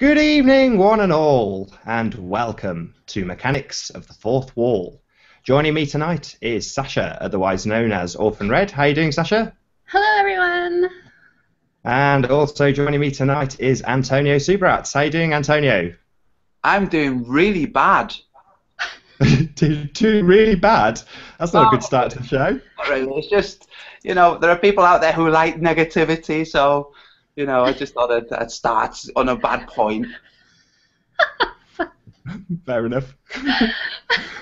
Good evening, one and all, and welcome to Mechanics of the Fourth Wall. Joining me tonight is Sasha, otherwise known as Orphan Red. How are you doing, Sasha? Hello, everyone. And also joining me tonight is Antonio Subrats. How are you doing, Antonio? I'm doing really bad. Doing really bad? That's not a good start to the show. Not really. It's just, there are people out there who like negativity, so, I just thought I'd start on a bad point. Fair enough.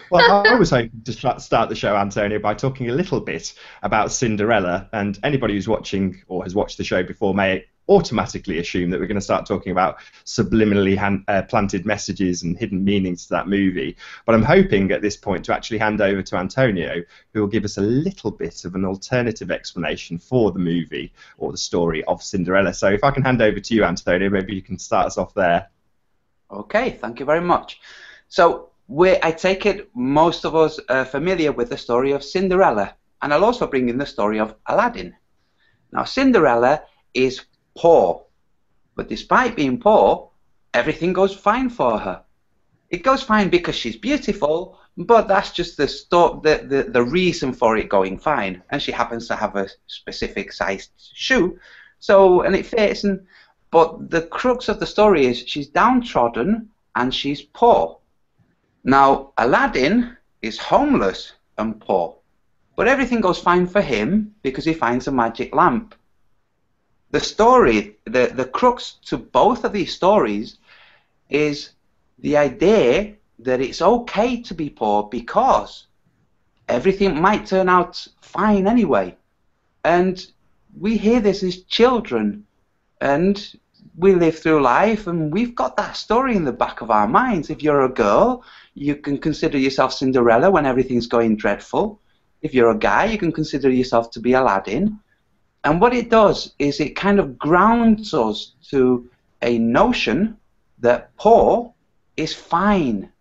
Well, I was hoping to start the show, Antonio, by talking a little bit about Cinderella, and anybody who's watching or has watched the show before may automatically assume that we're going to start talking about subliminally planted messages and hidden meanings to that movie. But I'm hoping at this point to actually hand over to Antonio, who will give us a little bit of an alternative explanation for the movie or the story of Cinderella. So if I can hand over to you, Antonio, maybe you can start us off there. Okay, thank you very much. So I take it most of us are familiar with the story of Cinderella, and I'll also bring in the story of Aladdin. Now, Cinderella is poor, but despite being poor, everything goes fine for her. It goes fine because she's beautiful, but that's just the reason for it going fine. And she happens to have a specific sized shoe, and it fits. But the crux of the story is she's downtrodden and she's poor. Now, Aladdin is homeless and poor, but everything goes fine for him because he finds a magic lamp. The story, the crux to both of these stories is the idea that it's okay to be poor because everything might turn out fine anyway. And we hear this as children, and we live through life, and we've got that story in the back of our minds. If you're a girl, you can consider yourself Cinderella when everything's going dreadful. If you're a guy, you can consider yourself to be Aladdin. And what it does is it kind of grounds us to a notion that poor is fine.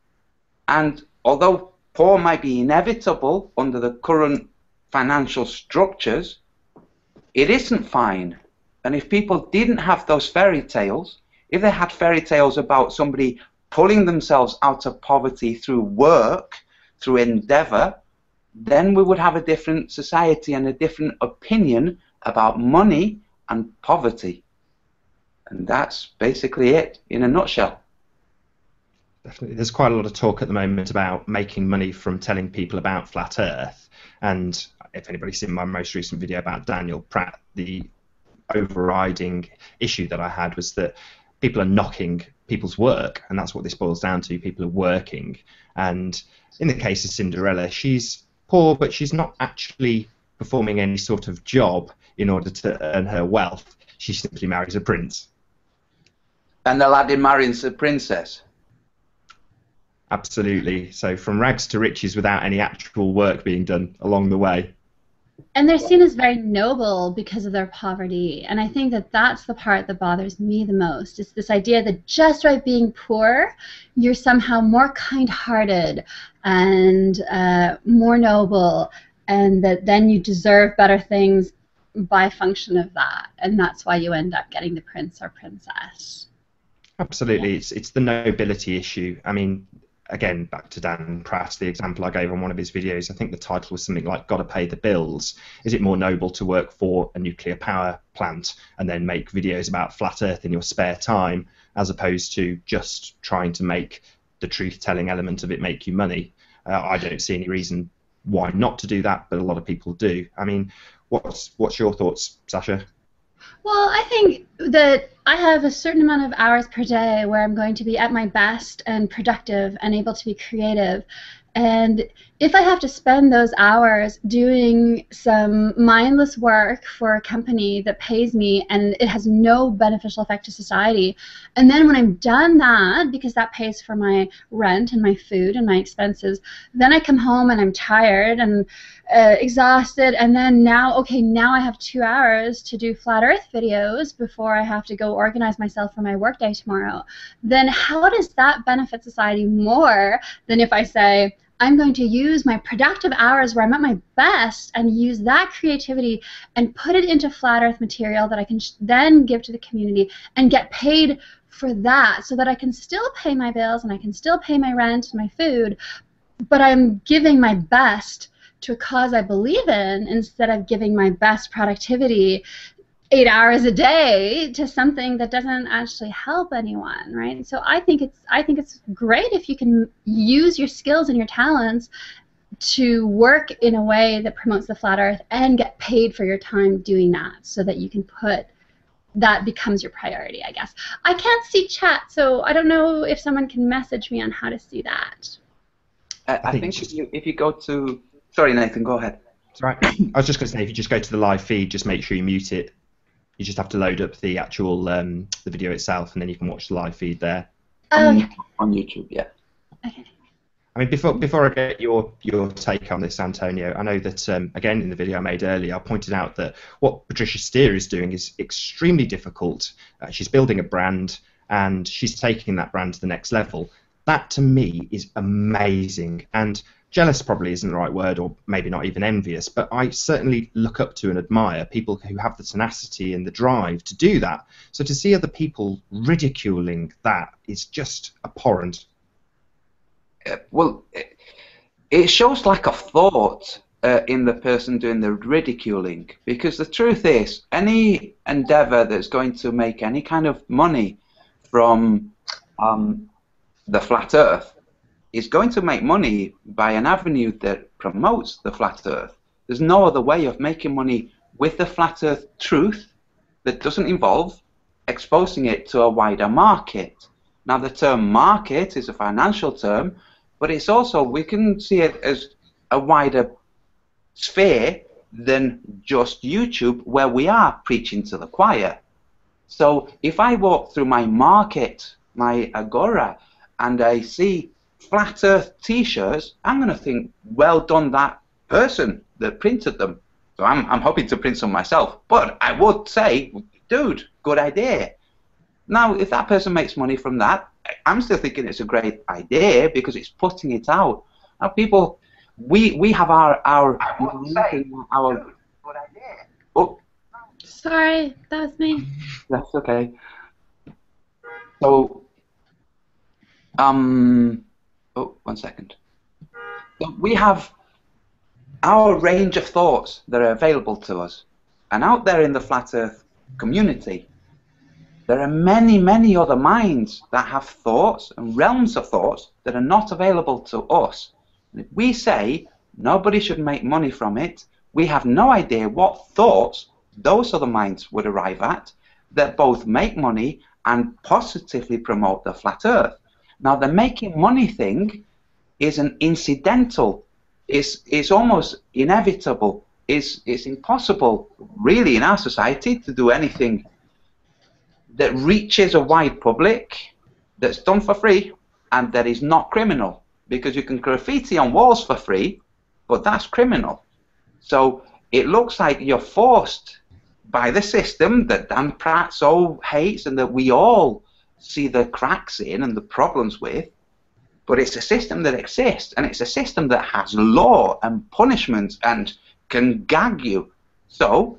And although poor might be inevitable under the current financial structures, it isn't fine. And if people didn't have those fairy tales, if they had fairy tales about somebody pulling themselves out of poverty through work, through endeavor, then we would have a different society and a different opinion about money and poverty. And that's basically it in a nutshell. Definitely. There's quite a lot of talk at the moment about making money from telling people about flat Earth. And if anybody's seen my most recent video about Daniel Pratt, the overriding issue that I had was that people are knocking people's work, and that's what this boils down to. People are working. And in the case of Cinderella, she's poor, but she's not actually performing any sort of job in order to earn her wealth. She simply marries a prince. And Aladdin marries a princess. Absolutely. So from rags to riches without any actual work being done along the way. And they're seen as very noble because of their poverty. And I think that that's the part that bothers me the most. It's this idea that just by being poor, you're somehow more kind-hearted and more noble, and that then you deserve better things by function of that. And that's why you end up getting the prince or princess. Absolutely. It's the nobility issue. I mean, again, back to Dan Pratt, the example I gave on one of his videos, I think the title was something like "Gotta Pay the Bills." Is it more noble to work for a nuclear power plant and then make videos about flat Earth in your spare time, as opposed to just trying to make the truth-telling element of it make you money? I don't see any reason why not to do that, but a lot of people do. I mean, what's your thoughts, Sasha? Well, I think that I have a certain amount of hours per day where I'm going to be at my best and productive and able to be creative. And if I have to spend those hours doing some mindless work for a company that pays me and it has no beneficial effect to society, and then when I'm done that, because that pays for my rent and my food and my expenses, then I come home and I'm tired and exhausted, and then now I have 2 hours to do flat earth videos before I have to go organize myself for my workday tomorrow. Then how does that benefit society more than if I say, I'm going to use my productive hours where I'm at my best and use that creativity and put it into flat earth material that I can then give to the community and get paid for that, so that I can still pay my bills and I can still pay my rent and my food, but I'm giving my best to a cause I believe in instead of giving my best productivity 8 hours a day to something that doesn't actually help anyone, right? So I think it's great if you can use your skills and your talents to work in a way that promotes the flat earth and get paid for your time doing that, so that you can put that becomes your priority, I guess. I can't see chat, so I don't know if someone can message me on how to see that. I think if you go to... Sorry, Nathan, go ahead. That's right. I was just going to say, if you just go to the live feed, just make sure you mute it. You just have to load up the actual the video itself, and then you can watch the live feed there. Okay. On YouTube, yeah. Okay. I mean, before I get your take on this, Antonio, I know that, again, in the video I made earlier, I pointed out that what Patricia Steer is doing is extremely difficult. She's building a brand, and she's taking that brand to the next level. That, to me, is amazing. And jealous probably isn't the right word, or maybe not even envious, but I certainly look up to and admire people who have the tenacity and the drive to do that. So to see other people ridiculing that is just abhorrent. Well, it shows lack of thought in the person doing the ridiculing, because the truth is, any endeavour that's going to make any kind of money from the flat earth is going to make money by an avenue that promotes the flat earth. There's no other way of making money with the flat earth truth that doesn't involve exposing it to a wider market. Now, the term market is a financial term, but it's also, we can see it as a wider sphere than just YouTube, where we are preaching to the choir. So if I walk through my market, my agora, and I see flat earth t-shirts, I'm going to think, well done, that person that printed them. So I'm hoping to print some myself, but I would say, dude, good idea. Now, if that person makes money from that, I'm still thinking it's a great idea because it's putting it out. Now, people, we have our good idea. Oh, Sorry, that was me. that's okay. So, oh, 1 second. So we have our range of thoughts that are available to us, and out there in the flat earth community, there are many, many other minds that have thoughts and realms of thoughts that are not available to us. And if we say nobody should make money from it, we have no idea what thoughts those other minds would arrive at that both make money and positively promote the flat earth. Now, the making money thing is an incidental, is almost inevitable, it's impossible really in our society to do anything that reaches a wide public, that's done for free, and that is not criminal. Because you can graffiti on walls for free, but that's criminal. So it looks like you're forced by the system that Dan Pratt so hates and that we all see the cracks in and the problems with, but it's a system that exists, and it's a system that has law and punishment and can gag you. So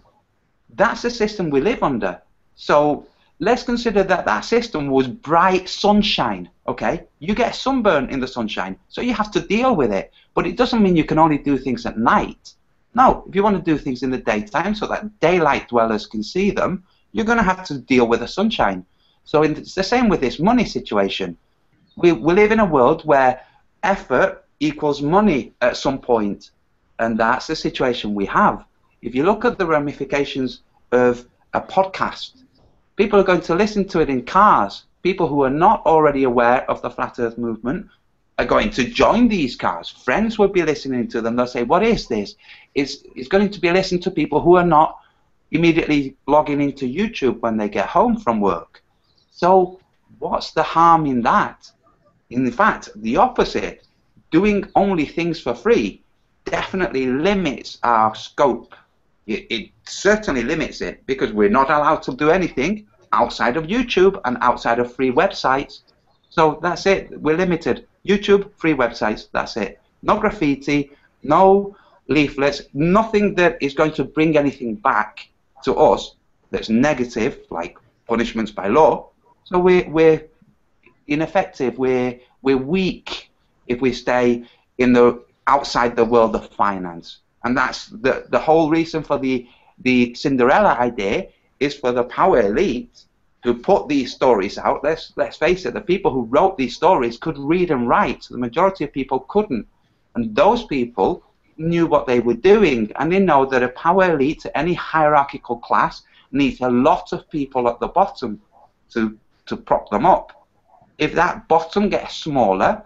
that's the system we live under. So let's consider that that system was bright sunshine, okay? You get sunburn in the sunshine, so you have to deal with it. But it doesn't mean you can only do things at night. No, if you want to do things in the daytime so that daylight dwellers can see them, you're going to have to deal with the sunshine. So it's the same with this money situation. We live in a world where effort equals money at some point, and that's the situation we have. If you look at the ramifications of a podcast, people are going to listen to it in cars. People who are not already aware of the Flat Earth movement are going to join these cars. Friends will be listening to them. They'll say, what is this? It's going to be listened to people who are not immediately logging into YouTube when they get home from work. So what's the harm in that? In fact, the opposite. Doing only things for free definitely limits our scope. It certainly limits it, because we're not allowed to do anything outside of YouTube and outside of free websites. So that's it. We're limited. YouTube, free websites, that's it. No graffiti, no leaflets, nothing that is going to bring anything back to us that's negative, like punishments by law. So we're ineffective, we're weak if we stay in the outside the world of finance. And that's the whole reason for the Cinderella idea, is for the power elite to put these stories out. Let's face it, the people who wrote these stories could read and write. The majority of people couldn't. And those people knew what they were doing, and they know that a power elite, any hierarchical class, needs a lot of people at the bottom to prop them up. If that bottom gets smaller,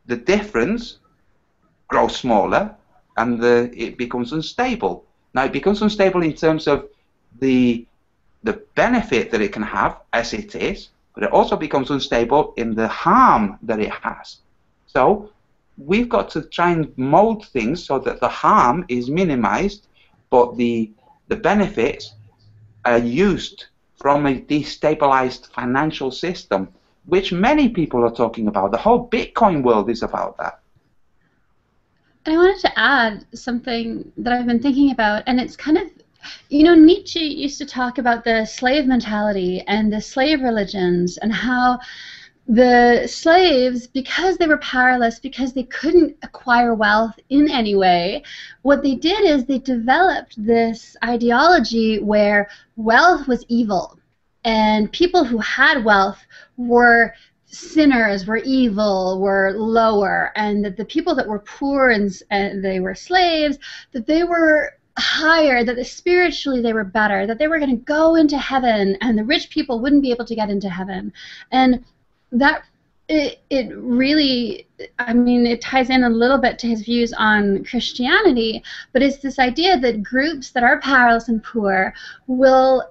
the difference grows smaller, and it becomes unstable. Now, it becomes unstable in terms of the benefit that it can have, as it is, but it also becomes unstable in the harm that it has. So we've got to try and mold things so that the harm is minimized, but the benefits are used from a destabilized financial system, which many people are talking about. The whole Bitcoin world is about that. And I wanted to add something that I've been thinking about, and it's kind of, you know, Nietzsche used to talk about the slave mentality and the slave religions, and how the slaves, because they were powerless, because they couldn't acquire wealth in any way, what they did is they developed this ideology where wealth was evil, and people who had wealth were sinners, were evil, were lower, and that the people that were poor and they were slaves, that they were higher, that spiritually they were better, that they were going to go into heaven, and the rich people wouldn't be able to get into heaven. And that it really, I mean, it ties in a little bit to his views on Christianity, but it's this idea that groups that are powerless and poor will,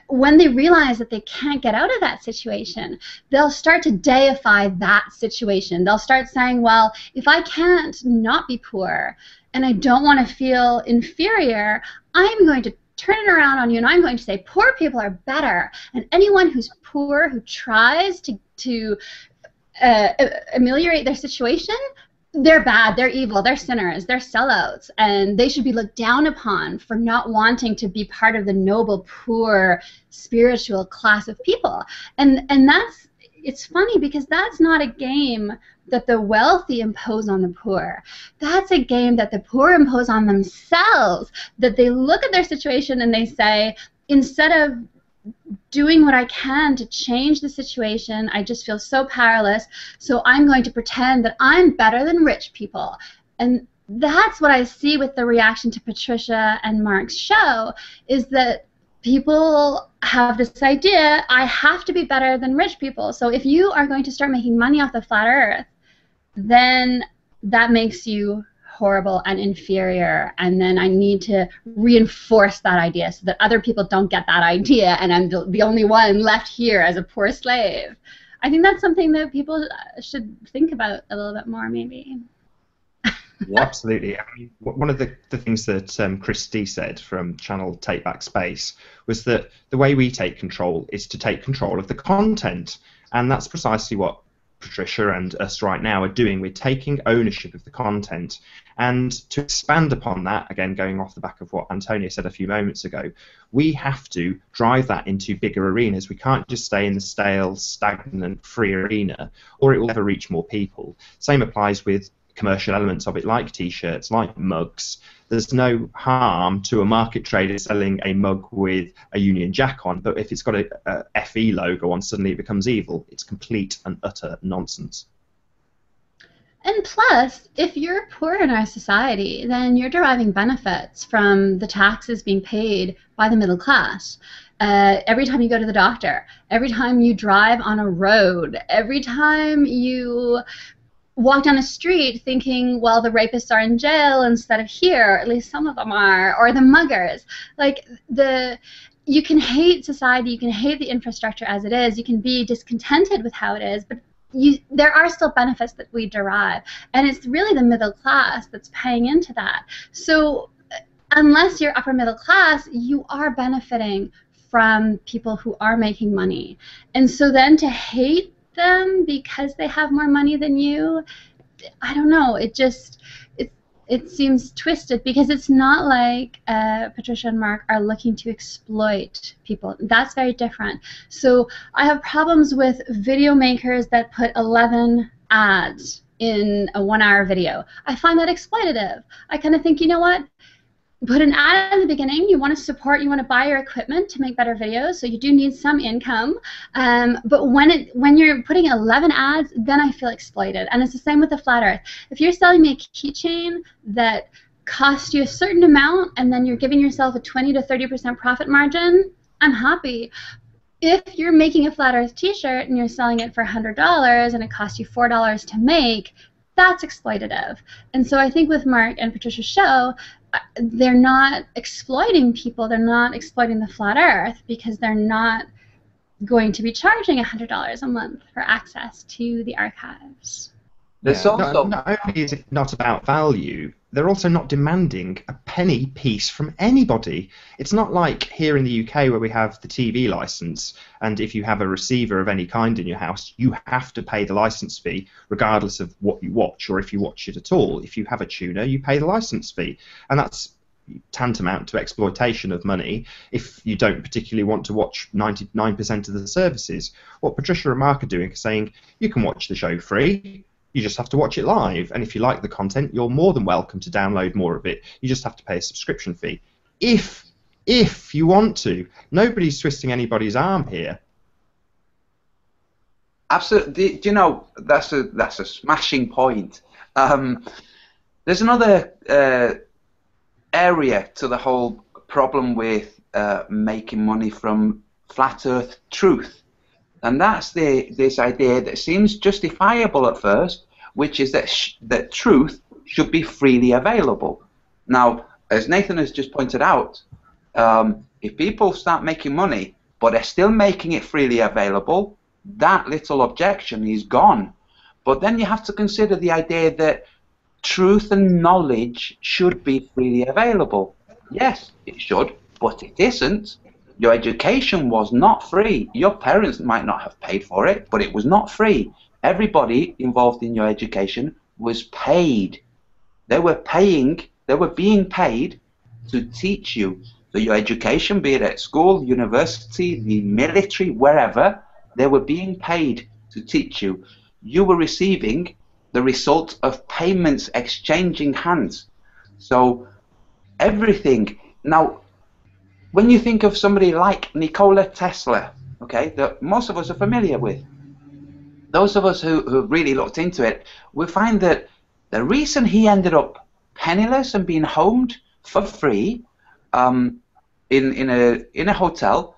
when they realize that they can't get out of that situation, they'll start to deify that situation. They'll start saying, well, if I can't not be poor and I don't want to feel inferior, I'm going to turn it around on you, and I'm going to say poor people are better, and anyone who's poor, who tries to ameliorate their situation, they're bad, they're evil, they're sinners, they're sellouts, and they should be looked down upon for not wanting to be part of the noble, poor, spiritual class of people. And that's, it's funny because that's not a game that the wealthy impose on the poor. That's a game that the poor impose on themselves, that they look at their situation and they say, instead of doing what I can to change the situation, I just feel so powerless, so I'm going to pretend that I'm better than rich people. And that's what I see with the reaction to Patricia and Mark's show, is that people have this idea, I have to be better than rich people. So if you are going to start making money off the flat earth, then that makes you horrible and inferior, and then I need to reinforce that idea so that other people don't get that idea, and I'm the only one left here as a poor slave. I think that's something that people should think about a little bit more, maybe. Yeah, absolutely. I mean, one of the things that Christy said from Channel Take Back Space was that the way we take control is to take control of the content, and that's precisely what Patricia and us right now are doing. We're taking ownership of the content, and to expand upon that, again going off the back of what Antonio said a few moments ago, we have to drive that into bigger arenas. We can't just stay in the stale, stagnant, free arena, or it will never reach more people. Same applies with commercial elements of it, like t-shirts, like mugs. There's no harm to a market trader selling a mug with a Union Jack on, but if it's got a FE logo on, suddenly it becomes evil. It's complete and utter nonsense. And plus, if you're poor in our society, then you're deriving benefits from the taxes being paid by the middle class. Every time you go to the doctor, every time you drive on a road, every time you walk down a street thinking, well, the rapists are in jail instead of here, or at least some of them are, or the muggers. Like, you can hate society, you can hate the infrastructure as it is, you can be discontented with how it is, but there are still benefits that we derive, and it's really the middle class that's paying into that. So unless you're upper middle class, you are benefiting from people who are making money. And so then to hate them because they have more money than you, I don't know. It seems twisted because it's not like Patricia and Mark are looking to exploit people. That's very different. So I have problems with video makers that put 11 ads in a 1-hour video. I find that exploitative. I kind of think, you know what? Put an ad in the beginning. You want to support, you want to buy your equipment to make better videos, so you do need some income. But when you're putting 11 ads, then I feel exploited. And it's the same with the flat earth. If you're selling me a keychain that costs you a certain amount and then you're giving yourself a 20 to 30% profit margin, I'm happy. If you're making a flat earth t-shirt and you're selling it for $100 and it costs you $4 to make, that's exploitative. And so I think with Mark and Patricia's show, they're not exploiting people. They're not exploiting the flat earth because they're not going to be charging $100 a month for access to the archives. There's also not only is it not about value, they're also not demanding a penny piece from anybody. It's not like here in the UK where we have the TV license, and if you have a receiver of any kind in your house, you have to pay the license fee regardless of what you watch or if you watch it at all. If you have a tuner, you pay the license fee, and that's tantamount to exploitation of money if you don't particularly want to watch 99% of the services. What Patricia and Mark are doing is saying you can watch the show free. You just have to watch it live, and if you like the content, you're more than welcome to download more of it. You just have to pay a subscription fee. If you want to. Nobody's twisting anybody's arm here. Absolutely. Do you know, that's a smashing point. There's another area to the whole problem with making money from flat earth truth. And that's this idea that seems justifiable at first, which is that truth should be freely available. Now, as Nathan has just pointed out, if people start making money, but they're still making it freely available, that little objection is gone. But then you have to consider the idea that truth and knowledge should be freely available. Yes, it should, but it isn't. Your education was not free. Your parents might not have paid for it, but it was not free. Everybody involved in your education was paid. They were being paid to teach you. So your education, be it at school, university, the military, wherever, they were being paid to teach you. You were receiving the result of payments exchanging hands. So everything. Now, when you think of somebody like Nikola Tesla, okay, that most of us are familiar with, those of us who have really looked into it, we find that the reason he ended up penniless and being homed for free in a hotel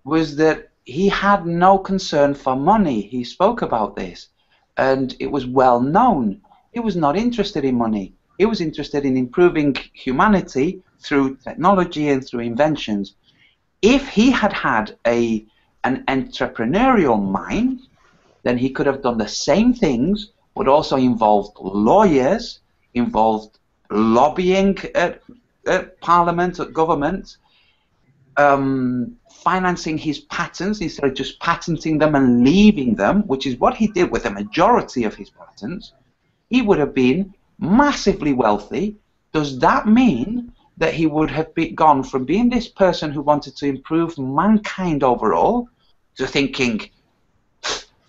was that he had no concern for money. He spoke about this, and it was well known. He was not interested in money. He was interested in improving humanity through technology and through inventions. If he had had an entrepreneurial mind, then he could have done the same things, but also involved lawyers, involved lobbying at Parliament, at government, financing his patents instead of just patenting them and leaving them, which is what he did with the majority of his patents. He would have been massively wealthy. Does that mean that he would have gone from being this person who wanted to improve mankind overall to thinking,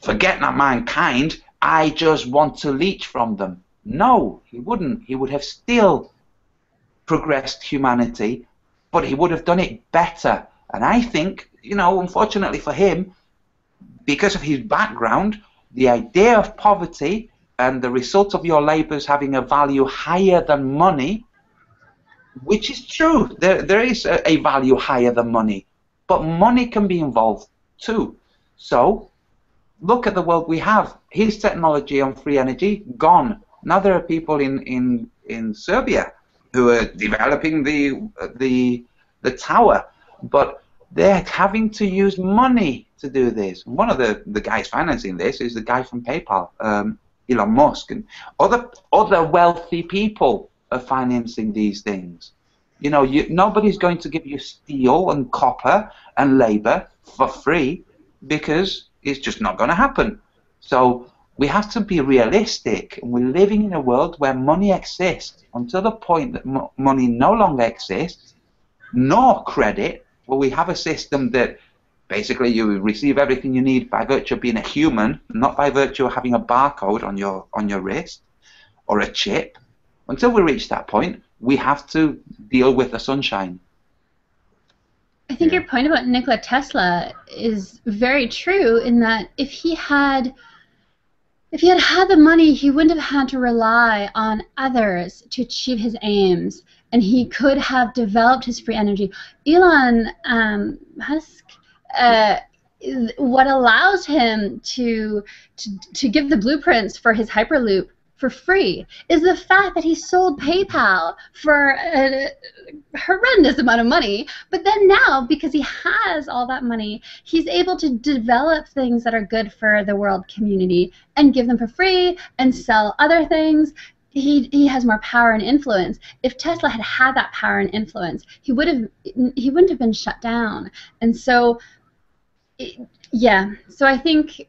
forget not mankind, I just want to leech from them? No, he wouldn't. He would have still progressed humanity, but he would have done it better. And I think, you know, unfortunately for him, because of his background, the idea of poverty and the result of your labours having a value higher than money, which is true, there is a value higher than money, but money can be involved too. So look at the world we have. His technology on free energy, gone. Now there are people in Serbia who are developing the tower, but they're having to use money to do this. One of the guys financing this is the guy from PayPal, Elon Musk, and other wealthy people are financing these things. You know, nobody's going to give you steel and copper and labor for free because it's just not going to happen. So we have to be realistic. We're living in a world where money exists until the point that money no longer exists, nor credit, where we have a system that basically you receive everything you need by virtue of being a human, not by virtue of having a barcode on your wrist or a chip. Until we reach that point, we have to deal with the sunshine. I think your point about Nikola Tesla is very true in that if he had had the money, he wouldn't have had to rely on others to achieve his aims, and he could have developed his free energy. Elon Musk, what allows him to give the blueprints for his Hyperloop for free is the fact that he sold PayPal for a horrendous amount of money, but then now, because he has all that money, he's able to develop things that are good for the world community and give them for free and sell other things. He has more power and influence. If Tesla had had that power and influence, he wouldn't have been shut down. And so, so I think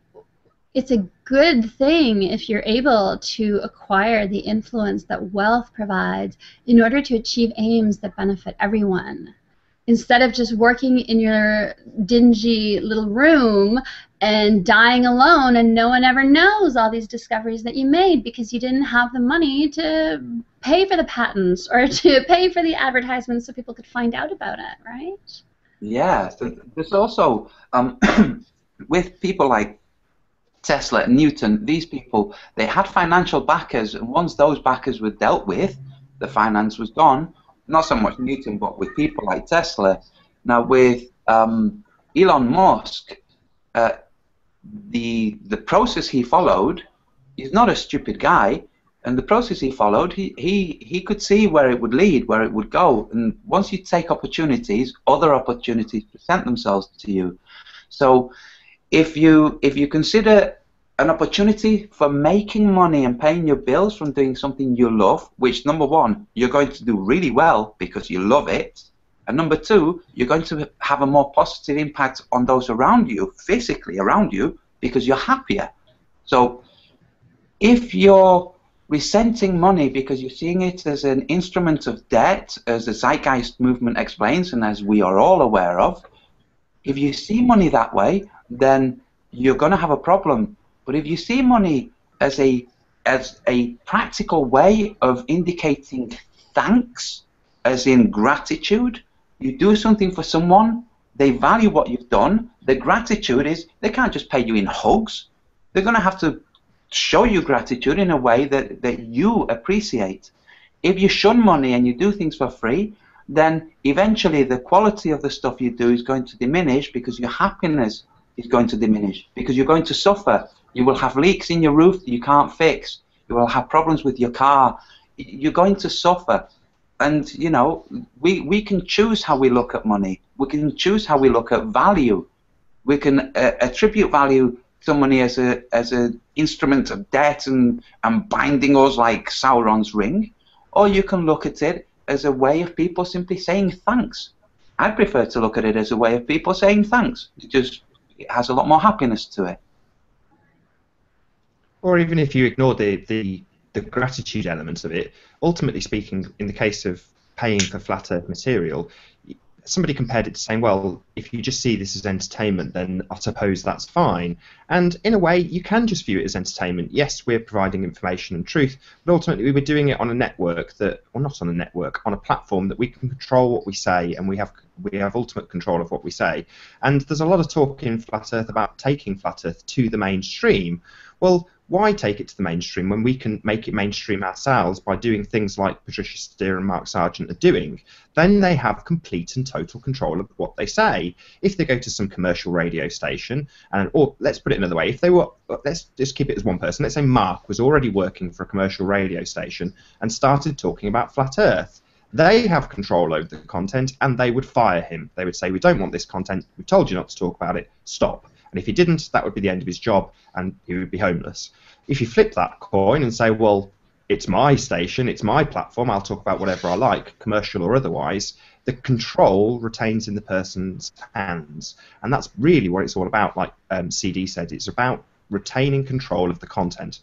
it's a good thing if you're able to acquire the influence that wealth provides in order to achieve aims that benefit everyone. Instead of just working in your dingy little room and dying alone and no one ever knows all these discoveries that you made because you didn't have the money to pay for the patents or to pay for the advertisements so people could find out about it, right? Yeah, there's also, with people like Tesla and Newton, these people, they had financial backers, and once those backers were dealt with, the finance was gone. Not so much Newton, but with people like Tesla. Now with Elon Musk, the process he followed, he's not a stupid guy, and the process he followed, he could see where it would lead, where it would go, and once you take opportunities, other opportunities present themselves to you. So if you consider an opportunity for making money and paying your bills from doing something you love, which number one, you're going to do really well because you love it, and number two, you're going to have a more positive impact on those around you, physically around you, because you're happier. So if you're resenting money because you're seeing it as an instrument of debt, as the Zeitgeist movement explains, and as we are all aware of, if you see money that way, then you're going to have a problem. But if you see money as a practical way of indicating thanks, as in gratitude, you do something for someone, they value what you've done, the gratitude is, they can't just pay you in hugs, they're going to have to show you gratitude in a way that you appreciate. If you shun money and you do things for free, then eventually the quality of the stuff you do is going to diminish because your happiness is going to diminish, because you're going to suffer. You will have leaks in your roof that you can't fix. You will have problems with your car. You're going to suffer. And, you know, we can choose how we look at money. We can choose how we look at value. We can attribute value to money as an instrument of debt and binding us like Sauron's ring. Or you can look at it as a way of people simply saying thanks. I prefer to look at it as a way of people saying thanks. It has a lot more happiness to it. Or even if you ignore the gratitude element of it, ultimately speaking, in the case of paying for flat earth material, somebody compared it to saying, well, if you just see this as entertainment, then I suppose that's fine. And in a way, you can just view it as entertainment. Yes, we're providing information and truth, but ultimately we're doing it on a network that, or not on a network, on a platform that we can control what we say, and we have ultimate control of what we say. And there's a lot of talk in Flat Earth about taking Flat Earth to the mainstream. Well, why take it to the mainstream when we can make it mainstream ourselves by doing things like Patricia Steer and Mark Sargent are doing? Then they have complete and total control of what they say. If they go to some commercial radio station, or let's put it another way, if they were, let's just keep it as one person, let's say Mark was already working for a commercial radio station and started talking about Flat Earth. They have control over the content, and they would fire him. They would say, we don't want this content, we told you not to talk about it, stop. And if he didn't, that would be the end of his job, and he would be homeless. If you flip that coin and say, well, it's my station, it's my platform, I'll talk about whatever I like, commercial or otherwise, the control retains in the person's hands. And that's really what it's all about, like CD said. It's about retaining control of the content.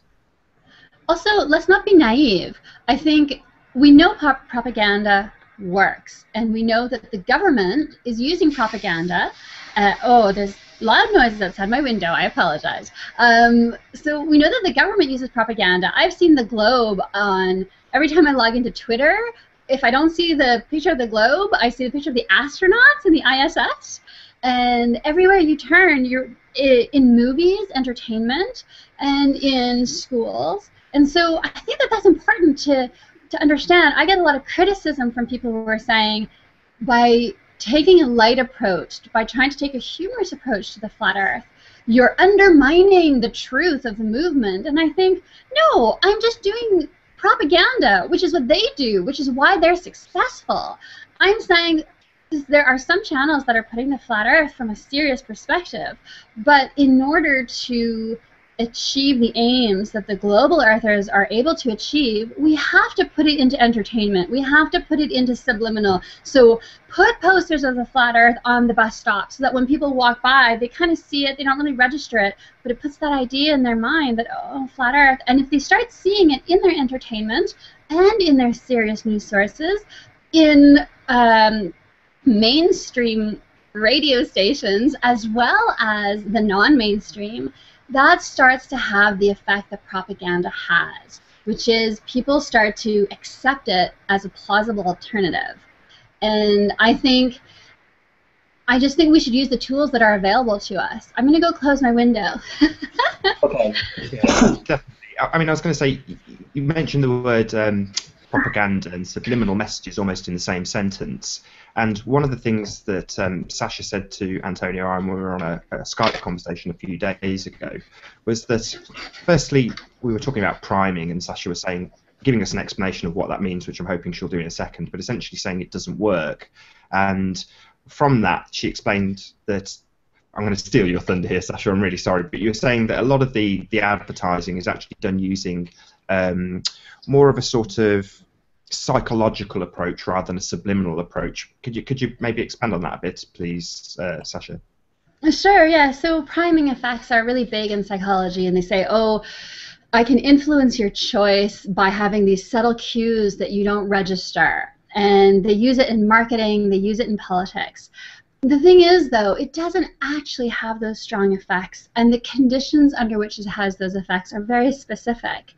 Also, let's not be naive. I think we know propaganda works, and we know that the government is using propaganda. Oh, there's loud noises outside my window. I apologize. So we know that the government uses propaganda. I've seen the globe on every time I log into Twitter. If I don't see the picture of the globe, I see the picture of the astronauts in the ISS. And everywhere you turn, you're in movies, entertainment, and in schools. And so I think that that's important to understand. I get a lot of criticism from people who are saying, by taking a light approach, by trying to take a humorous approach to the flat Earth, you're undermining the truth of the movement. And I think, no, I'm just doing propaganda, which is what they do, which is why they're successful. I'm saying there are some channels that are putting the flat Earth from a serious perspective, but in order to achieve the aims that the global earthers are able to achieve, we have to put it into entertainment. We have to put it into subliminal. So put posters of the flat Earth on the bus stop so that when people walk by, they kind of see it, they don't really register it, but it puts that idea in their mind that, oh, flat Earth. And if they start seeing it in their entertainment and in their serious news sources, in mainstream radio stations as well as the non-mainstream, that starts to have the effect that propaganda has, which is people start to accept it as a plausible alternative. And I just think we should use the tools that are available to us. I'm going to go close my window. Okay. Yeah, definitely. I mean, I was going to say, you mentioned the word propaganda and subliminal messages almost in the same sentence. And one of the things that Sasha said to Antonio when we were on a Skype conversation a few days ago was that, firstly, we were talking about priming, and Sasha was saying, giving us an explanation of what that means, which I'm hoping she'll do in a second, but essentially saying it doesn't work. And from that, she explained that, I'm going to steal your thunder here, Sasha, I'm really sorry, but you were saying that a lot of the advertising is actually done using more of a sort of psychological approach rather than a subliminal approach. Could you maybe expand on that a bit, please, Sasha? Sure, yeah. So priming effects are really big in psychology, and they say, oh, I can influence your choice by having these subtle cues that you don't register. And they use it in marketing, they use it in politics. The thing is, though, it doesn't actually have those strong effects, and the conditions under which it has those effects are very specific.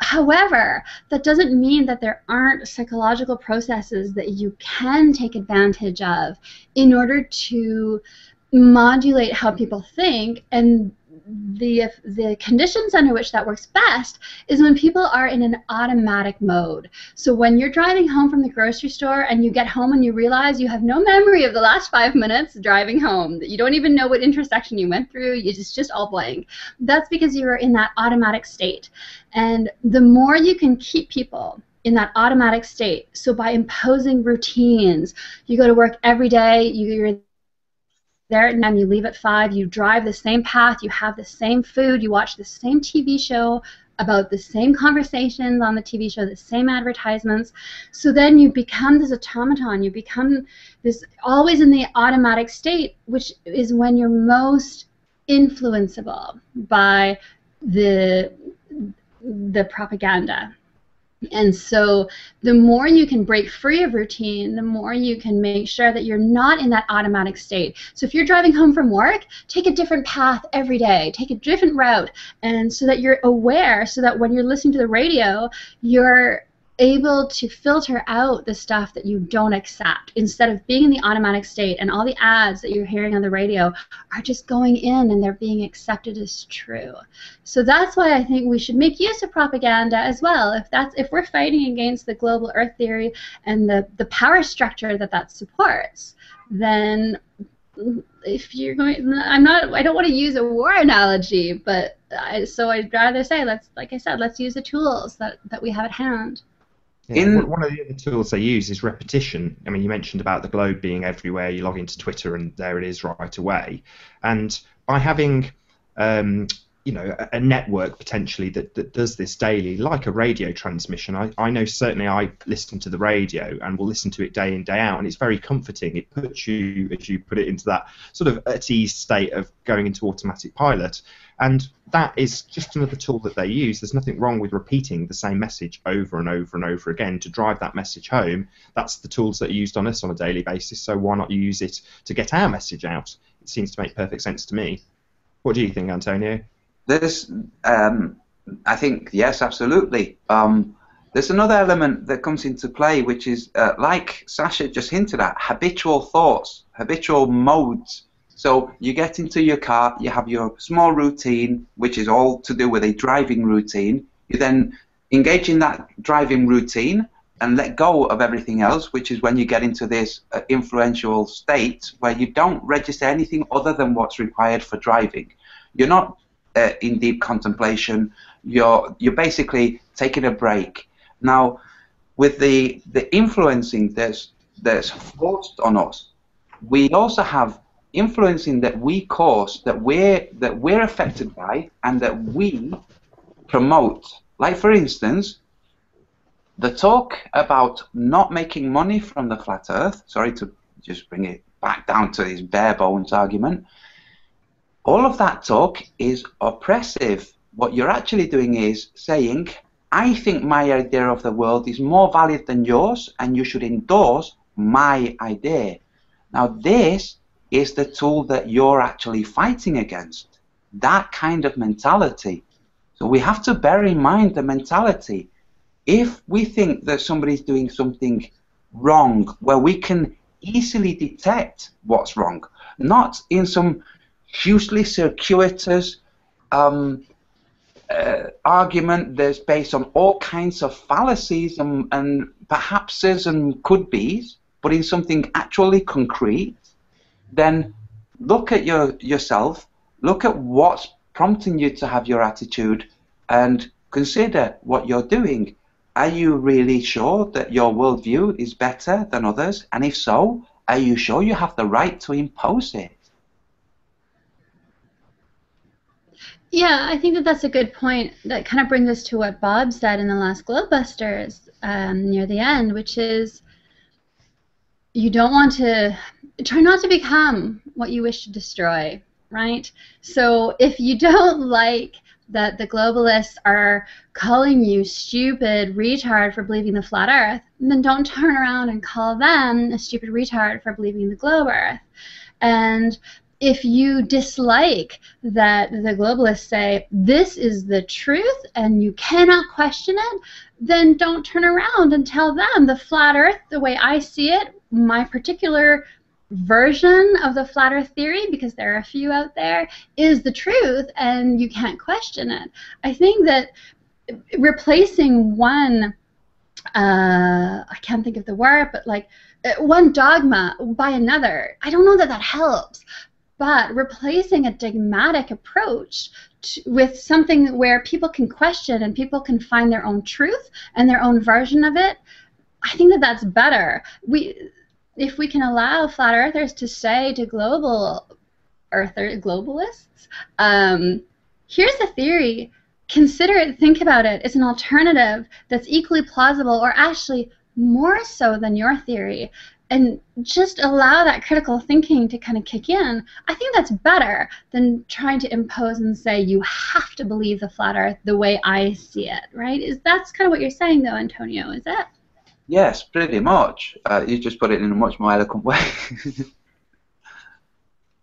However, that doesn't mean that there aren't psychological processes that you can take advantage of in order to modulate how people think, and the conditions under which that works best is when people are in an automatic mode. So when you're driving home from the grocery store and you get home and you realize you have no memory of the last 5 minutes driving home, that you don't even know what intersection you went through, it's just all blank. That's because you are in that automatic state. And the more you can keep people in that automatic state, so by imposing routines, you go to work every day, you're there at 9, you leave at 5, you drive the same path, you have the same food, you watch the same TV show about the same conversations on the TV show, the same advertisements. So then you become this automaton, you become this always in the automatic state, which is when you're most influenceable by the propaganda. And so the more you can break free of routine, the more you can make sure that you're not in that automatic state. So if you're driving home from work, take a different path every day, take a different route, and so that you're aware, so that when you're listening to the radio, you're able to filter out the stuff that you don't accept, instead of being in the automatic state and all the ads that you're hearing on the radio are just going in and they're being accepted as true. So that's why I think we should make use of propaganda as well. If we're fighting against the global earth theory and the power structure that supports, then if you're going, I don't want to use a war analogy, but so I'd rather say, like I said, let's use the tools that we have at hand. Yeah, one of the other tools they use is repetition. I mean, you mentioned about the globe being everywhere. You log into Twitter and there it is right away. And by having you know, a network potentially that does this daily, like a radio transmission. I know certainly I listen to the radio and will listen to it day in, day out, and it's very comforting. It puts you, as you put it, into that sort of at ease state of going into automatic pilot. And that is just another tool that they use. There's nothing wrong with repeating the same message over and over and over again to drive that message home. That's the tools that are used on us on a daily basis, so why not use it to get our message out? It seems to make perfect sense to me. What do you think, Antonio? There's, I think, yes, absolutely. There's another element that comes into play, which is, like Sasha just hinted at, habitual thoughts, habitual modes. So you get into your car, you have your small routine, which is all to do with a driving routine. You then engage in that driving routine and let go of everything else, which is when you get into this influential state where you don't register anything other than what's required for driving. You're not in deep contemplation. You're basically taking a break. Now, with the influencing that's forced on us, we also have influencing that we cause, that we're affected by, and that we promote. Like, for instance, the talk about not making money from the flat Earth. Sorry to just bring it back down to this bare bones argument. All of that talk is oppressive. What you're actually doing is saying, I think my idea of the world is more valid than yours, and you should endorse my idea. Now, this is the tool that you're actually fighting against, that kind of mentality. So we have to bear in mind the mentality. If we think that somebody's doing something wrong, where we can easily detect what's wrong, not in some hugely circuitous argument that's based on all kinds of fallacies and perhapses and could-bes, but in something actually concrete, then look at yourself, look at what's prompting you to have your attitude, and consider what you're doing. Are you really sure that your worldview is better than others? And if so, are you sure you have the right to impose it? Yeah, I think that that's a good point. That kind of brings us to what Bob said in the last Globebusters near the end, which is you don't want to try not to become what you wish to destroy, right? So if you don't like that the globalists are calling you stupid retard for believing the flat Earth, then don't turn around and call them a stupid retard for believing the globe Earth. And if you dislike that the globalists say this is the truth and you cannot question it, then don't turn around and tell them the flat Earth, the way I see it, my particular version of the flat Earth theory, because there are a few out there, is the truth and you can't question it. I think that replacing one, I can't think of the word, but like one dogma by another, I don't know that that helps. But replacing a dogmatic approach with something where people can question and people can find their own truth and their own version of it, I think that that's better. If we can allow flat earthers to say to globalists, here's a theory, consider it, think about it, it's an alternative that's equally plausible or actually more so than your theory, and just allow that critical thinking to kind of kick in, I think that's better than trying to impose and say you have to believe the flat earth the way I see it, right? That's kind of what you're saying though, Antonio, is it? Yes, pretty much. You just put it in a much more eloquent way.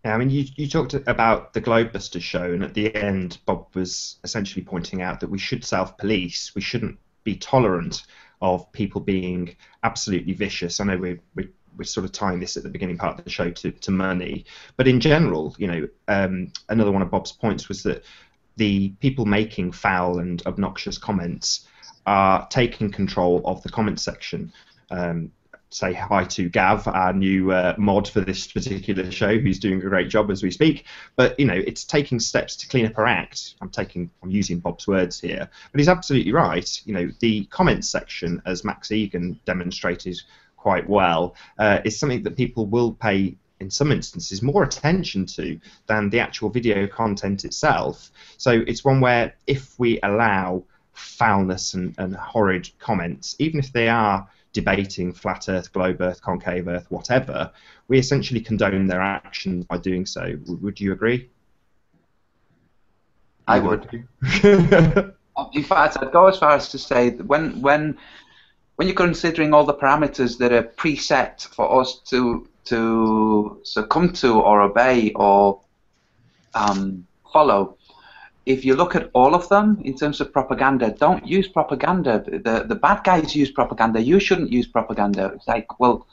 Yeah, I mean, you talked about the Globebusters show, and at the end, Bob was essentially pointing out that we should self-police. We shouldn't be tolerant of people being absolutely vicious. I know we're sort of tying this at the beginning part of the show to money, but in general, you know, another one of Bob's points was that the people making foul and obnoxious comments are taking control of the comment section. Say hi to Gav, our new mod for this particular show, who's doing a great job as we speak. But you know, it's taking steps to clean up her act. I'm using Bob's words here, but he's absolutely right. You know, the comments section, as Max Egan demonstrated quite well, is something that people will pay in some instances, more attention to than the actual video content itself. So it's one where if we allow foulness and horrid comments, even if they are debating flat Earth, globe Earth, concave Earth, whatever, we essentially condone their actions by doing so. Would you agree? I would. In fact, I'd go as far as to say that when you're considering all the parameters that are preset for us to succumb to or obey or follow, if you look at all of them in terms of propaganda, don't use propaganda. The bad guys use propaganda. You shouldn't use propaganda. It's like, well,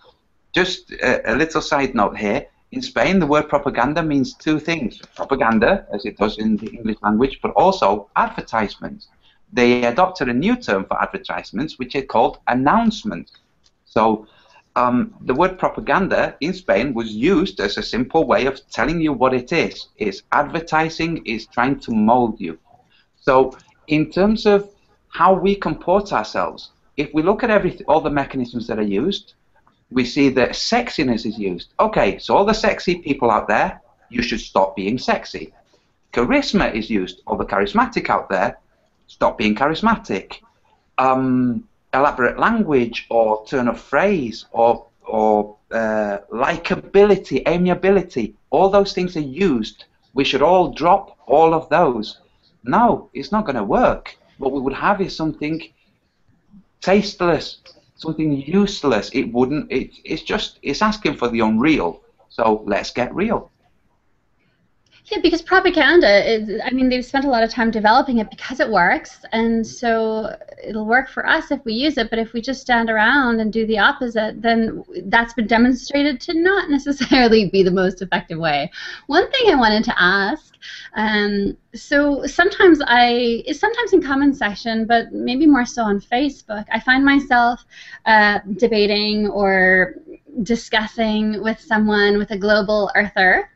just a little side note here. In Spain, the word propaganda means two things. Propaganda, as it does in the English language, but also advertisements. They adopted a new term for advertisements, which is called announcements. So the word propaganda in Spain was used as a simple way of telling you what it is. It's advertising, is trying to mold you. So in terms of how we comport ourselves, if we look at all the mechanisms that are used, we see that sexiness is used. Okay, so all the sexy people out there, you should stop being sexy. Charisma is used. All the charismatic out there, stop being charismatic. Elaborate language or turn of phrase or likability, amiability, all those things are used. We should all drop all of those. No, it's not going to work. What we would have is something tasteless, something useless. It wouldn't. It's asking for the unreal. So let's get real. Yeah, because propaganda is, I mean, they've spent a lot of time developing it because it works, and so it'll work for us if we use it, but if we just stand around and do the opposite, then that's been demonstrated to not necessarily be the most effective way. One thing I wanted to ask, so sometimes in comment section, but maybe more so on Facebook, I find myself debating or discussing with someone, with a global earther,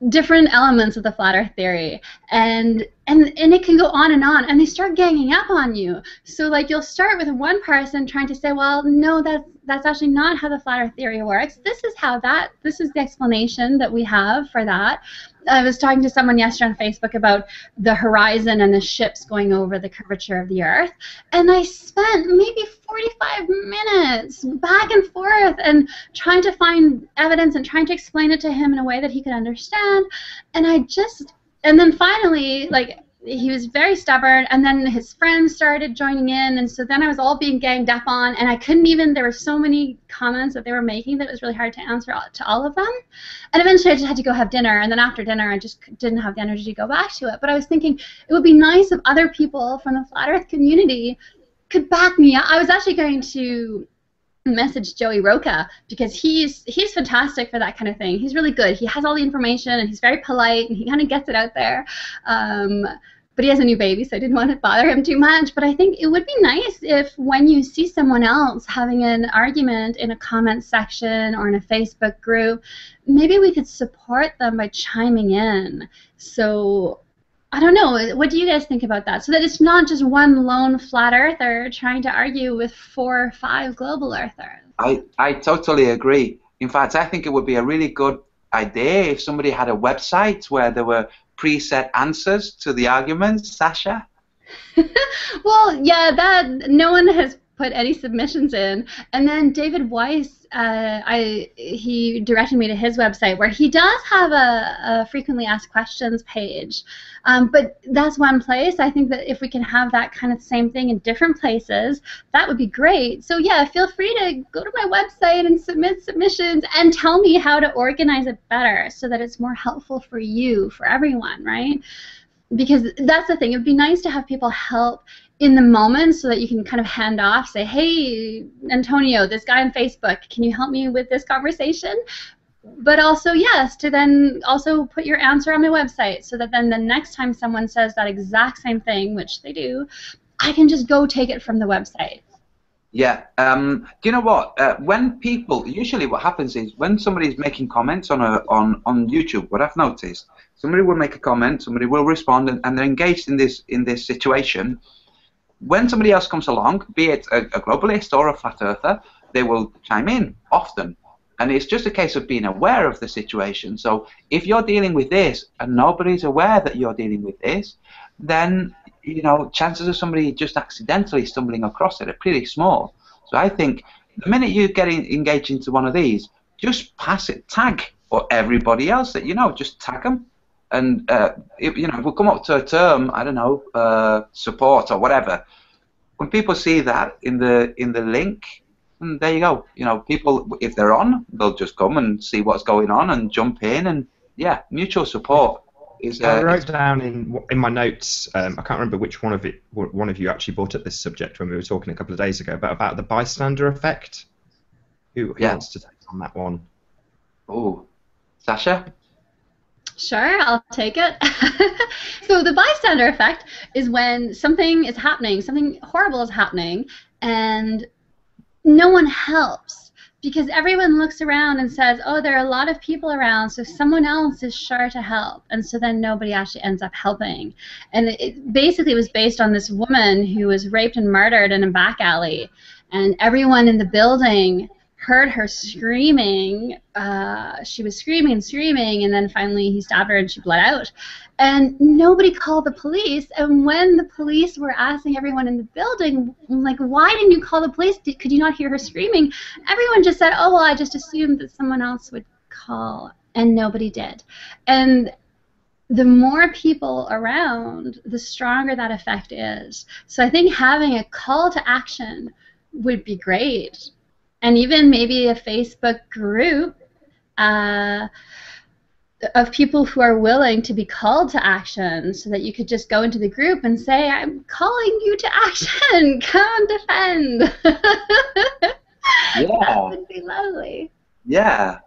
different elements of the flat Earth theory, and it can go on, and they start ganging up on you. So like you'll start with one person trying to say, well, no, that's actually not how the flat Earth theory works. This is the explanation that we have for that. I was talking to someone yesterday on Facebook about the horizon and the ships going over the curvature of the Earth, and I spent maybe 45 minutes back and forth and trying to find evidence and trying to explain it to him in a way that he could understand, and then finally, like, he was very stubborn, and then his friends started joining in, and so then I was all being ganged up on, and I couldn't even, there were so many comments that they were making that it was really hard to answer to all of them, and eventually I just had to go have dinner, and then after dinner I just didn't have the energy to go back to it. But I was thinking it would be nice if other people from the Flat Earth community could back me up. I was actually going to message Joey Roca, because he's fantastic for that kind of thing. He's really good. He has all the information, and he's very polite, and he kind of gets it out there. But he has a new baby, so I didn't want to bother him too much. But I think it would be nice if, when you see someone else having an argument in a comment section or in a Facebook group, maybe we could support them by chiming in. So I don't know. What do you guys think about that? So that it's not just one lone flat earther trying to argue with 4 or 5 global earthers. I totally agree. In fact, I think it would be a really good idea if somebody had a website where there were preset answers to the arguments, Sasha. Well, yeah, that no one has put any submissions in, and then David Weiss, he directed me to his website where he does have a frequently asked questions page, but that's one place. I think that if we can have that kind of same thing in different places, that would be great. So yeah, feel free to go to my website and submit submissions and tell me how to organize it better so that it's more helpful for you, for everyone, right? Because that's the thing. It would be nice to have people help in the moment so that you can kind of hand off, say, hey, Antonio, this guy on Facebook, can you help me with this conversation? But also, yes, to then also put your answer on my website so that then the next time someone says that exact same thing, which they do, I can just go take it from the website. Yeah. Do you know what? When people, usually what happens is when somebody's making comments on YouTube, what I've noticed, somebody will make a comment, somebody will respond, and they're engaged in this situation. When somebody else comes along, be it a globalist or a flat earther, they will chime in often. And it's just a case of being aware of the situation. So if you're dealing with this and nobody's aware that you're dealing with this, then chances of somebody just accidentally stumbling across it are pretty small. So I think the minute you get engaged into one of these, just pass it, tag or everybody else that just tag them. And if we come up to a term, I don't know, support or whatever. When people see that in the link, and there you go. People, if they're on, they'll just come and see what's going on and jump in, and yeah, mutual support is. I wrote down in my notes. I can't remember which one of you actually brought up this subject when we were talking a couple of days ago, but about the bystander effect. Who wants to take on that one? Oh, Sasha. Sure, I'll take it. So the bystander effect is when something is happening, something horrible is happening, and no one helps because everyone looks around and says, oh, there are a lot of people around, so someone else is sure to help. And so then nobody actually ends up helping. And it basically was based on this woman who was raped and murdered in a back alley. And everyone in the building heard her screaming. She was screaming and screaming, and then finally he stabbed her and she bled out. And nobody called the police. And when the police were asking everyone in the building, like, why didn't you call the police? Could you not hear her screaming? Everyone just said, oh, well, I just assumed that someone else would call. And nobody did. And the more people around, the stronger that effect is. So I think having a call to action would be great. And even maybe a Facebook group of people who are willing to be called to action, so that you could just go into the group and say, I'm calling you to action, come defend. Yeah. That would be lovely. Yeah.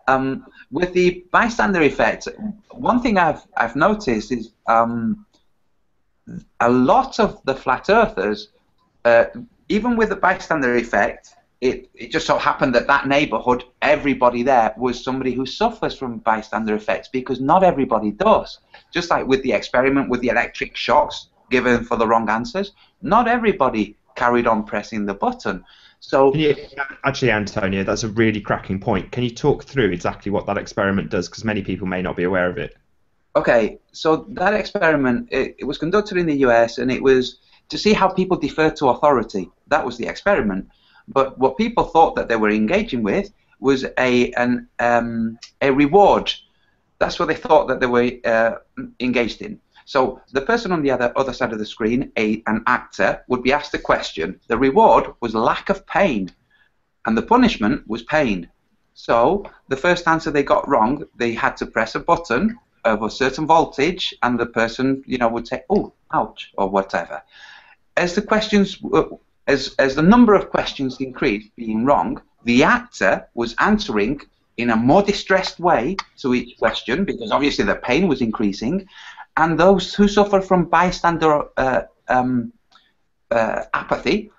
With the bystander effect, one thing I've noticed is a lot of the flat earthers, even with the bystander effect, it just so happened that that neighborhood, everybody there was somebody who suffers from bystander effects, because not everybody does. Just like with the experiment with the electric shocks given for the wrong answers, not everybody carried on pressing the button. So actually, Antonio, that's a really cracking point. Can you talk through exactly what that experiment does, because many people may not be aware of it? Okay, so that experiment, it was conducted in the US, and it was to see how people defer to authority. That was the experiment. But what people thought that they were engaging with was a reward. That's what they thought that they were engaged in. So the person on the other side of the screen, an actor, would be asked a question. The reward was lack of pain, and the punishment was pain. So the first answer they got wrong, they had to press a button of a certain voltage, and the person, would say, "Oh, ouch," or whatever. As the questions As the number of questions increased, being wrong, the actor was answering in a more distressed way to each question, because obviously the pain was increasing, and those who suffer from bystander apathy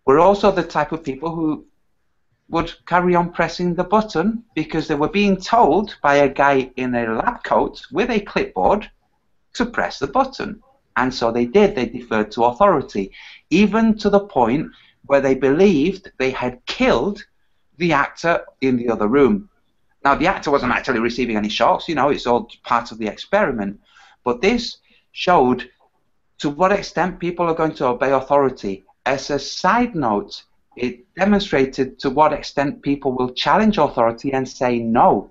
were also the type of people who would carry on pressing the button because they were being told by a guy in a lab coat with a clipboard to press the button. And so they did. They deferred to authority, even to the point where they believed they had killed the actor in the other room. Now, the actor wasn't actually receiving any shocks. It's all part of the experiment. But this showed to what extent people are going to obey authority. As a side note, it demonstrated to what extent people will challenge authority and say no.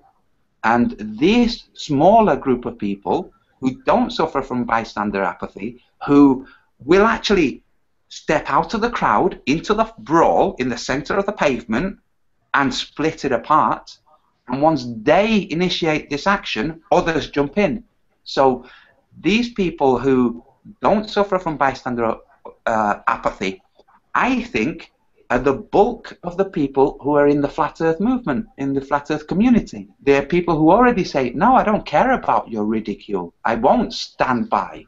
And this smaller group of people who don't suffer from bystander apathy, who will actually step out of the crowd into the brawl in the center of the pavement and split it apart. And once they initiate this action, others jump in. So these people who don't suffer from bystander apathy, I think, are the bulk of the people who are in the Flat Earth movement, in the Flat Earth community. They're people who already say, no, I don't care about your ridicule. I won't stand by.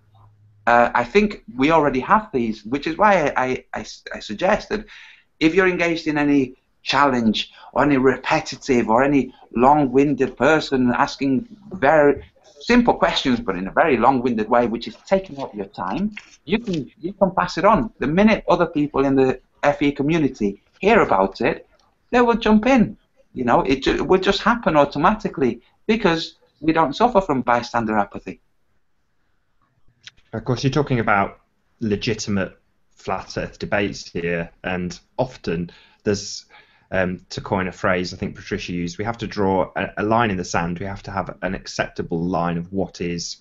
I think we already have these, which is why I suggest that if you're engaged in any challenge or any repetitive or any long-winded person asking very simple questions but in a very long-winded way, which is taking up your time, you can pass it on. The minute other people in the FE community hear about it, they will jump in. You know, it would just happen automatically because we don't suffer from bystander apathy. Of course, you're talking about legitimate flat Earth debates here, and often there's, to coin a phrase I think Patricia used, we have to draw a line in the sand. We have to have an acceptable line of what is,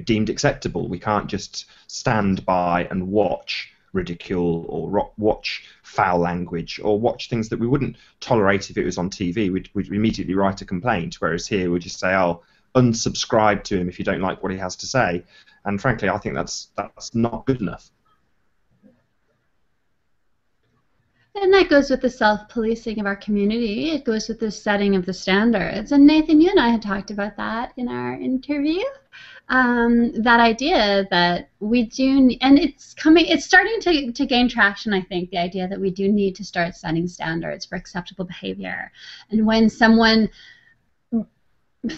deemed acceptable. We can't just stand by and watch ridicule or watch foul language or watch things that we wouldn't tolerate if it was on TV. We'd immediately write a complaint, whereas here we'd just say, oh, unsubscribe to him if you don't like what he has to say. And frankly, I think that's not good enough. And that goes with the self-policing of our community. It goes with the setting of the standards. And Nathan, you and I had talked about that in our interview. That idea that we do, and it's starting to gain traction, I think, the idea that we do need to start setting standards for acceptable behavior. And when someone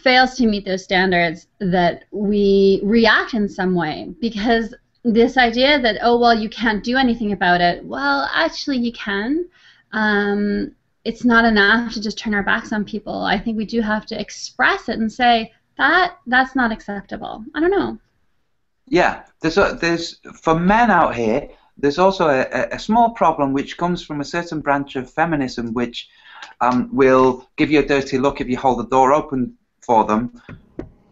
fails to meet those standards, that we react in some way, because this idea that, oh, well, you can't do anything about it. Well, actually, you can. It's not enough to just turn our backs on people. I think we do have to express it and say, that's not acceptable. I don't know. Yeah, there's for men out here, there's also a small problem which comes from a certain branch of feminism which will give you a dirty look if you hold the door open for them.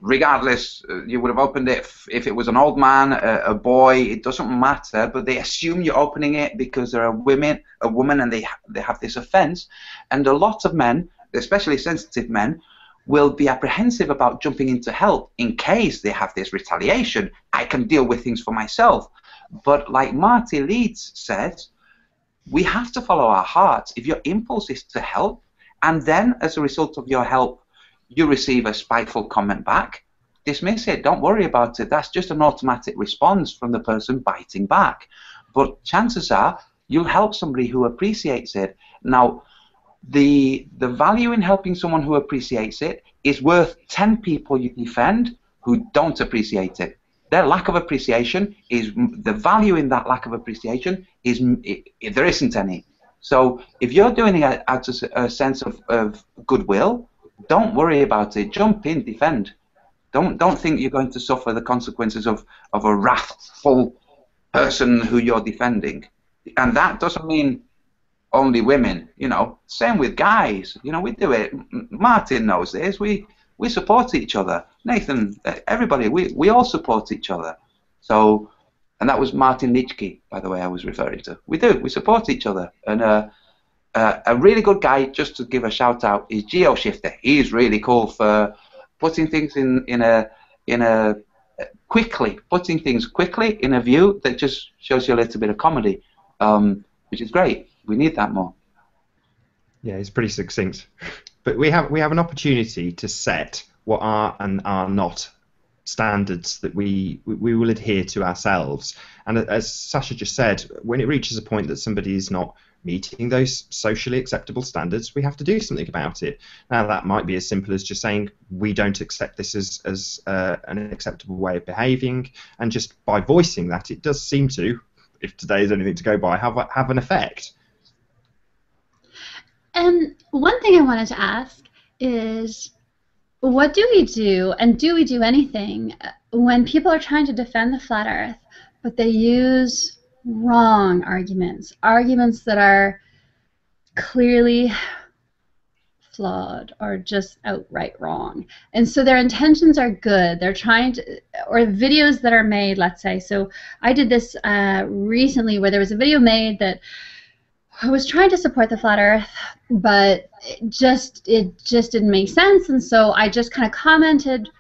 Regardless, you would have opened it if it was an old man, a boy, it doesn't matter, but they assume you're opening it because they're a woman, and they have this offense. And a lot of men, especially sensitive men, will be apprehensive about jumping in to help in case they have this retaliation. I can deal with things for myself. But like Marty Leeds says, we have to follow our hearts. If your impulse is to help, and then as a result of your help, you receive a spiteful comment back, dismiss it. Don't worry about it. That's just an automatic response from the person biting back. But chances are you'll help somebody who appreciates it. Now, the value in helping someone who appreciates it is worth 10 people you defend who don't appreciate it. Their lack of appreciation is the value in that lack of appreciation is there isn't any. So if you're doing it out of a sense of goodwill, don't worry about it. Jump in, defend. Don't think you're going to suffer the consequences of a wrathful person who you're defending. And that doesn't mean only women, same with guys. We do it. Martin knows this. We support each other. Nathan, everybody, we all support each other. So, and that was Martin Nitschke, by the way, I was referring to. We do. We support each other. And a really good guy, just to give a shout out, is GeoShifter. He's really cool for putting things putting things quickly in a view that just shows you a little bit of comedy, which is great. We need that more. Yeah, it's pretty succinct. But we have an opportunity to set what are and are not standards that we will adhere to ourselves. And as Sasha just said, when it reaches a point that somebody is not meeting those socially acceptable standards, we have to do something about it. Now, that might be as simple as just saying we don't accept this as an acceptable way of behaving, and just by voicing that, it does seem to, if today is anything to go by, have an effect. And one thing I wanted to ask is, what do we do, and do we do anything, when people are trying to defend the flat Earth, but they use wrong arguments that are clearly flawed or just outright wrong? And so their intentions are good. They're trying to, or videos that are made, let's say. So I did this recently where there was a video made that I was trying to support the flat Earth, but it just didn't make sense, and so I just kind of commented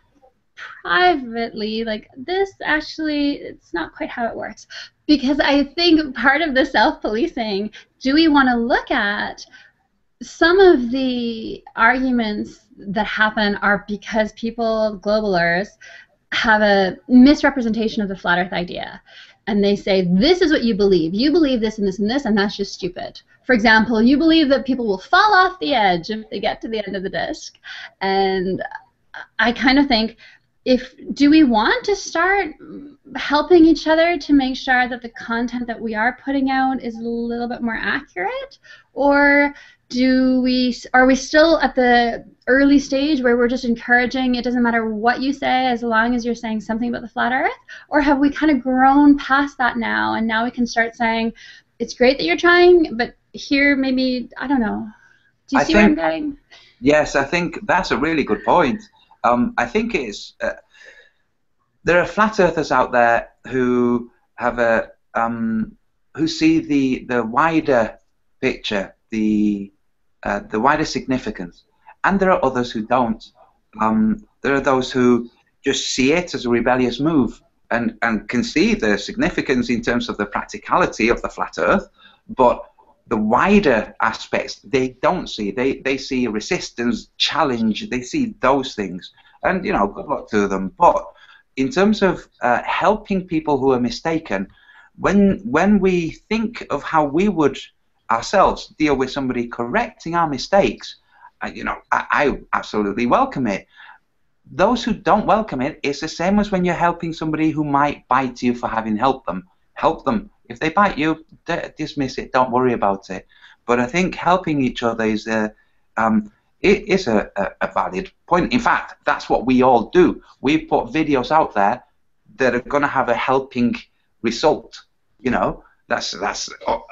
privately, like, this actually, it's not quite how it works. Because I think part of the self-policing, do we want to look at some of the arguments that happen are because people, globalers, have a misrepresentation of the flat Earth idea. And they say, this is what you believe. You believe this and this and this, and that's just stupid. For example, you believe that people will fall off the edge if they get to the end of the disc. And I kind of think, do we want to start helping each other to make sure that the content that we are putting out is a little bit more accurate, or are we still at the early stage where we're just encouraging it doesn't matter what you say as long as you're saying something about the flat earth? Or have we kind of grown past that now, and now we can start saying it's great that you're trying, but here maybe, I don't know. Do you see where I'm getting? Yes, I think that's a really good point. I think it's there are flat earthers out there who have who see the wider picture, the wider significance, and there are others who don't. There are those who just see it as a rebellious move and can see the significance in terms of the practicality of the flat earth, but the wider aspects they don't see. They see resistance, challenge, they see those things, and you know, good luck to them. But in terms of helping people who are mistaken, when we think of how we would ourselves deal with somebody correcting our mistakes, you know, I absolutely welcome it. Those who don't welcome it, it's the same as when you're helping somebody who might bite you for having helped them. Help them. If they bite you, dismiss it. Don't worry about it. But I think helping each other is a valid point. In fact, that's what we all do. We put videos out there that are going to have a helping result. You know, that's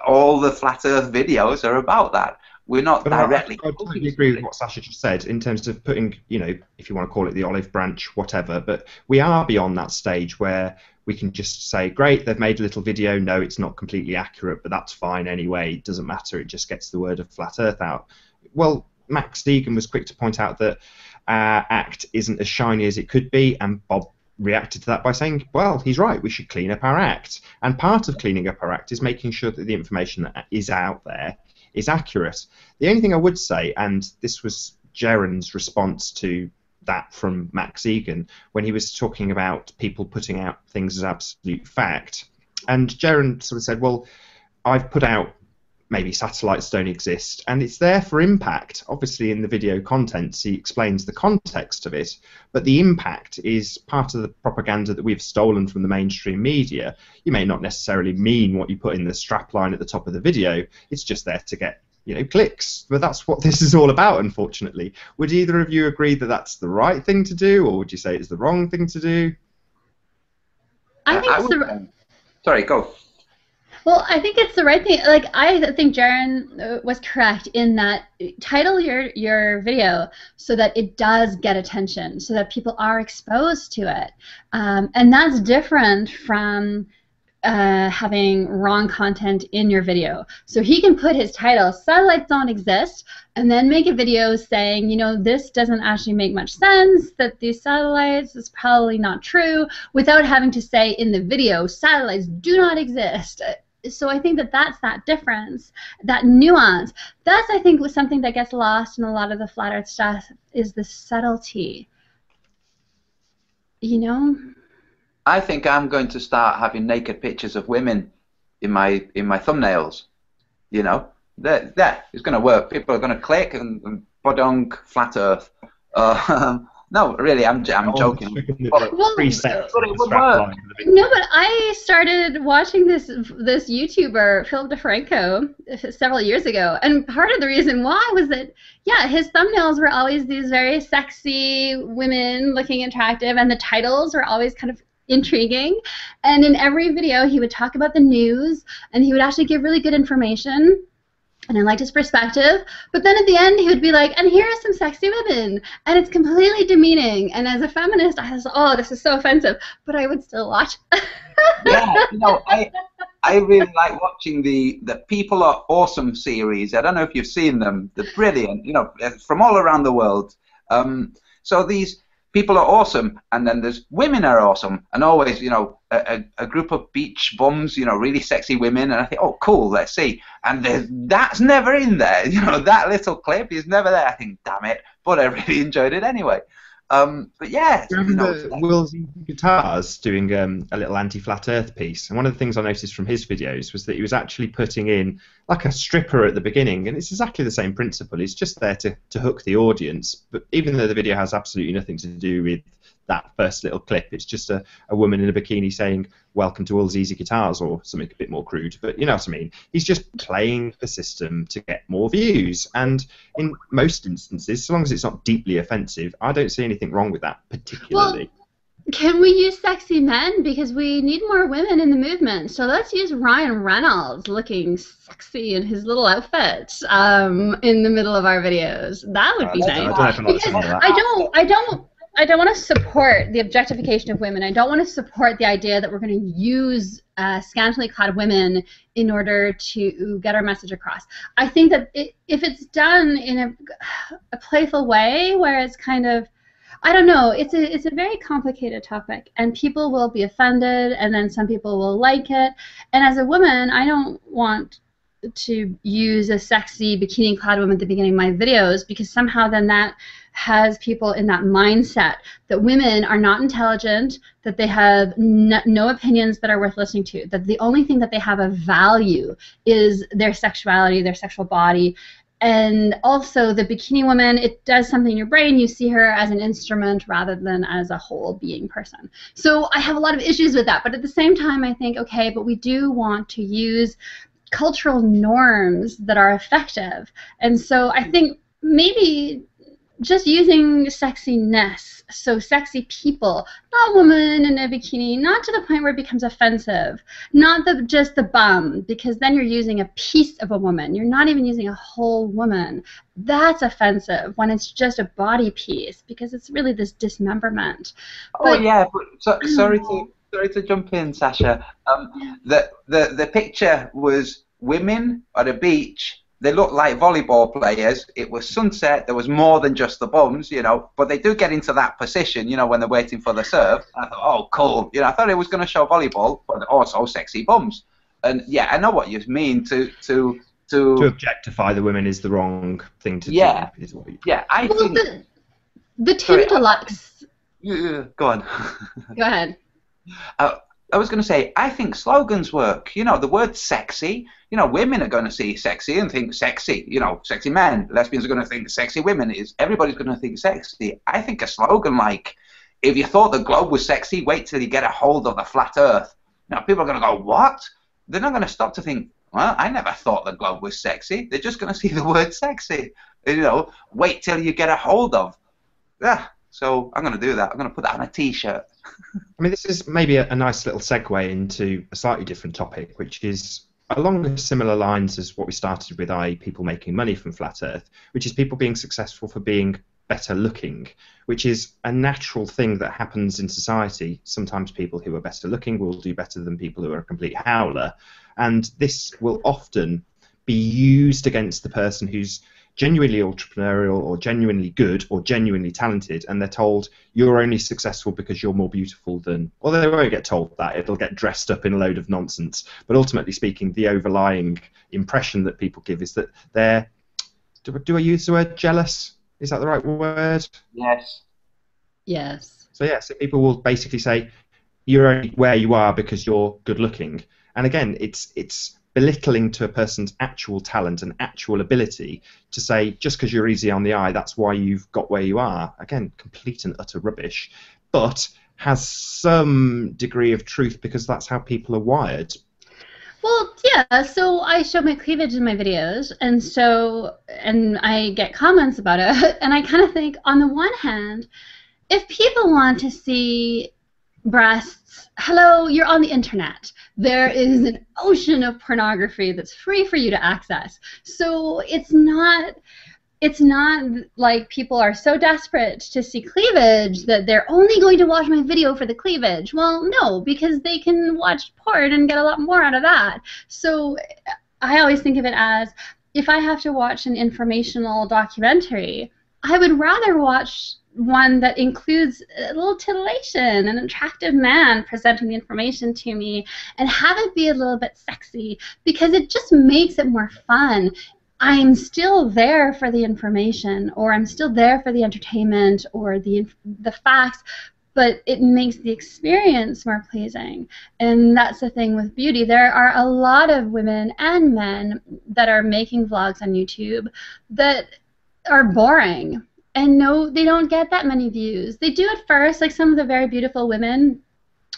all the flat Earth videos are about. That we're not directly. I totally agree with what Sasha just said in terms of putting, you know, if you want to call it the olive branch, whatever. But we are beyond that stage where we can just say, great, they've made a little video. No, it's not completely accurate, but that's fine anyway. It doesn't matter. It just gets the word of flat Earth out. Well, Max Deegan was quick to point out that our act isn't as shiny as it could be, and Bob reacted to that by saying, well, he's right, we should clean up our act. And part of cleaning up our act is making sure that the information that is out there is accurate. The only thing I would say, and this was Jaron's response to that from Max Egan, when he was talking about people putting out things as absolute fact, and Jaron sort of said, well, I've put out maybe satellites don't exist, and it's there for impact. Obviously in the video contents he explains the context of it, but the impact is part of the propaganda that we've stolen from the mainstream media. You may not necessarily mean what you put in the strapline at the top of the video, it's just there to get, you know, clicks. But that's what this is all about, unfortunately. Would either of you agree that that's the right thing to do, or would you say it's the wrong thing to do? I think it's the... Sorry, go. Well, I think it's the right thing. Like, I think Jaron was correct in that title your video so that it does get attention, so that people are exposed to it. And that's different from having wrong content in your video. So he can put his title, satellites don't exist, and then make a video saying, you know, this doesn't actually make much sense, that these satellites is probably not true, without having to say in the video, satellites do not exist. So I think that that's that difference, that nuance. That's, I think, was something that gets lost in a lot of the flat earth stuff, is the subtlety. You know? I think I'm going to start having naked pictures of women in my thumbnails. You know, there, it's going to work. People are going to click and bodong flat Earth. No, really, I'm joking. Well, but it would work. No, but I started watching this YouTuber, Philip DeFranco, several years ago, and part of the reason why was that, yeah, his thumbnails were always these very sexy women looking attractive, and the titles were always kind of intriguing. And in every video, he would talk about the news, and he would actually give really good information. And I liked his perspective, but then at the end he would be like, and here are some sexy women, and it's completely demeaning. And as a feminist, I was, oh, this is so offensive, but I would still watch. Yeah, you know, I really like watching the People Are Awesome series. I don't know if you've seen them. They're brilliant, you know, from all around the world. So these people are awesome, and then there's women are awesome, and always, you know, a group of beach bums, you know, really sexy women, and I think, oh, cool, let's see. And that's never in there, you know, that little clip is never there. I think, damn it, but I really enjoyed it anyway. But yeah. Remember Will's Guitars doing a little anti-flat Earth piece, and one of the things I noticed from his videos was that he was actually putting in like a stripper at the beginning, and it's exactly the same principle. It's just there to hook the audience, but even though the video has absolutely nothing to do with that first little clip. It's just a woman in a bikini saying, "Welcome to All Easy Guitars," or something a bit more crude, but you know what I mean. He's just playing the system to get more views, and in most instances, so long as it's not deeply offensive, I don't see anything wrong with that particularly. Well, can we use sexy men? Because we need more women in the movement. So let's use Ryan Reynolds looking sexy in his little outfit in the middle of our videos. That would be nice. I don't know if I'm not Because saying that. I don't want to support the objectification of women. I don't want to support the idea that we're going to use scantily clad women in order to get our message across. I think that if it's done in a playful way, where it's kind of, I don't know, it's a very complicated topic, and people will be offended, and then some people will like it. And as a woman, I don't want to use a sexy bikini-clad woman at the beginning of my videos, because somehow then that has people in that mindset that women are not intelligent, that they have no opinions that are worth listening to, that the only thing that they have of value is their sexuality, their sexual body. And also the bikini woman, it does something in your brain. You see her as an instrument rather than as a whole being person. So I have a lot of issues with that. But at the same time, I think, okay, but we do want to use cultural norms that are effective. And so I think maybe just using sexiness, so sexy people, not a woman in a bikini, not to the point where it becomes offensive, not just the bum, because then you're using a piece of a woman. You're not even using a whole woman. That's offensive when it's just a body piece, because it's really this dismemberment. But, yeah, but sorry to jump in, Sasha. The picture was women at a beach. They look like volleyball players. It was sunset. There was more than just the bums, you know. But they do get into that position, you know, when they're waiting for the serve. I thought, oh, cool. You know, I thought it was going to show volleyball, but also sexy bums. And yeah, I know what you mean. To objectify the women is the wrong thing to do. Is what yeah. I think the Tim Deluxe. Go on. Go ahead. I was going to say, I think slogans work. You know, the word sexy, you know, women are going to see sexy and think sexy. You know, sexy men. Lesbians are going to think sexy women. Everybody's going to think sexy. I think a slogan like, if you thought the globe was sexy, wait till you get a hold of the flat earth. Now, people are going to go, what? They're not going to stop to think, well, I never thought the globe was sexy. They're just going to see the word sexy. You know, wait till you get a hold of. Yeah. So I'm going to do that. I'm going to put that on a T-shirt. I mean, this is maybe a nice little segue into a slightly different topic, which is along similar lines as what we started with, i.e. people making money from Flat Earth, which is people being successful for being better looking, which is a natural thing that happens in society. Sometimes people who are better looking will do better than people who are a complete howler, and this will often be used against the person who's genuinely entrepreneurial or genuinely good or genuinely talented, and they're told you're only successful because you're more beautiful than, well, they won't get told that, it'll get dressed up in a load of nonsense, but ultimately speaking, the overlying impression that people give is that they're, do I use the word jealous? Is that the right word? Yes. Yes. So yeah, so people will basically say you're only where you are because you're good looking, and again, it's belittling to a person's actual talent and actual ability to say just because you're easy on the eye, that's why you've got where you are. Again, complete and utter rubbish, but has some degree of truth because that's how people are wired. Well, yeah, so I show my cleavage in my videos, and I get comments about it, and I kind of think, on the one hand, if people want to see breasts, hello, you're on the internet. There is an ocean of pornography that's free for you to access. So it's not like people are so desperate to see cleavage that they're only going to watch my video for the cleavage. Well, no, because they can watch porn and get a lot more out of that. So I always think of it as, if I have to watch an informational documentary, I would rather watch one that includes a little titillation, an attractive man presenting the information to me, and have it be a little bit sexy, because it just makes it more fun. I'm still there for the information, or I'm still there for the entertainment or the facts, but it makes the experience more pleasing. And that's the thing with beauty. There are a lot of women and men that are making vlogs on YouTube that are boring. And no, they don't get that many views. They do at first, like some of the very beautiful women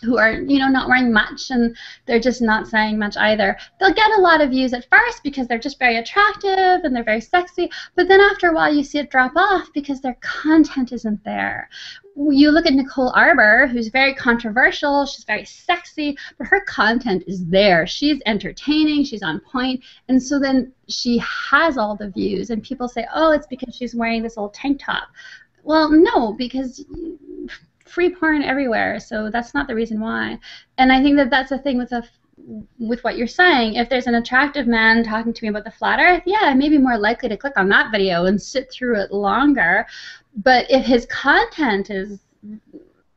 who are, not wearing much and they're just not saying much either. They'll get a lot of views at first because they're just very attractive and they're very sexy, but then after a while you see it drop off because their content isn't there. You look at Nicole Arbour, who's very controversial, she's very sexy, but her content is there. She's entertaining, she's on point, and so then she has all the views, and people say, oh, it's because she's wearing this old tank top. Well, no, because free porn everywhere, so that's not the reason why. And I think that that's the thing with what you're saying. If there's an attractive man talking to me about the flat earth, yeah, I may be more likely to click on that video and sit through it longer. But if his content is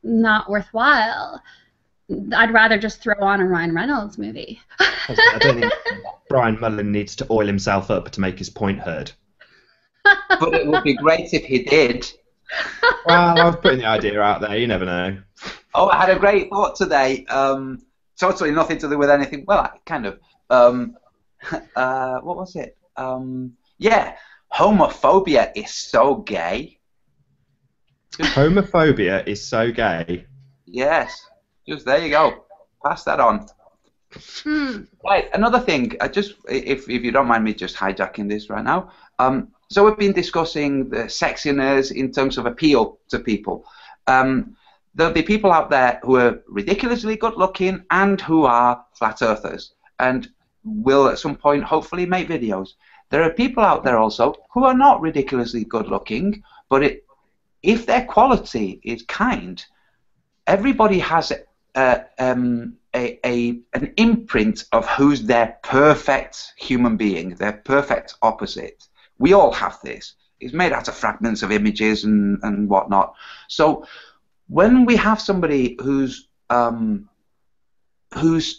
not worthwhile, I'd rather just throw on a Ryan Reynolds movie. I don't think Brian Mullen needs to oil himself up to make his point heard. But it would be great if he did. Well, I was putting the idea out there. You never know. Oh, I had a great thought today. Totally nothing to do with anything. Well, kind of. What was it? Yeah, homophobia is so gay. Homophobia is so gay. Yes. Just there you go. Pass that on. Right. Another thing. If you don't mind me just hijacking this right now. So we've been discussing the sexiness in terms of appeal to people. There'll be people out there who are ridiculously good looking and who are flat earthers and will at some point hopefully make videos. There are people out there also who are not ridiculously good looking, but if their quality is kind, everybody has an imprint of who's their perfect human being, their perfect opposite. We all have this. It's made out of fragments of images and whatnot. So when we have somebody whose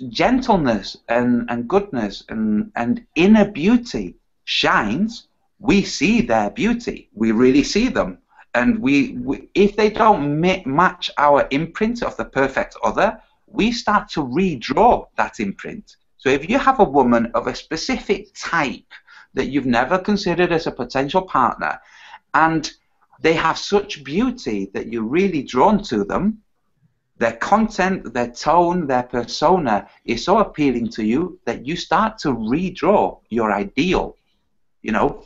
gentleness and goodness and inner beauty shines, we see their beauty. We really see them. And if they don't match our imprint of the perfect other, we start to redraw that imprint. So if you have a woman of a specific type that you've never considered as a potential partner, and they have such beauty that you're really drawn to them, their content, their tone, their persona is so appealing to you that you start to redraw your ideal.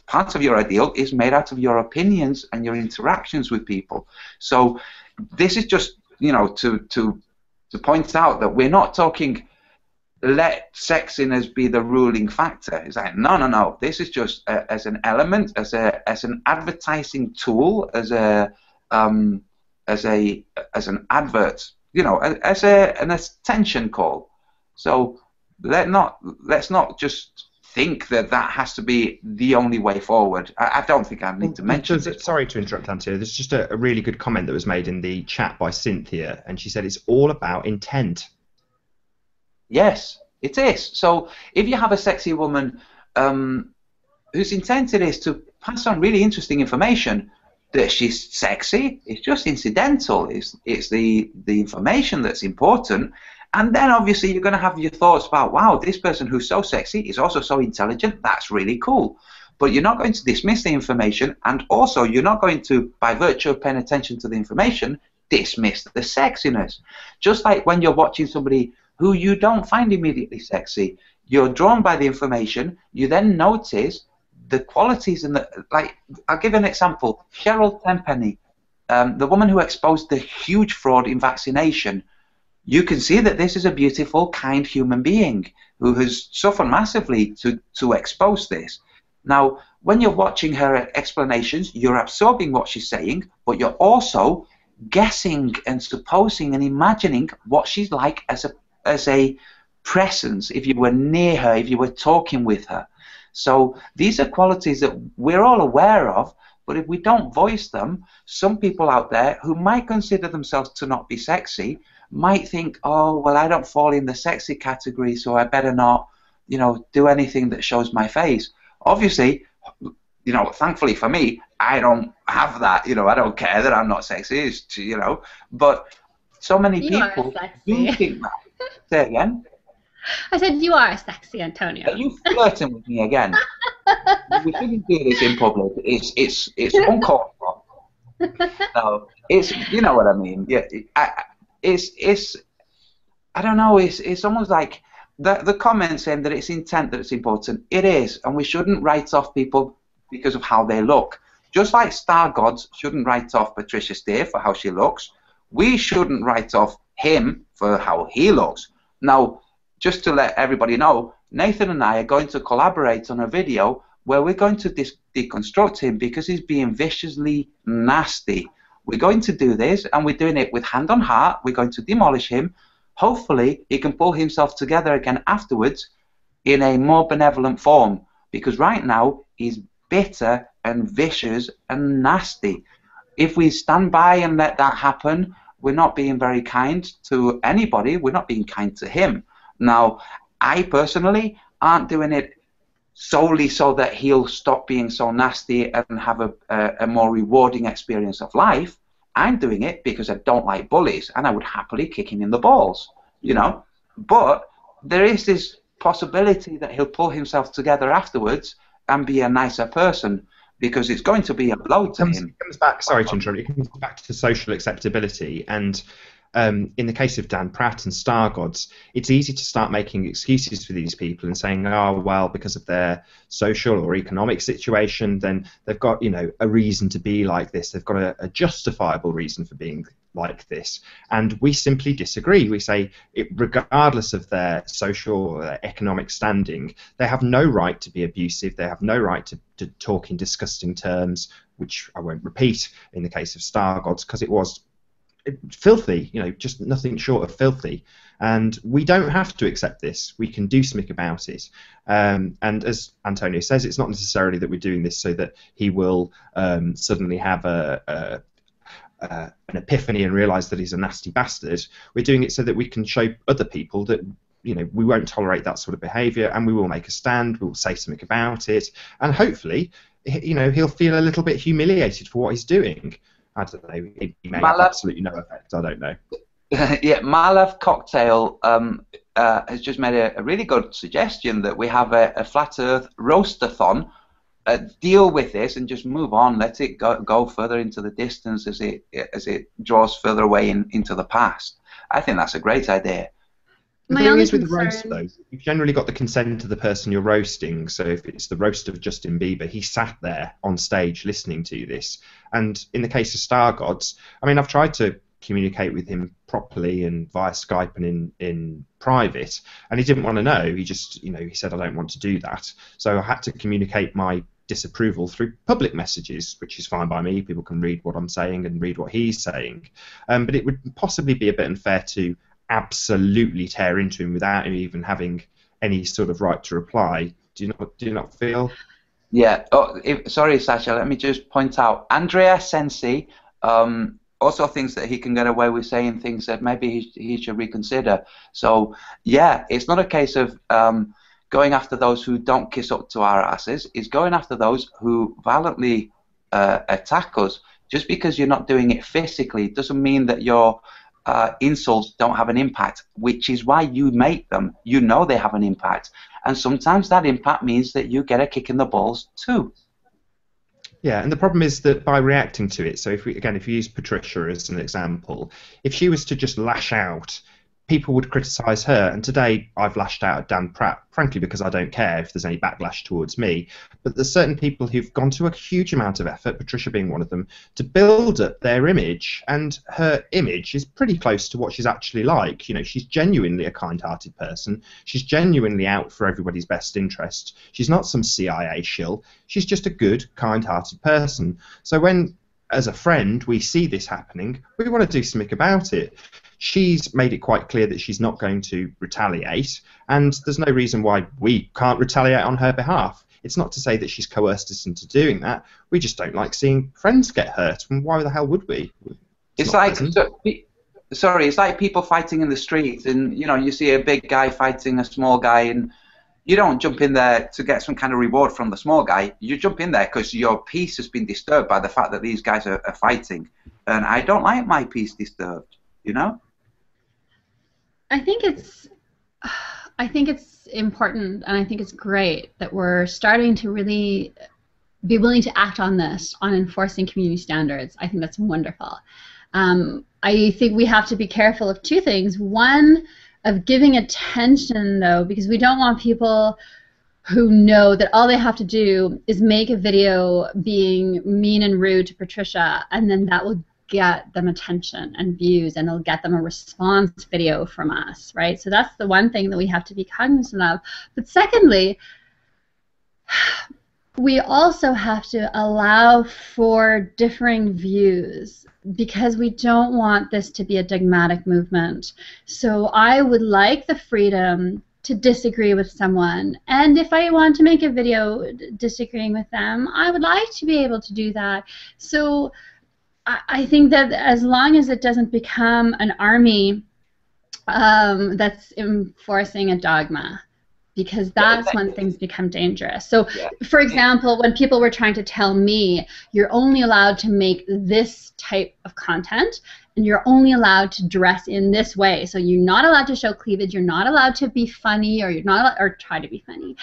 Part of your ideal is made out of your opinions and your interactions with people. So this is just, to point out that we're not talking let sexiness be the ruling factor. It's like, no. This is just as an element, as an advertising tool, as an advert, as an attention call. So let's not just think that has to be the only way forward. I don't think I need to mention it. Sorry to interrupt, Anthony. There's just a really good comment that was made in the chat by Cynthia, and she said it's all about intent. Yes, it is. So if you have a sexy woman whose intent it is to pass on really interesting information, that she's sexy, it's just incidental. It's the information that's important. And then obviously you're going to have your thoughts about, wow, this person who's so sexy is also so intelligent. That's really cool. But you're not going to dismiss the information, and also you're not going to, by virtue of paying attention to the information, dismiss the sexiness. Just like when you're watching somebody who you don't find immediately sexy, you're drawn by the information, you then notice the qualities and I'll give an example. Cheryl Tenpenny, the woman who exposed the huge fraud in vaccination. You can see that this is a beautiful, kind human being who has suffered massively to expose this. Now, when you're watching her explanations, you're absorbing what she's saying, but you're also guessing and supposing and imagining what she's like as a presence, if you were near her, if you were talking with her. So these are qualities that we're all aware of, but if we don't voice them, some people out there who might consider themselves to not be sexy might think, oh, well, I don't fall in the sexy category, so I better not, do anything that shows my face. Obviously, thankfully for me, I don't have that. I don't care that I'm not sexy, but so many people do think that. Say again. I said you are sexy, Antonio. Are you flirting with me again? We shouldn't do this in public. It's uncalled for. No, it's, you know what I mean. Yeah, it's I don't know. It's almost like the comment saying that it's intent that's important. It is, and we shouldn't write off people because of how they look. Just like Star Gods shouldn't write off Patricia Steer for how she looks, we shouldn't write off him for how he looks. Now, just to let everybody know, Nathan and I are going to collaborate on a video where we're going to deconstruct him because he's being viciously nasty. We're going to do this, and we're doing it with hand on heart. We're going to demolish him. Hopefully, he can pull himself together again afterwards in a more benevolent form, because right now he's bitter and vicious and nasty. If we stand by and let that happen, we're not being very kind to anybody. We're not being kind to him. Now, I personally aren't doing it solely so that he'll stop being so nasty and have a more rewarding experience of life. I'm doing it because I don't like bullies, and I would happily kick him in the balls, you know. But there is this possibility that he'll pull himself together afterwards and be a nicer person, because it's going to be a blow to him. It comes back, sorry to interrupt, it comes back to social acceptability. And in the case of Dan Pratt and Star Gods, it's easy to start making excuses for these people and saying, oh, well, because of their social or economic situation, then they've got, you know, a reason to be like this. They've got a justifiable reason for being like this. And we simply disagree. We say, regardless of their social or their economic standing, they have no right to be abusive. They have no right to talk in disgusting terms, which I won't repeat in the case of Star Gods, because it was filthy, you know, just nothing short of filthy. And we don't have to accept this. We can do something about it. And as Antonio says, it's not necessarily that we're doing this so that he will suddenly have an epiphany and realise that he's a nasty bastard. We're doing it so that we can show other people that, you know, we won't tolerate that sort of behaviour, and we will make a stand. We'll say something about it, and hopefully, you know, he'll feel a little bit humiliated for what he's doing. I don't know. He may have absolutely no effect. I don't know. Yeah, Marlev Cocktail has just made a really good suggestion that we have a Flat Earth roastathon. Deal with this and just move on. Let it go further into the distance as it draws further away into the past. I think that's a great idea. The thing is with the roast, though, you've generally got the consent of the person you're roasting. So if it's the roast of Justin Bieber, he sat there on stage listening to this. And in the case of Star Gods, I mean, I've tried to communicate with him properly and via Skype and in private, and he didn't want to know. He just, you know, he said, I don't want to do that. So I had to communicate my disapproval through public messages, which is fine by me. People can read what I'm saying and read what he's saying. But it would possibly be a bit unfair to absolutely tear into him without him even having any sort of right to reply. Do you not feel? Yeah. Oh, sorry, Sasha. Let me just point out, Andrea Sensi also thinks that he can get away with saying things that maybe he should reconsider. So yeah, it's not a case of going after those who don't kiss up to our asses. It's going after those who violently attack us. Just because you're not doing it physically doesn't mean that your insults don't have an impact, which is why you make them. You know they have an impact, and sometimes that impact means that you get a kick in the balls too. Yeah, and the problem is that by reacting to it, so if we use Patricia as an example, if she was to just lash out, people would criticise her. And today I've lashed out at Dan Pratt, frankly, because I don't care if there's any backlash towards me. But there's certain people who've gone to a huge amount of effort, Patricia being one of them, to build up their image. And her image is pretty close to what she's actually like. You know, she's genuinely a kind-hearted person. She's genuinely out for everybody's best interest. She's not some CIA shill. She's just a good, kind-hearted person. So when, as a friend, we see this happening, we want to do something about it. She's made it quite clear that she's not going to retaliate, and there's no reason why we can't retaliate on her behalf. It's not to say that she's coerced us into doing that. We just don't like seeing friends get hurt, and why the hell would we? It's like, it's like people fighting in the street, and you know, you see a big guy fighting a small guy, and you don't jump in there to get some kind of reward from the small guy. You jump in there because your peace has been disturbed by the fact that these guys are fighting, and I don't like my peace disturbed, you know? I think it's important, and I think it's great that we're starting to really be willing to act on this, on enforcing community standards. I think that's wonderful. I think we have to be careful of two things. One, of giving attention, though, because we don't want people who know that all they have to do is make a video being mean and rude to Patricia, and then that will get them attention and views, and it'll get them a response video from us, right? So that's the one thing that we have to be cognizant of. But secondly, we also have to allow for differing views, because we don't want this to be a dogmatic movement. So I would like the freedom to disagree with someone, and if I want to make a video disagreeing with them, I would like to be able to do that. So I think that as long as it doesn't become an army that's enforcing a dogma, because that's when things become dangerous. So, for example, when people were trying to tell me, you're only allowed to make this type of content, and you're only allowed to dress in this way. So you're not allowed to show cleavage, you're not allowed to be funny, or you're not allowed, or try to be funny.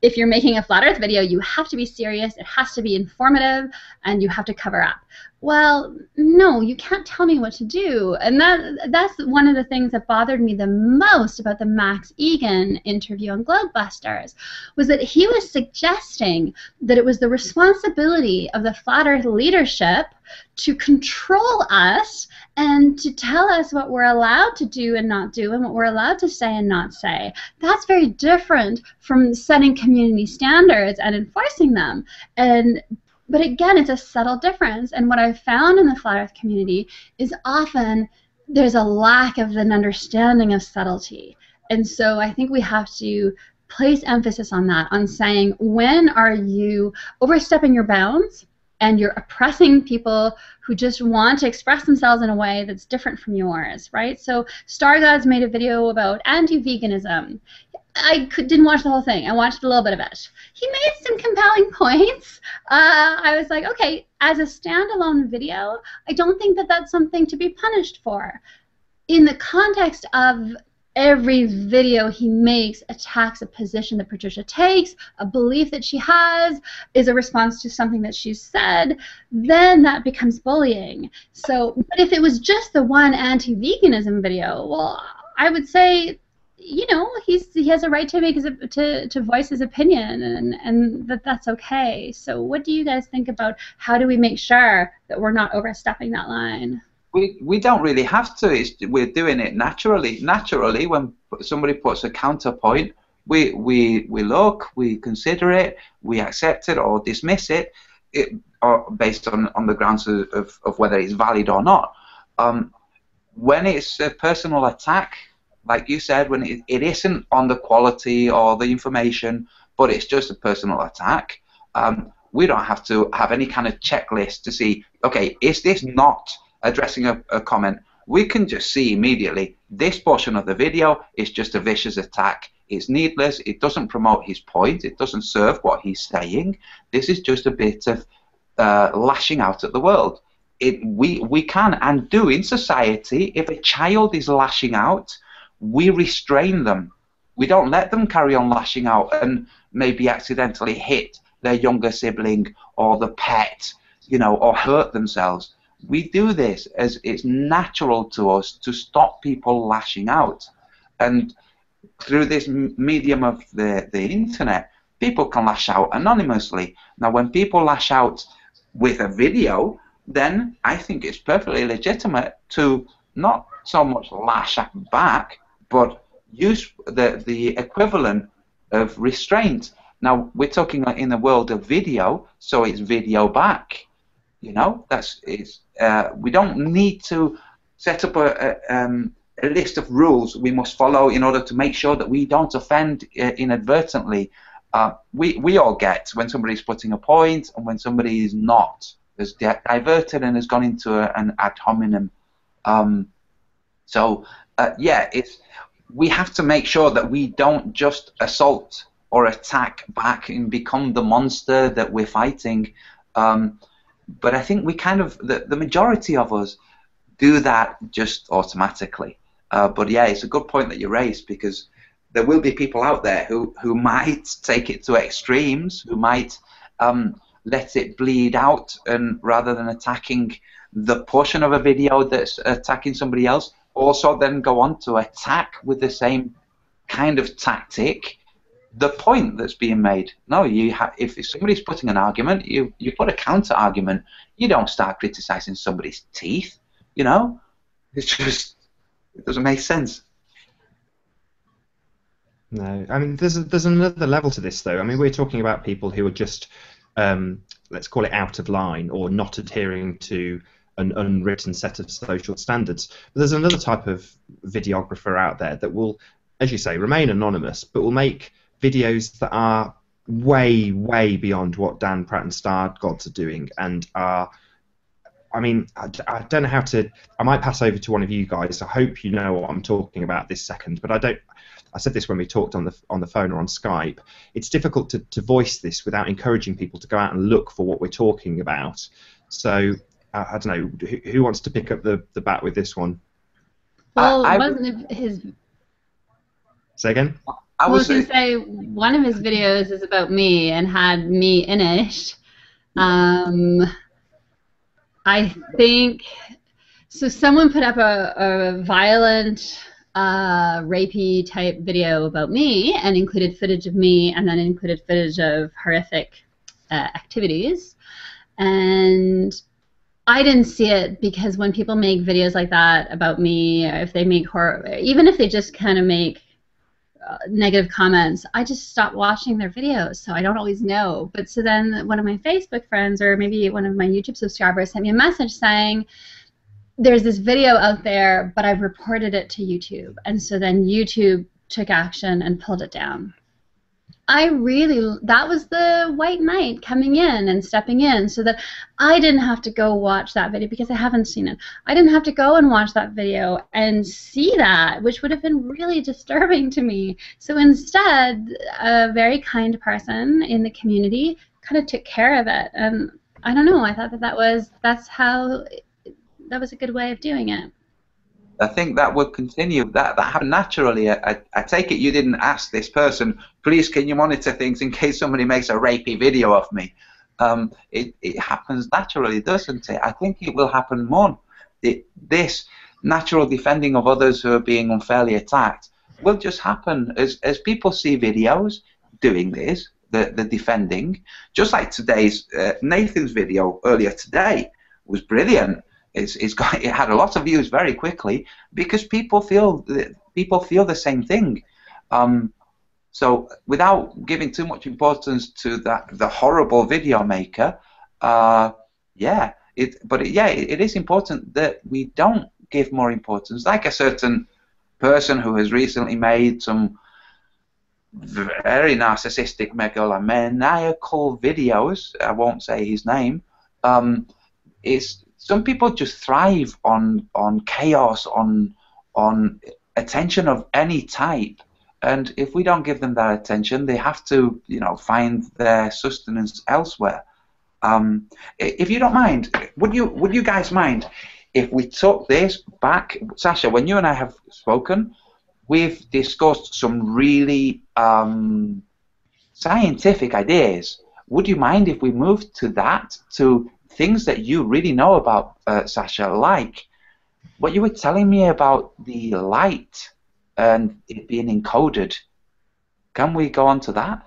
If you're making a flat earth video, you have to be serious, it has to be informative, and you have to cover up. Well, no, you can't tell me what to do. And that's one of the things that bothered me the most about the Max Egan interview on Globebusters, was that he was suggesting that it was the responsibility of the Flat Earth leadership to control us and to tell us what we're allowed to do and not do, and what we're allowed to say and not say. That's very different from setting community standards and enforcing them. But again, it's a subtle difference, and what I've found in the Flat Earth community is often there's a lack of an understanding of subtlety. And so I think we have to place emphasis on that, on saying, when are you overstepping your bounds and you're oppressing people who just want to express themselves in a way that's different from yours, right? So Stargods made a video about anti-veganism. I didn't watch the whole thing. I watched a little bit of it. He made some compelling points. I was like, okay, as a standalone video, I don't think that that's something to be punished for. In the context of every video he makes attacks a position that Patricia takes, a belief that she has, is a response to something that she's said, then that becomes bullying. So, but if it was just the one anti-veganism video, well, I would say, you know, he has a right to make to voice his opinion, and that's okay. So what do you guys think about how do we make sure that we're not overstepping that line? We don't really have to. We're doing it naturally. Naturally, when somebody puts a counterpoint, we look, we consider it, we accept it or dismiss it, or based on the grounds of whether it's valid or not. When it's a personal attack, like you said, when it isn't on the quality or the information, but it's just a personal attack, we don't have to have any kind of checklist to see, okay, is this not addressing a comment? We can just see immediately, this portion of the video is just a vicious attack. It's needless, it doesn't promote his point, it doesn't serve what he's saying. This is just a bit of lashing out at the world. We can and do in society. If a child is lashing out, we restrain them. We don't let them carry on lashing out and maybe accidentally hit their younger sibling or the pet, you know, or hurt themselves. We do this as it's natural to us to stop people lashing out. And through this medium of the internet, people can lash out anonymously. Now, when people lash out with a video, then I think it's perfectly legitimate to not so much lash back, but use the equivalent of restraint. Now, we're talking in the world of video, so it's video back. You know, we don't need to set up a list of rules we must follow in order to make sure that we don't offend inadvertently. We all get when somebody's putting a point and when somebody is not, has diverted and has gone into an ad hominem. Yeah, we have to make sure that we don't just assault or attack back and become the monster that we're fighting. But I think we kind of, the majority of us do that just automatically. But yeah, it's a good point that you raised, because there will be people out there who might take it to extremes, who might let it bleed out, and rather than attacking the portion of a video that's attacking somebody else, also then go on to attack with the same kind of tactic the point that's being made. No, if somebody's putting an argument, you put a counter argument. You don't start criticizing somebody's teeth. You know, it's just, it doesn't make sense. No, I mean, there's another level to this, though. I mean, we're talking about people who are just, let's call it out of line or not adhering to an unwritten set of social standards. But there's another type of videographer out there that will, as you say, remain anonymous, but will make videos that are way, way beyond what Dan Pratt and Star Gods are doing, and are, I mean, I don't know how to. I might pass over to one of you guys. I hope you know what I'm talking about this second, but I don't. I said this when we talked on the phone or on Skype. It's difficult to voice this without encouraging people to go out and look for what we're talking about. So I don't know who wants to pick up the bat with this one. Well, wasn't his? Say again. I was going to say one of his videos is about me and had me in it. I think so. Someone put up a violent, rapey type video about me and included footage of me, and then included footage of horrific activities. And I didn't see it because when people make videos like that about me, or if they make horror, even if they just kind of make negative comments, I just stop watching their videos, so I don't always know. But so then one of my Facebook friends or maybe one of my YouTube subscribers sent me a message saying, there's this video out there, but I've reported it to YouTube. And so then YouTube took action and pulled it down. That was the white knight coming in and stepping in so that I didn't have to go watch that video because I haven't seen it. I didn't have to go and watch that video and see that, which would have been really disturbing to me. So instead, a very kind person in the community kind of took care of it. And I don't know, I thought that was a good way of doing it. I think that would continue. That happened naturally. I take it you didn't ask this person, please can you monitor things in case somebody makes a rapey video of me. It happens naturally, doesn't it? I think it will happen more. This natural defending of others who are being unfairly attacked will just happen as people see videos doing this, the defending. Just like today's Nathan's video earlier today was brilliant. It had a lot of views very quickly because people feel the same thing. So without giving too much importance to the horrible video maker, it is important that we don't give more importance. Like a certain person who has recently made some very narcissistic, megalomaniacal videos. I won't say his name. Some people just thrive on chaos, on attention of any type, and if we don't give them that attention, they have to, find their sustenance elsewhere. If you don't mind, would you guys mind if we took this back, Sasha? When you and I have spoken, we've discussed some really scientific ideas. Would you mind if we moved to that, to things that you really know about, Sasha, like what you were telling me about the light and it being encoded? Can we go on to that?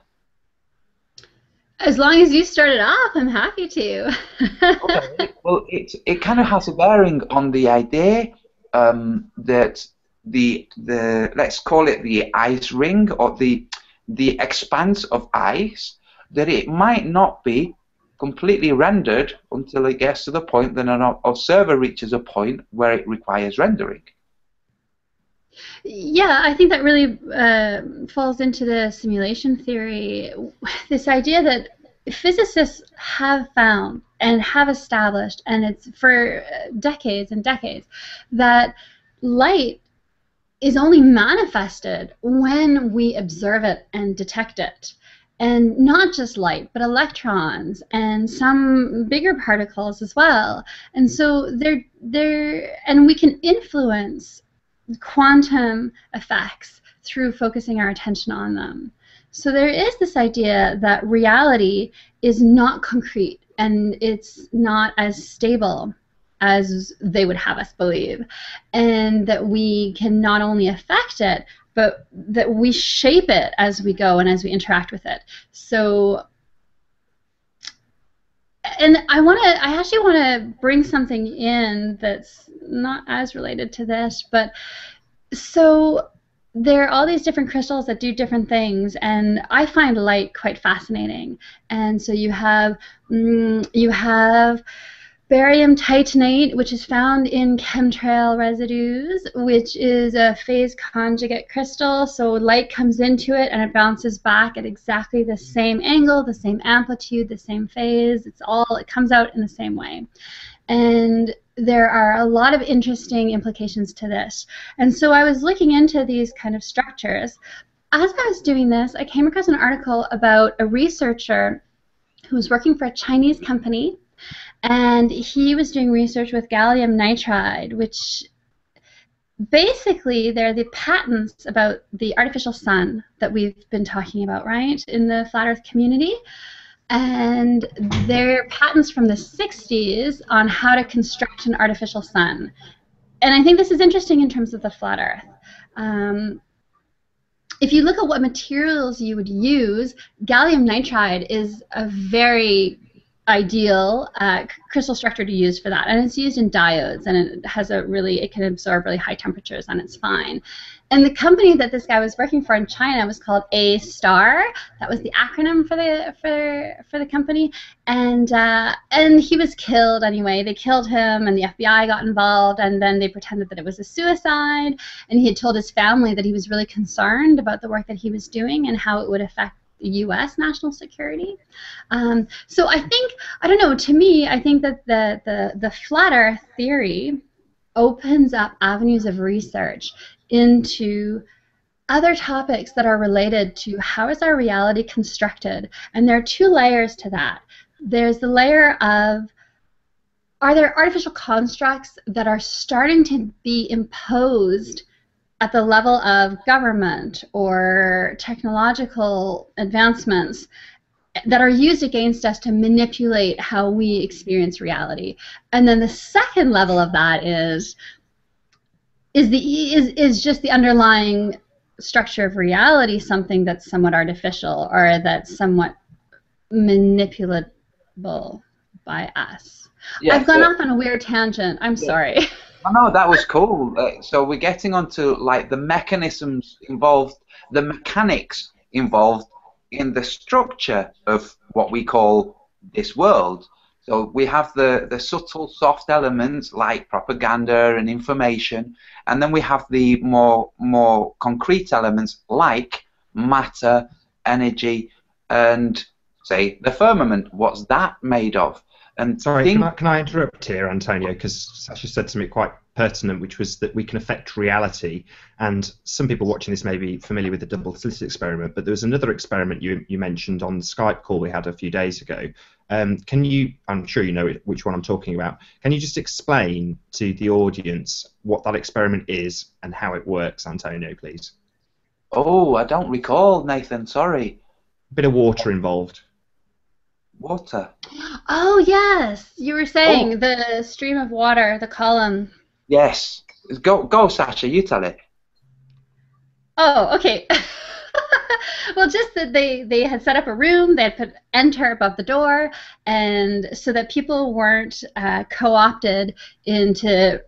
As long as you started off, I'm happy to. Okay. Well, it kind of has a bearing on the idea that the let's call it the ice ring, or the expanse of ice, that it might not be completely rendered until it gets to the point that an observer reaches a point where it requires rendering. Yeah, I think that really falls into the simulation theory. This idea that physicists have found and have established, and it's for decades and decades, that light is only manifested when we observe it and detect it. And not just light, but electrons and some bigger particles as well. And so and we can influence quantum effects through focusing our attention on them. So there is this idea that reality is not concrete and it's not as stable as they would have us believe, and that we can not only affect it, but that we shape it as we go and as we interact with it. So, and I actually want to bring something in that's not as related to this, but so there are all these different crystals that do different things, and I find light quite fascinating. And so you have barium titanate, which is found in chemtrail residues, which is a phase conjugate crystal. So light comes into it and it bounces back at exactly the same angle, the same amplitude, the same phase. It comes out in the same way. And there are a lot of interesting implications to this. And so I was looking into these kind of structures. As I was doing this, I came across an article about a researcher who was working for a Chinese company, and he was doing research with gallium nitride, which basically they're the patents about the artificial sun that we've been talking about, right, in the flat earth community. And they're patents from the 60s on how to construct an artificial sun. And I think this is interesting in terms of the flat earth. If you look at what materials you would use, gallium nitride is a very ideal crystal structure to use for that, and it's used in diodes, and it can absorb really high temperatures, and it's fine. And the company that this guy was working for in China was called A-Star. That was the acronym for the company, and he was killed anyway. They killed him, and the FBI got involved, and then they pretended that it was a suicide. And he had told his family that he was really concerned about the work that he was doing and how it would affect the U.S. national security. So I don't know, to me, I think that the flat earth theory opens up avenues of research into other topics that are related to how is our reality constructed. And there are two layers to that. There's the layer of, are there artificial constructs that are starting to be imposed at the level of government or technological advancements that are used against us to manipulate how we experience reality? And then the second level of that is just the underlying structure of reality something that's somewhat artificial or that's somewhat manipulable by us? Yeah, I've gone off on a weird tangent. I'm sorry. Oh, no, that was cool. So we're getting onto like the mechanisms involved, the mechanics involved in the structure of what we call this world. So we have the subtle, soft elements like propaganda and information, and then we have the more concrete elements like matter, energy, and say the firmament. What's that made of? And sorry, can I interrupt here, Antonio? Because Sasha said something quite pertinent, which was that we can affect reality. And some people watching this may be familiar with the double slit experiment, but there was another experiment you mentioned on the Skype call we had a few days ago. Can you, I'm sure you know which one I'm talking about, can you just explain to the audience what that experiment is and how it works, Antonio, please? Oh, I don't recall, Nathan, sorry. A bit of water involved. Water. Oh, yes. You were saying the stream of water, the column. Yes. Go, Sasha, you tell it. Oh, okay. Well, just that they had set up a room, they had put enter above the door, and so that people weren't co-opted into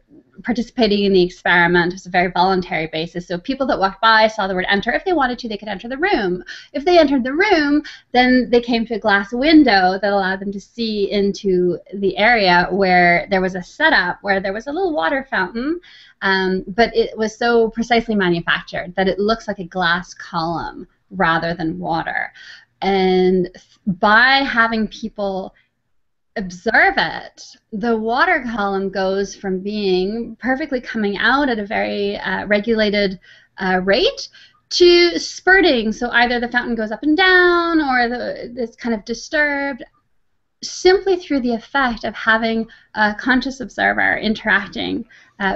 participating in the experiment. It was a very voluntary basis. So people that walked by saw the word enter. If they wanted to, they could enter the room. If they entered the room, then they came to a glass window that allowed them to see into the area where there was a setup, where there was a little water fountain, but it was so precisely manufactured that it looks like a glass column rather than water. And by having people observe it, the water column goes from being perfectly coming out at a very regulated rate to spurting. So either the fountain goes up and down or it's kind of disturbed. simply through the effect of having a conscious observer interacting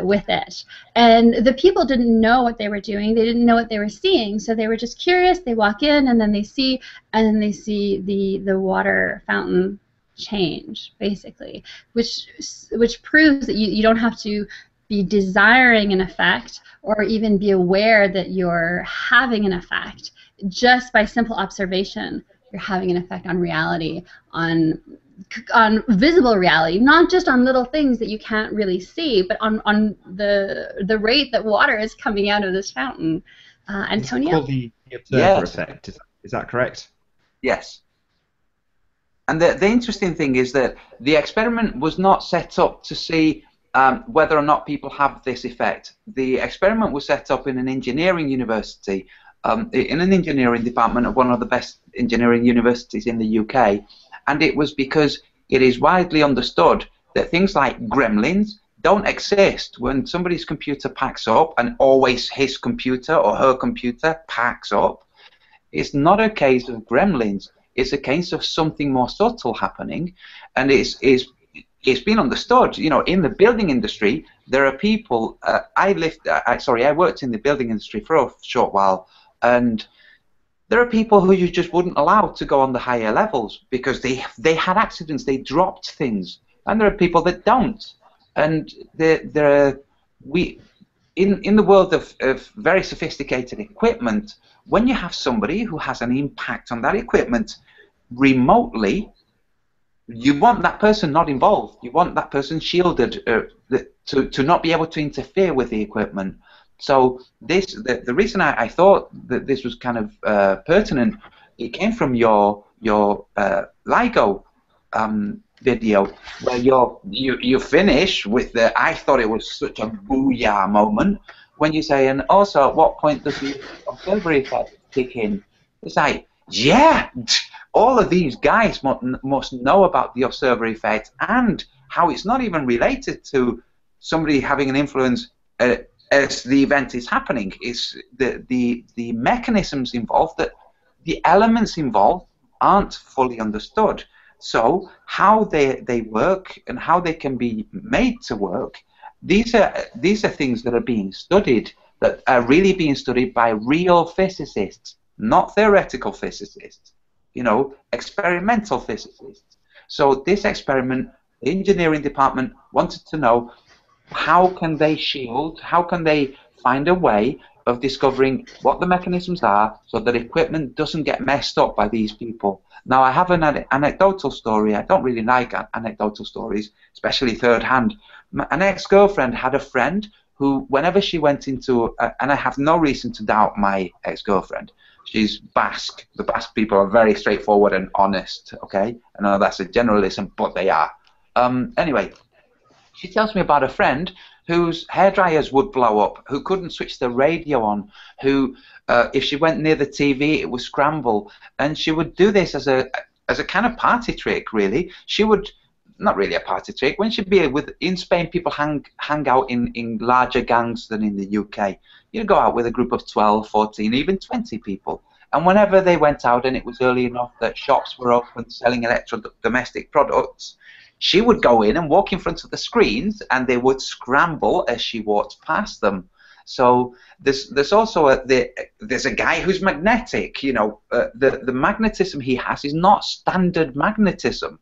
with it. And the people didn't know what they were doing. They didn't know what they were seeing. So they were just curious. They walk in, and then they see, the water fountain change, basically, which proves that you don't have to be desiring an effect or even be aware that you're having an effect. Just by simple observation, you're having an effect on reality, on visible reality, not just on little things that you can't really see, but on the rate that water is coming out of this fountain. Antonio? It's called the observer effect. Is that correct? Yes. And the interesting thing is that the experiment was not set up to see whether or not people have this effect. The experiment was set up in an engineering university, in an engineering department of one of the best engineering universities in the UK, and it was because it is widely understood that things like gremlins don't exist. When somebody's computer packs up, and always his computer or her computer packs up, it's not a case of gremlins. It's a case of something more subtle happening, and it's been understood. You know, in the building industry, there are people. I worked in the building industry for a short while, and there are people who you just wouldn't allow to go on the higher levels because they had accidents, they dropped things, and there are people that don't. And in the world of very sophisticated equipment, when you have somebody who has an impact on that equipment remotely, you want that person not involved. You want that person shielded to not be able to interfere with the equipment. So the reason I thought that this was kind of pertinent, it came from your LIGO video, where you finish with the, I thought it was such a booyah moment when you say, and also at what point does the observer effect kick in? It's like, yeah, all of these guys must know about the observer effect and how it's not even related to somebody having an influence as the event is happening. It's the mechanisms involved, that the elements involved aren't fully understood. So how they work and how they can be made to work, these are things that are being studied, that are really being studied by real physicists, not theoretical physicists, you know, experimental physicists. So this experiment, the engineering department wanted to know, how can they shield, how can they find a way of discovering what the mechanisms are so that equipment doesn't get messed up by these people. Now, I have an anecdotal story. I don't really like anecdotal stories, especially third hand. An ex-girlfriend had a friend who, whenever she went into, and I have no reason to doubt my ex-girlfriend, she's Basque. The Basque people are very straightforward and honest, okay? I know that's a generalism, but they are. Anyway, she tells me about a friend whose hairdryers would blow up, who couldn't switch the radio on, who, if she went near the TV, it would scramble. And she would do this as a kind of party trick, really. She would, not really a party trick, when she'd be in Spain, people hang out in larger gangs than in the UK. You'd go out with a group of 12, 14, even 20 people. And whenever they went out and it was early enough that shops were open selling electro-domestic products, she would go in and walk in front of the screens, and they would scramble as she walked past them. So there's also there's a guy who's magnetic. You know, the magnetism he has is not standard magnetism.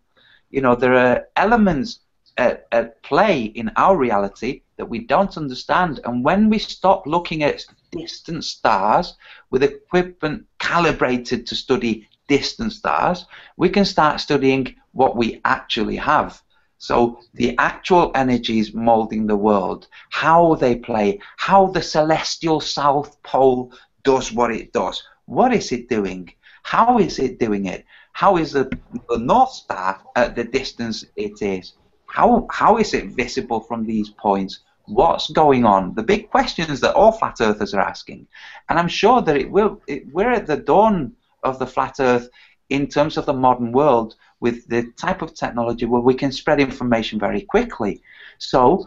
You know, there are elements at play in our reality that we don't understand. And when we stop looking at distant stars with equipment calibrated to study distant stars, we can start studying what we actually have. So the actual energies molding the world, how they play, how the celestial South Pole does what it does. What is it doing? How is it doing it? How is the North Star at the distance it is? How is it visible from these points? What's going on? The big questions that all flat earthers are asking. And I'm sure that we're at the dawn of the flat earth in terms of the modern world, with the type of technology where we can spread information very quickly. So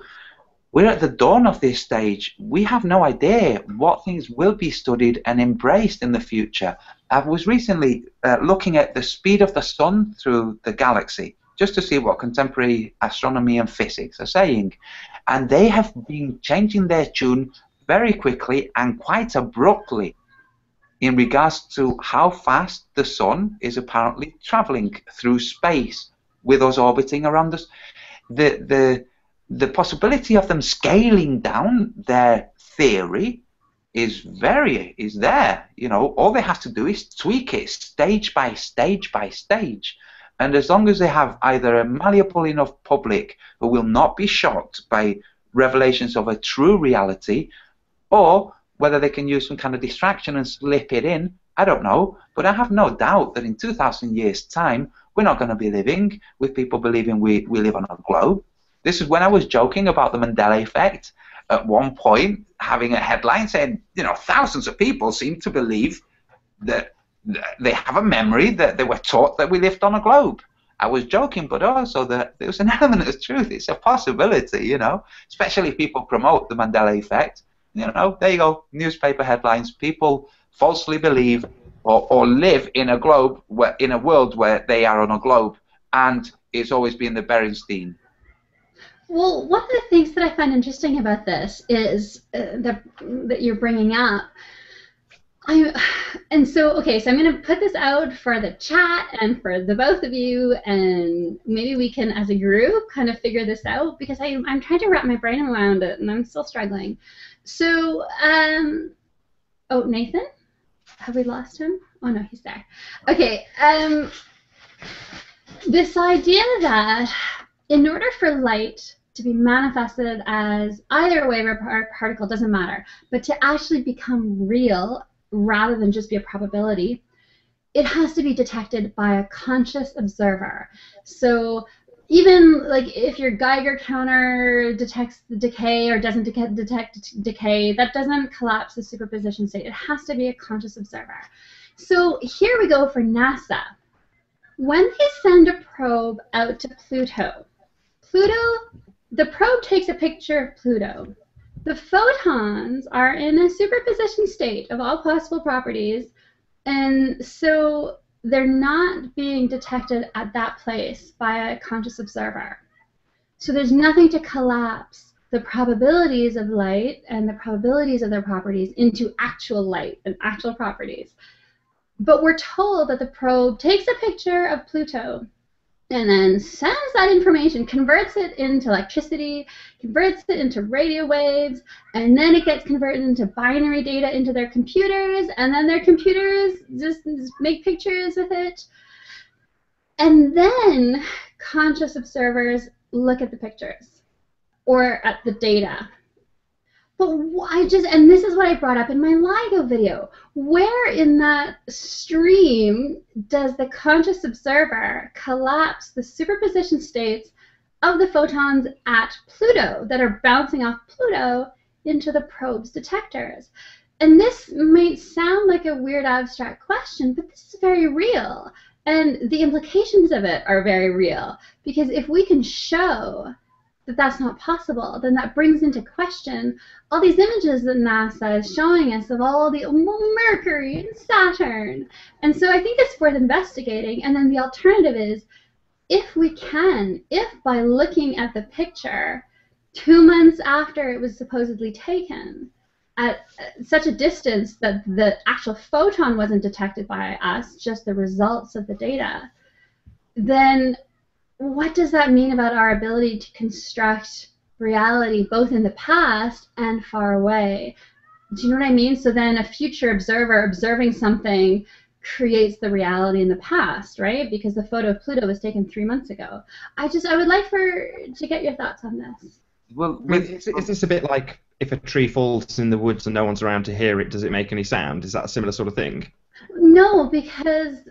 we're at the dawn of this stage. We have no idea what things will be studied and embraced in the future. I was recently looking at the speed of the sun through the galaxy. just to see what contemporary astronomy and physics are saying. And they have been changing their tune very quickly and quite abruptly in regards to how fast the sun is apparently traveling through space with us orbiting around us. The possibility of them scaling down their theory is there. You know, all they have to do is tweak it stage by stage by stage. And as long as they have either a malleable enough public who will not be shocked by revelations of a true reality, or whether they can use some kind of distraction and slip it in, I don't know. But I have no doubt that in 2,000 years' time, we're not going to be living with people believing we live on a globe. This is when I was joking about the Mandela effect at one point, having a headline saying, you know, thousands of people seem to believe that they have a memory that they were taught that we lived on a globe. I was joking, but also that there was an element of truth. It's a possibility, you know, especially if people promote the Mandela effect. You know, there you go, newspaper headlines. People falsely believe or live in a globe, in a world where they are on a globe, and it's always been the Berenstein. Well, one of the things that I find interesting about this is that you're bringing up. And so, okay, so I'm going to put this out for the chat and for the both of you, and maybe we can, as a group, kind of figure this out, because I'm trying to wrap my brain around it, and I'm still struggling. So, oh, Nathan? Have we lost him? Oh, no, he's there. Okay, this idea that in order for light to be manifested as either a wave or particle, doesn't matter, but to actually become real rather than just be a probability, it has to be detected by a conscious observer. So even like if your Geiger counter detects the decay or doesn't detect decay, that doesn't collapse the superposition state. It has to be a conscious observer. So here we go for NASA. When they send a probe out to Pluto, the probe takes a picture of Pluto. The photons are in a superposition state of all possible properties, and so they're not being detected at that place by a conscious observer. So there's nothing to collapse the probabilities of light and the probabilities of their properties into actual light and actual properties. But we're told that the probe takes a picture of Pluto and then sends that information, converts it into electricity, converts it into radio waves, and then it gets converted into binary data into their computers, and then their computers just make pictures with it. And then conscious observers look at the pictures or at the data. But and this is what I brought up in my LIGO video. Where in that stream does the conscious observer collapse the superposition states of the photons at Pluto that are bouncing off Pluto into the probe's detectors? And this might sound like a weird abstract question, but this is very real. And the implications of it are very real. Because if we can show that that's not possible, then that brings into question all these images that NASA is showing us of all the Mercury and Saturn. And so I think it's worth investigating. And then the alternative is, if by looking at the picture 2 months after it was supposedly taken, at such a distance that the actual photon wasn't detected by us, just the results of the data, then what does that mean about our ability to construct reality both in the past and far away? Do you know what I mean? So then a future observer observing something creates the reality in the past, right? Because the photo of Pluto was taken 3 months ago. I would like to get your thoughts on this. Well, is this a bit like if a tree falls in the woods and no one's around to hear it, does it make any sound? Is that a similar sort of thing? No, because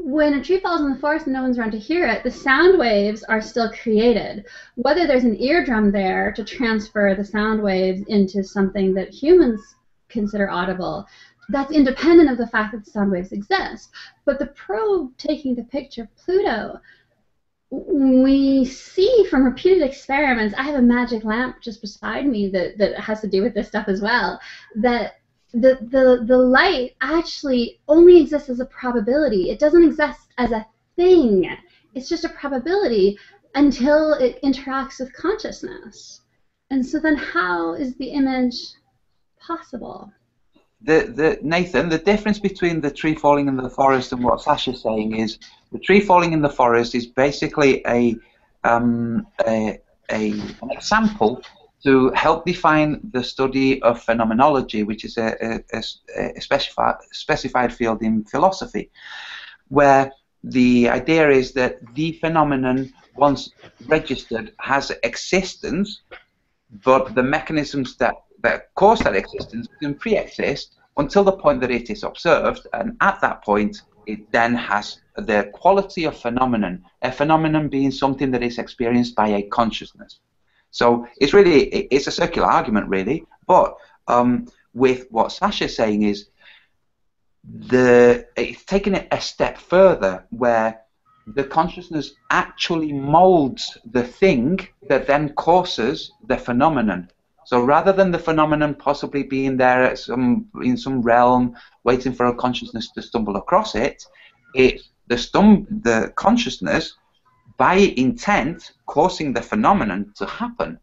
when a tree falls in the forest and no one's around to hear it, the sound waves are still created. Whether there's an eardrum there to transfer the sound waves into something that humans consider audible, that's independent of the fact that the sound waves exist. But the probe taking the picture of Pluto, we see from repeated experiments, I have a magic lamp just beside me that has to do with this stuff as well, that the light actually only exists as a probability. It doesn't exist as a thing. it's just a probability until it interacts with consciousness. And so then how is the image possible? Nathan, the difference between the tree falling in the forest and what Sasha's saying is the tree falling in the forest is basically an example to help define the study of phenomenology, which is a specified field in philosophy, where the idea is that the phenomenon, once registered, has existence, but the mechanisms that cause that existence can pre-exist until the point that it is observed, and at that point it then has the quality of phenomenon, a phenomenon being something that is experienced by a consciousness. So it's a circular argument, really, but with what Sasha's saying is it's taking it a step further, where the consciousness actually molds the thing that then causes the phenomenon. So rather than the phenomenon possibly being there in some realm, waiting for a consciousness to stumble across it, it's the consciousness, by intent, causing the phenomenon to happen.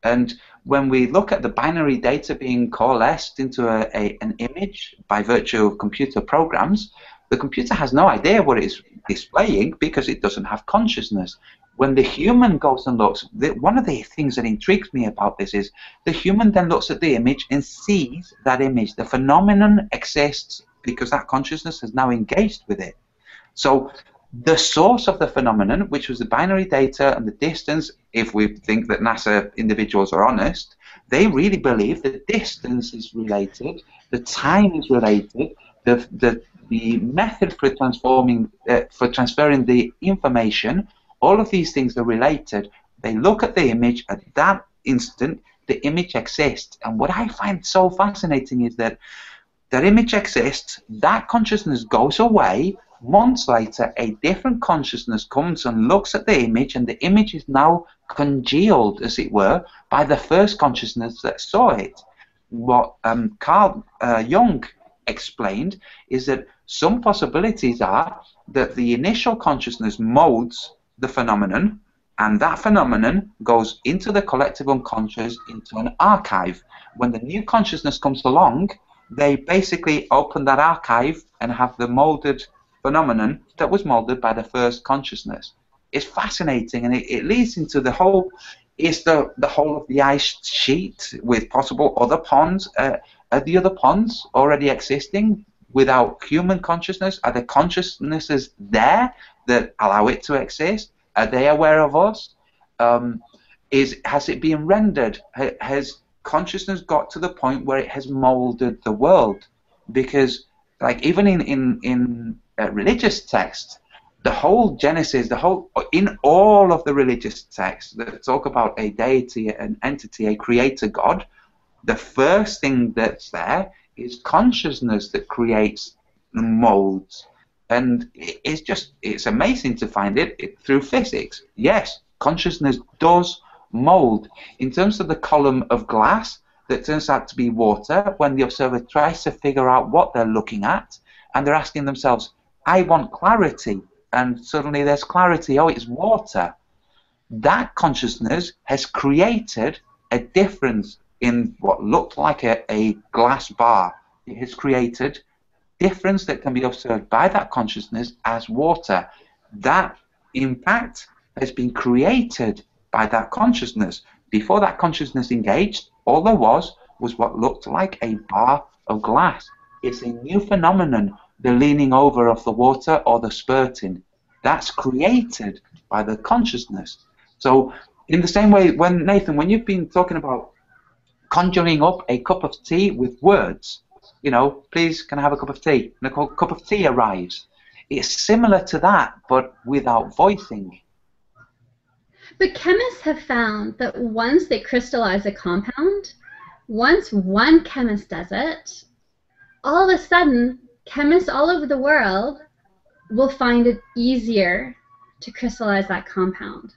And when we look at the binary data being coalesced into an image by virtue of computer programs, the computer has no idea what it's displaying because it doesn't have consciousness. When the human goes and looks, one of the things that intrigues me about this is the human then looks at the image and sees that image. The phenomenon exists because that consciousness has now engaged with it. So the source of the phenomenon, which was the binary data and the distance, if we think that NASA individuals are honest, they really believe the distance is related, the time is related, the method for transferring the information, all of these things are related. They look at the image at that instant, the image exists. And what I find so fascinating is that that image exists, that consciousness goes away. Months later, a different consciousness comes and looks at the image, and the image is now congealed, as it were, by the first consciousness that saw it. What Carl Jung explained is that some possibilities are that the initial consciousness molds the phenomenon, and that phenomenon goes into the collective unconscious, into an archive. When the new consciousness comes along, they basically open that archive and have the molded phenomenon that was molded by the first consciousness. It's fascinating, and it leads into the whole, is the whole of the ice sheet with possible other ponds. Are the other ponds already existing without human consciousness? Are the consciousnesses there that allow it to exist? Are they aware of us? Has it been rendered? Has consciousness got to the point where it has molded the world? Because, like, even in religious texts, the whole Genesis, in all of the religious texts that talk about a deity, an entity, a creator God, the first thing that's there is consciousness that creates molds. And it's amazing to find it through physics. Yes, consciousness does mold. In terms of the column of glass that turns out to be water, when the observer tries to figure out what they're looking at, and they're asking themselves, I want clarity, and suddenly there's clarity, oh, it's water. That consciousness has created a difference in what looked like a glass bar. It has created difference that can be observed by that consciousness as water. That impact has been created by that consciousness. Before that consciousness engaged, all there was what looked like a bar of glass. It's a new phenomenon, the leaning over of the water or the spurting. That's created by the consciousness. So in the same way, Nathan, when you've been talking about conjuring up a cup of tea with words, you know, please, can I have a cup of tea? And a cup of tea arrives. It's similar to that, but without voicing. But chemists have found that once they crystallize a compound, once one chemist does it, all of a sudden, chemists all over the world will find it easier to crystallize that compound.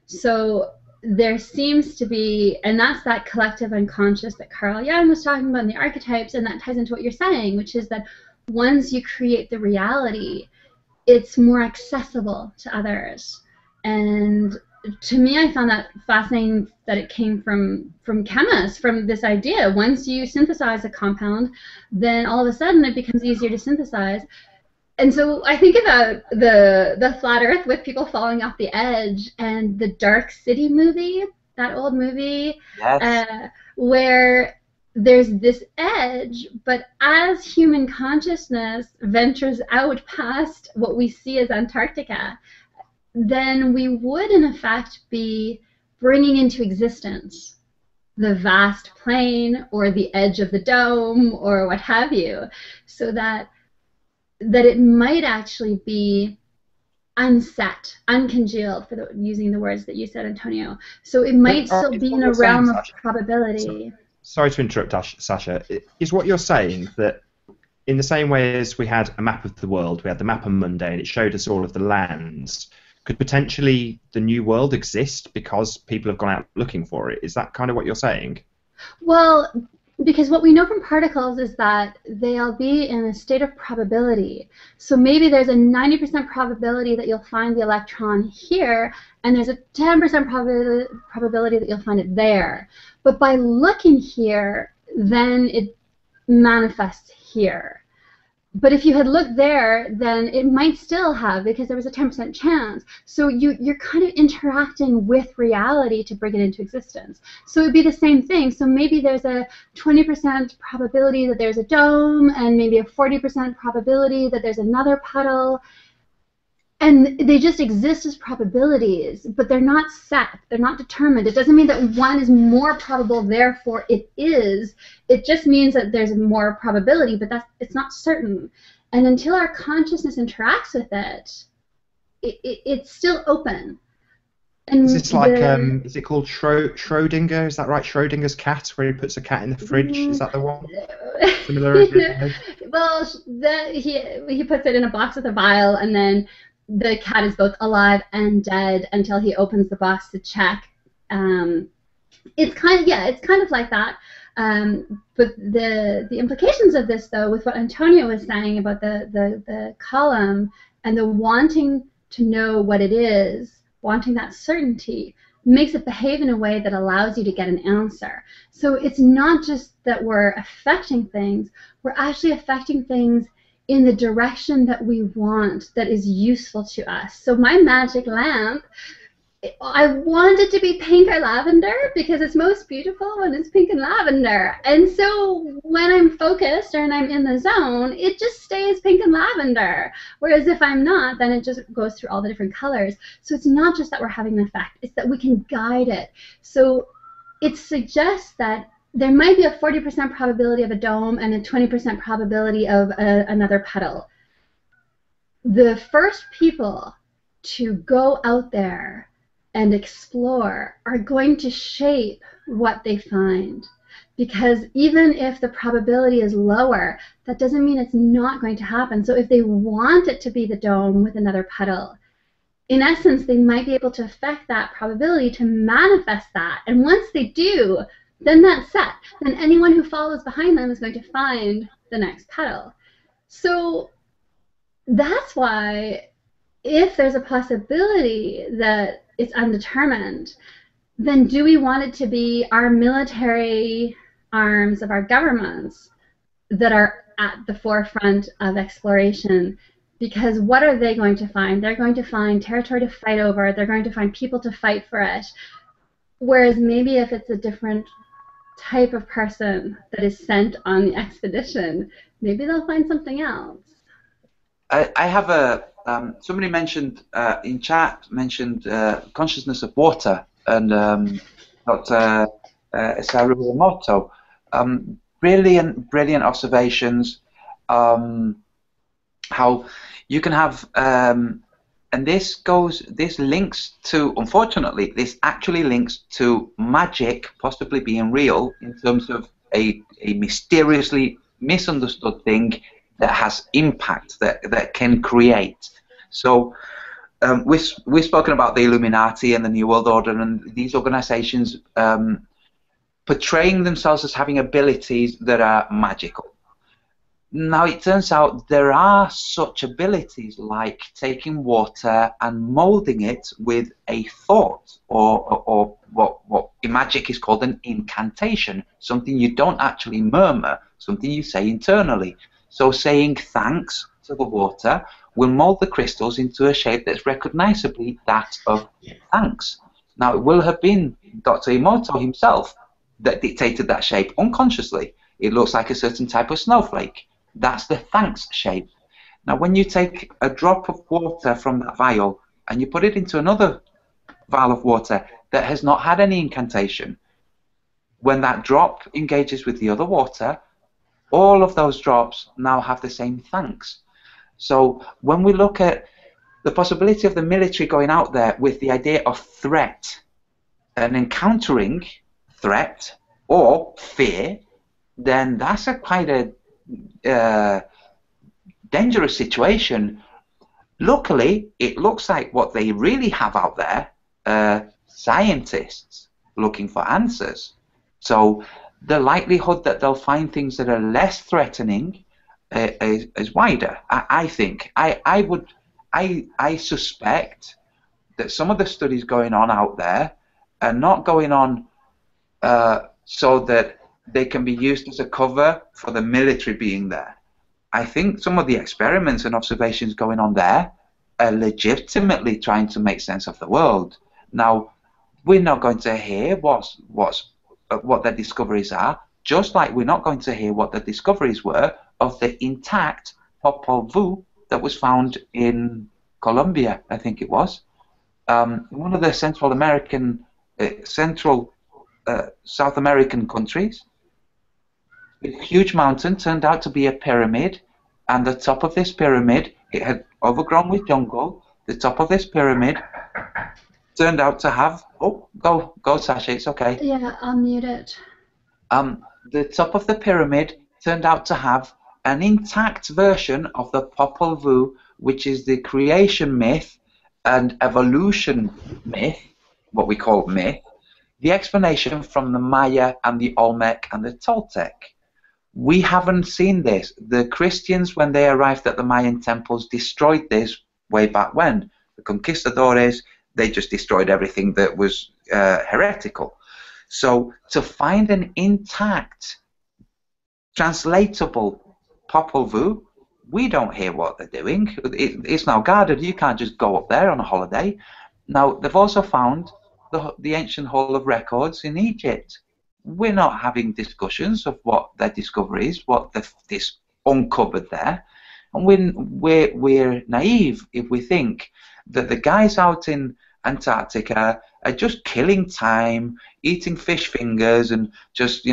So there seems to be, and that's that collective unconscious that Carl Jung was talking about in the archetypes, and that ties into what you're saying, which is that once you create the reality, it's more accessible to others. And to me, I found that fascinating that it came from chemists, from this idea. Once you synthesize a compound, then all of a sudden it becomes easier to synthesize. And so I think about the flat Earth with people falling off the edge, and the Dark City movie, that old movie, Yes. where there's this edge, but as human consciousness ventures out past what we see as Antarctica, then we would in effect be bringing into existence the vast plain or the edge of the dome or what have you, so that it might actually be unset, uncongealed, for using the words that you said, Antonio. So it might still be in a realm of probability. Sorry to interrupt, Sasha. Is what you're saying that in the same way as we had a map of the world, we had the map on Monday and it showed us all of the lands, could potentially the new world exist because people have gone out looking for it? Is that kind of what you're saying? Well, because what we know from particles is that they'll be in a state of probability. So maybe there's a 90% probability that you'll find the electron here, and there's a 10% probability that you'll find it there. But by looking here, then it manifests here. But if you had looked there, then it might still have, because there was a 10% chance. So you're kind of interacting with reality to bring it into existence. So it would be the same thing. So maybe there's a 20% probability that there's a dome, and maybe a 40% probability that there's another puddle. And they just exist as probabilities, but they're not set. They're not determined. It doesn't mean that one is more probable, therefore it is. It just means that there's more probability, but it's not certain. And until our consciousness interacts with it, it's still open. And is this like, is it called Schrodinger? Is that right? Schrodinger's cat, where he puts a cat in the fridge? Is that the one? Similar? Well, he puts it in a box with a vial, and then the cat is both alive and dead until he opens the box to check. It's kind of like that. But the implications of this, though, with what Antonio was saying about the column and the wanting to know what it is, wanting that certainty, makes it behave in a way that allows you to get an answer. So it's not just that we're affecting things, we're actually affecting things in the direction that we want, that is useful to us. So my magic lamp, I want it to be pink or lavender because it's most beautiful when it's pink and lavender. And so when I'm focused and I'm in the zone, it just stays pink and lavender. Whereas if I'm not, then it just goes through all the different colors. So it's not just that we're having an effect, it's that we can guide it. So it suggests that there might be a 40% probability of a dome and a 20% probability of another puddle. The first people to go out there and explore are going to shape what they find. Because even if the probability is lower, that doesn't mean it's not going to happen. So if they want it to be the dome with another puddle, in essence, they might be able to affect that probability to manifest that. And once they do, then that's set. Then anyone who follows behind them is going to find the next puddle. So that's why if there's a possibility that it's undetermined, then do we want it to be our military arms of our governments that are at the forefront of exploration? Because what are they going to find? They're going to find territory to fight over. They're going to find people to fight for it. Whereas maybe if it's a different type of person that is sent on the expedition, maybe they'll find something else. I have a somebody mentioned in chat consciousness of water, and Dr. Isaru Emoto. Brilliant observations. How you can have and this links to, unfortunately, this actually links to magic possibly being real in terms of a mysteriously misunderstood thing that has impact, that can create. So we've spoken about the Illuminati and the New World Order and these organizations portraying themselves as having abilities that are magical. Now, it turns out there are such abilities like taking water and molding it with a thought, or what in magic is called an incantation, something you don't actually murmur, something you say internally. So saying thanks to the water will mold the crystals into a shape that's recognizably that of thanks. Now, it will have been Dr. Emoto himself that dictated that shape unconsciously. It looks like a certain type of snowflake. That's the thanks shape. Now, when you take a drop of water from that vial and you put it into another vial of water that has not had any incantation, when that drop engages with the other water, all of those drops now have the same thanks. So when we look at the possibility of the military going out there with the idea of threat and encountering threat or fear, then that's quite a dangerous situation. Luckily, it looks like what they really have out there are scientists looking for answers. So the likelihood that they'll find things that are less threatening is wider. I think. I suspect that some of the studies going on out there are not going on so that they can be used as a cover for the military being there. I think some of the experiments and observations going on there are legitimately trying to make sense of the world. Now, we're not going to hear what their discoveries are, just like we're not going to hear what the discoveries were of the intact Popol Vuh that was found in Colombia, I think it was. One of the Central South American countries. A huge mountain turned out to be a pyramid, and the top of this pyramid, it had overgrown with jungle. The top of this pyramid turned out to have, go Sasha, it's okay. Yeah, I'll mute it. The top of the pyramid turned out to have an intact version of the Popol Vuh, which is the creation myth and evolution myth, what we call myth, the explanation from the Maya and the Olmec and the Toltec. We haven't seen this. The Christians, when they arrived at the Mayan temples, destroyed this way back when. The conquistadores, they just destroyed everything that was heretical. So to find an intact, translatable Popol Vuh, we don't hear what they're doing. It's now guarded. You can't just go up there on a holiday. Now, they've also found the ancient Hall of Records in Egypt. We're not having discussions of what their discovery is, what this uncovered there. And we're naive if we think that the guys out in Antarctica are just killing time, eating fish fingers, and just,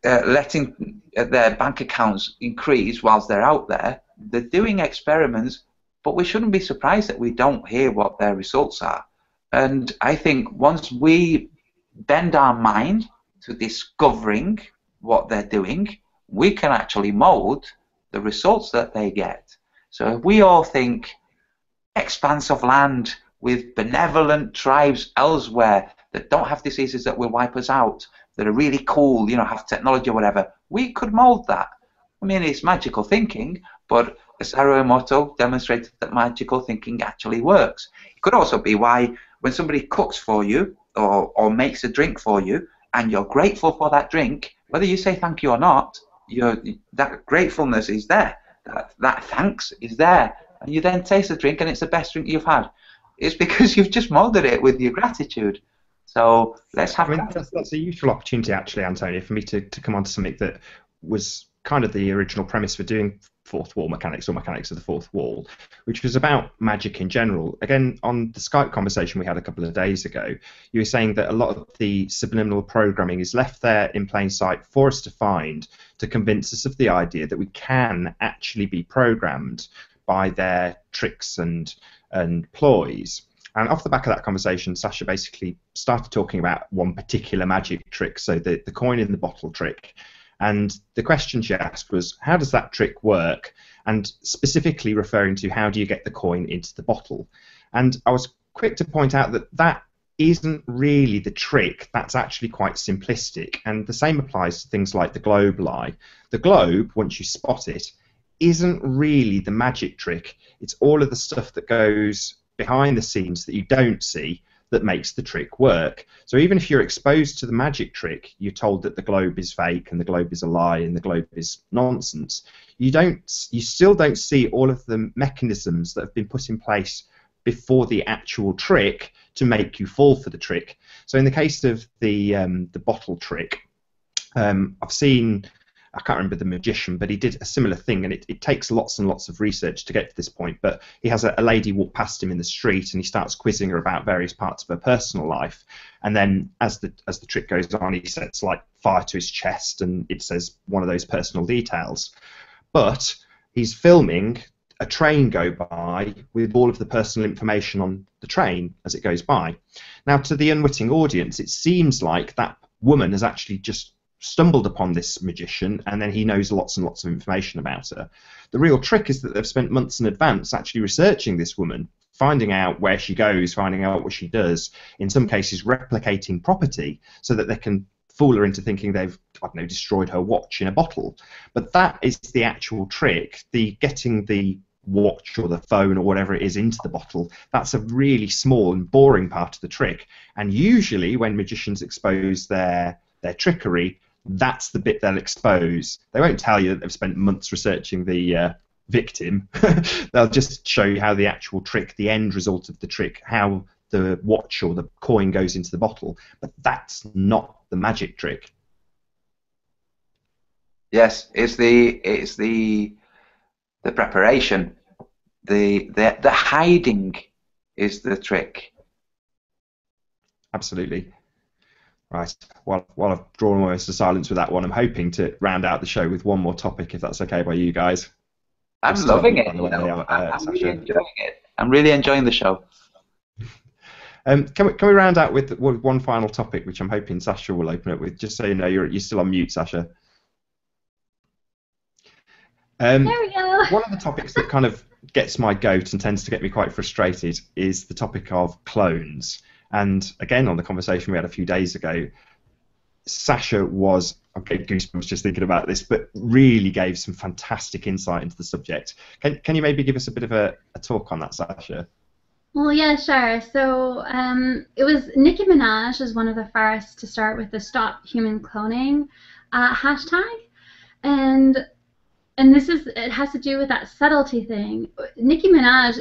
letting their bank accounts increase whilst they're out there. They're doing experiments, but we shouldn't be surprised that we don't hear what their results are. And I think once we bend our mind to discovering what they're doing, we can actually mold the results that they get. So if we all think expanse of land with benevolent tribes elsewhere that don't have diseases that will wipe us out, that are really cool, have technology or whatever, we could mold that. I mean, it's magical thinking, but Isaru Emoto demonstrated that magical thinking actually works. It could also be why when somebody cooks for you or makes a drink for you and you're grateful for that drink, whether you say thank you or not, that gratefulness is there, that thanks is there, and you then taste the drink and it's the best drink you've had. It's because you've just molded it with your gratitude. So let's have. That's a useful opportunity, actually, Antonio, for me to come on to something that was kind of the original premise for doing Fourth Wall Mechanics, or Mechanics of the Fourth Wall, which was about magic in general. Again, on the Skype conversation we had a couple of days ago, you were saying that a lot of the subliminal programming is left there in plain sight for us to find, to convince us of the idea that we can actually be programmed by their tricks and ploys. And off the back of that conversation, Sasha basically started talking about one particular magic trick, so the coin in the bottle trick. And the question she asked was, how does that trick work? And specifically referring to how do you get the coin into the bottle? And I was quick to point out that isn't really the trick. That's actually quite simplistic, and the same applies to things like the globe lie. The globe, once you spot it, isn't really the magic trick. It's all of the stuff that goes behind the scenes that you don't see that makes the trick work. So even if you're exposed to the magic trick, you're told that the globe is fake and the globe is a lie and the globe is nonsense, you still don't see all of the mechanisms that have been put in place before the actual trick to make you fall for the trick. So in the case of the bottle trick, I've seen, I can't remember the magician, but he did a similar thing, and it takes lots and lots of research to get to this point. But he has a lady walk past him in the street, and he starts quizzing her about various parts of her personal life. And then, as the trick goes on, he sets like fire to his chest, and it says one of those personal details. But he's filming a train go by with all of the personal information on the train as it goes by. Now, to the unwitting audience, it seems like that woman has actually just stumbled upon this magician, and then he knows lots and lots of information about her. The real trick is that they've spent months in advance actually researching this woman, finding out where she goes, finding out what she does, in some cases replicating property so that they can fool her into thinking they've, I don't know, destroyed her watch in a bottle. But that is the actual trick, the getting the watch or the phone or whatever it is into the bottle. That's a really small and boring part of the trick. And usually when magicians expose their trickery, that's the bit they'll expose. They won't tell you that they've spent months researching the victim. They'll just show you how the actual trick, the end result of the trick, how the watch or the coin goes into the bottle. But that's not the magic trick. Yes, it's the preparation, the hiding is the trick. Absolutely. Right. Well, while I've drawn almost to silence with that one, I'm hoping to round out the show with one more topic, if that's okay by you guys. I'm loving it. I'm really enjoying it. I'm really enjoying the show. Can we round out with one final topic, which I'm hoping Sasha will open up with, just so you know you're still on mute, Sasha. There we go. One of the topics that kind of gets my goat and tends to get me quite frustrated is the topic of clones. And again, on the conversation we had a few days ago, Sasha was, I'm getting goosebumps just thinking about this, but really gave some fantastic insight into the subject. Can you maybe give us a bit of a talk on that, Sasha? Well, yeah, sure. So it was Nicki Minaj was one of the first to start with the Stop Human Cloning hashtag, and it has to do with that subtlety thing. Nicki Minaj,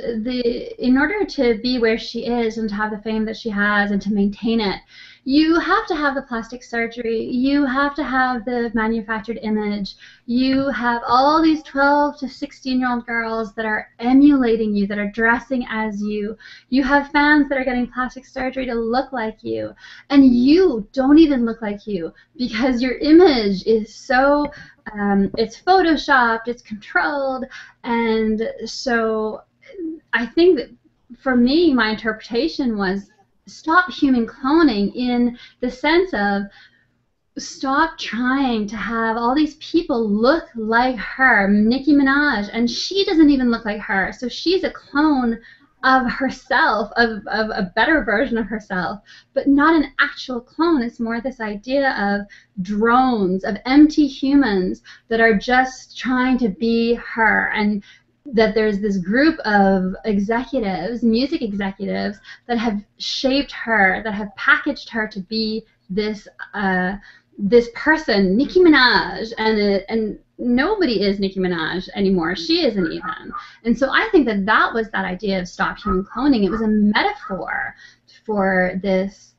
in order to be where she is and to have the fame that she has and to maintain it, you have to have the plastic surgery, you have to have the manufactured image, you have all these 12 to 16-year-old girls that are emulating you, that are dressing as you, you have fans that are getting plastic surgery to look like you, and you don't even look like you because your image is so, it's photoshopped, it's controlled, and so I think that for me, my interpretation was stop human cloning in the sense of stop trying to have all these people look like her, Nicki Minaj, and she doesn't even look like her. So she's a clone of herself, of a better version of herself, but not an actual clone. It's more this idea of drones, of empty humans that are just trying to be her, and that there's this group of executives, music executives, that have shaped her, that have packaged her to be this this person, Nicki Minaj, and nobody is Nicki Minaj anymore. She isn't even. And so I think that was that idea of stop human cloning. It was a metaphor for this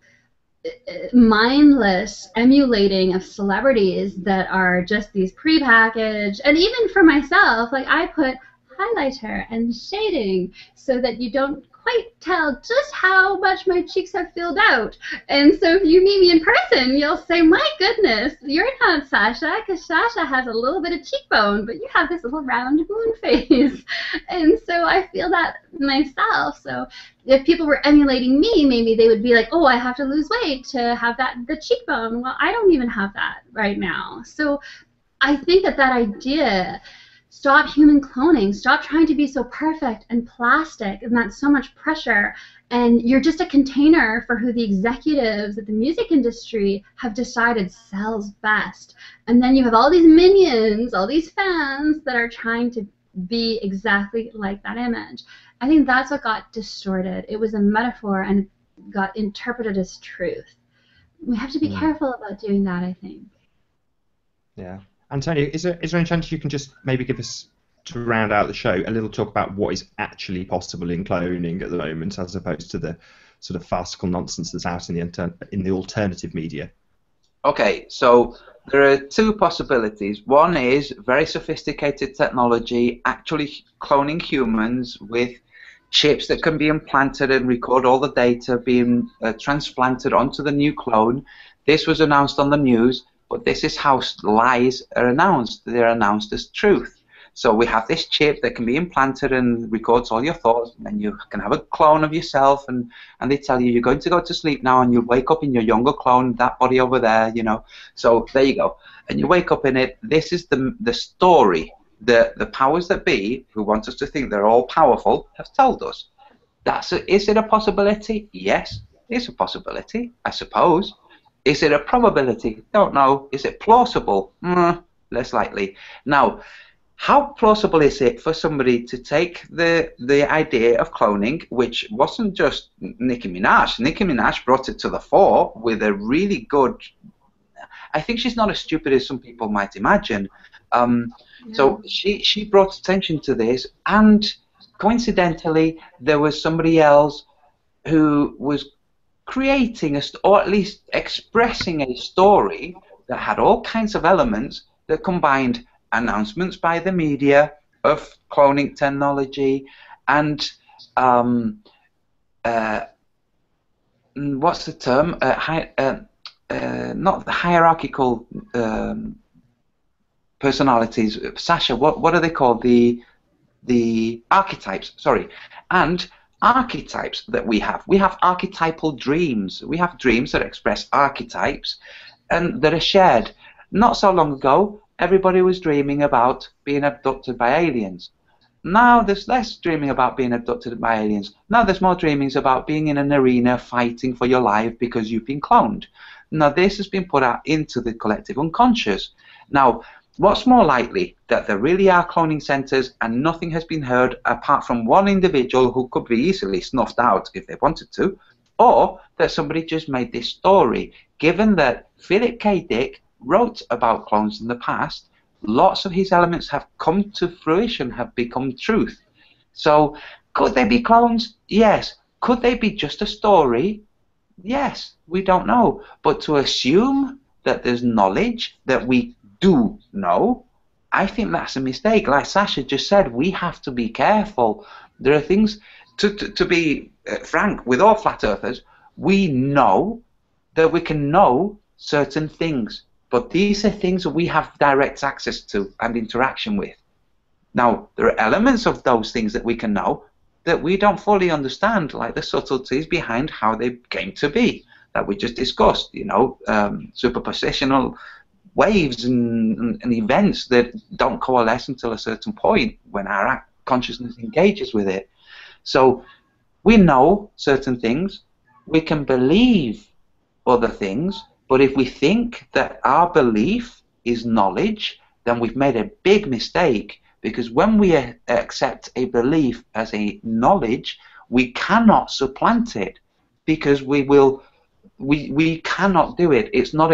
mindless emulating of celebrities that are just these prepackaged, and even for myself, like I put highlighter and shading so that you don't quite tell just how much my cheeks have filled out. And so if you meet me in person, you'll say, my goodness, you're not Sasha, because Sasha has a little bit of cheekbone, but you have this little round moon face. And so I feel that myself. So if people were emulating me, maybe they would be like, oh, I have to lose weight to have the cheekbone. Well, I don't even have that right now. So I think that idea stop human cloning, stop trying to be so perfect and plastic, and that's so much pressure, and you're just a container for who the executives at the music industry have decided sells best. And then you have all these minions, all these fans that are trying to be exactly like that image. I think that's what got distorted. It was a metaphor and got interpreted as truth. We have to be careful about doing that, I think. Yeah. Antonio, is there any chance you can just maybe give us, to round out the show, a little talk about what is actually possible in cloning at the moment, as opposed to the sort of farcical nonsense that's out in the alternative media? Okay, so there are two possibilities. One is very sophisticated technology, actually cloning humans with chips that can be implanted and record all the data being transplanted onto the new clone. This was announced on the news, but this is how lies are announced. They're announced as truth. So we have this chip that can be implanted and records all your thoughts, and then you can have a clone of yourself, and they tell you you're going to go to sleep now, and you'll wake up in your younger clone, that body over there, you know. So there you go. And you wake up in it. This is the story. The powers that be, who want us to think they're all powerful, have told us. Is it a possibility? Yes, it's a possibility, I suppose. Is it a probability? Don't know. Is it plausible? Less likely. Now, how plausible is it for somebody to take the idea of cloning, which wasn't just Nicki Minaj. Nicki Minaj brought it to the fore with a really good... I think she's not as stupid as some people might imagine. So she brought attention to this, and coincidentally, there was somebody else who was creating, or at least expressing a story that had all kinds of elements that combined announcements by the media of cloning technology and what's the term? Not the hierarchical personalities. Sasha, what are they called? The archetypes. Sorry, and archetypes that we have. We have archetypal dreams. We have dreams that express archetypes and that are shared. Not so long ago, everybody was dreaming about being abducted by aliens. Now there's less dreaming about being abducted by aliens. Now there's more dreamings about being in an arena fighting for your life because you've been cloned. Now this has been put out into the collective unconscious. Now, what's more likely, that there really are cloning centers and nothing has been heard apart from one individual who could be easily snuffed out if they wanted to, or that somebody just made this story? Given that Philip K. Dick wrote about clones in the past, lots of his elements have come to fruition, have become truth. So could they be clones? Yes. Could they be just a story? Yes. We don't know. But to assume that there's knowledge that we do know, I think that's a mistake. Like Sasha just said, we have to be careful. There are things, to be frank with all flat earthers, we know that we can know certain things, but these are things that we have direct access to and interaction with. Now, there are elements of those things that we can know that we don't fully understand, like the subtleties behind how they came to be, that we just discussed, you know, superpositional waves and events that don't coalesce until a certain point when our consciousness engages with it. So we know certain things, we can believe other things, but if we think that our belief is knowledge, then we've made a big mistake, because when we accept a belief as a knowledge, we cannot supplant it, because we cannot do it. It's not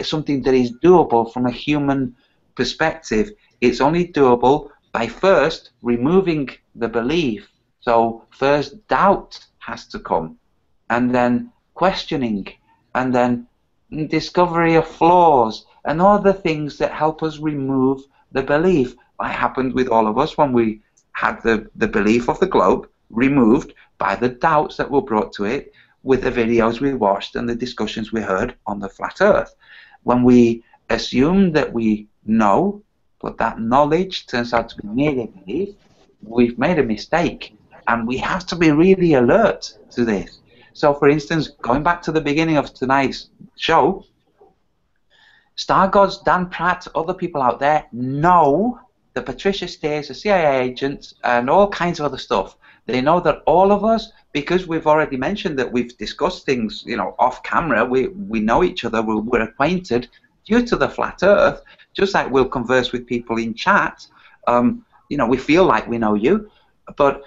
something that is doable from a human perspective. It's only doable by first removing the belief. So first doubt has to come, and then questioning, and then discovery of flaws, and all the things that help us remove the belief. What happened with all of us when we had the belief of the globe removed by the doubts that were brought to it with the videos we watched and the discussions we heard on the flat earth. When we assume that we know, but that knowledge turns out to be merely a belief, we've made a mistake, and we have to be really alert to this. So, for instance, going back to the beginning of tonight's show, Star Gods, Dan Pratt, other people out there know that Patricia Steer's a CIA agent and all kinds of other stuff. They know that all of us, because we've already mentioned that we've discussed things, you know, off camera, we know each other, we're acquainted due to the flat Earth, just like we'll converse with people in chat. You know, we feel like we know you, but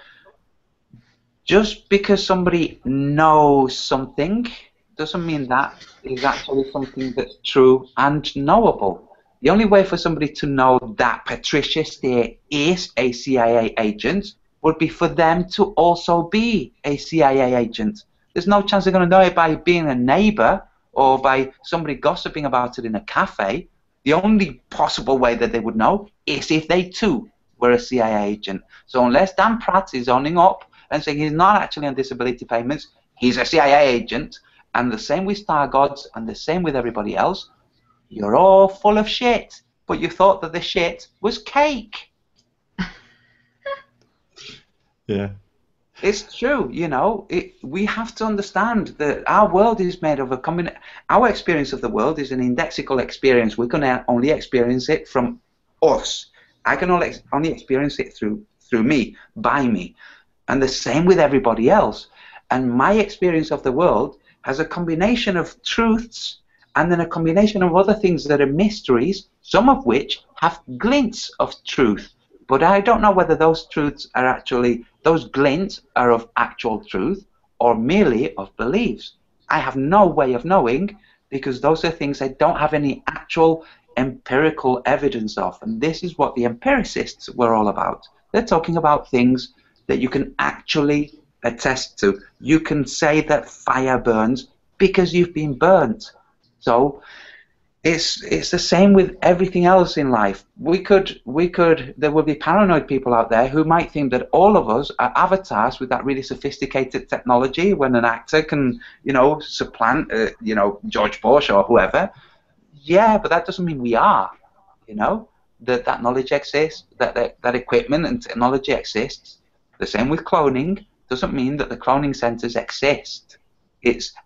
just because somebody knows something doesn't mean that is actually something that's true and knowable. The only way for somebody to know that Patricia Steer is a CIA agent would be for them to also be a CIA agent. There's no chance they're going to know it by being a neighbor or by somebody gossiping about it in a cafe. The only possible way that they would know is if they too were a CIA agent. So unless Dan Pratt is owning up and saying he's not actually on disability payments, he's a CIA agent, and the same with Star Gods and the same with everybody else, you're all full of shit, but you thought that the shit was cake. Yeah. It's true, you know. We have to understand that our world is made of a combination. Our experience of the world is an indexical experience. We can only experience it from us. I can only experience it through me, by me. And the same with everybody else. And my experience of the world has a combination of truths and then a combination of other things that are mysteries, some of which have glints of truth. But I don't know whether those truths are actually, those glints are of actual truth or merely of beliefs. I have no way of knowing, because those are things I don't have any actual empirical evidence of. And this is what the empiricists were all about. They're talking about things that you can actually attest to. You can say that fire burns because you've been burnt. So it's the same with everything else in life. There will be paranoid people out there who might think that all of us are avatars with that really sophisticated technology, when an actor can, you know, supplant, you know, George Bush or whoever. Yeah, but that doesn't mean we are, you know, that knowledge exists, that equipment and technology exists. The same with cloning. Doesn't mean that the cloning centers exist.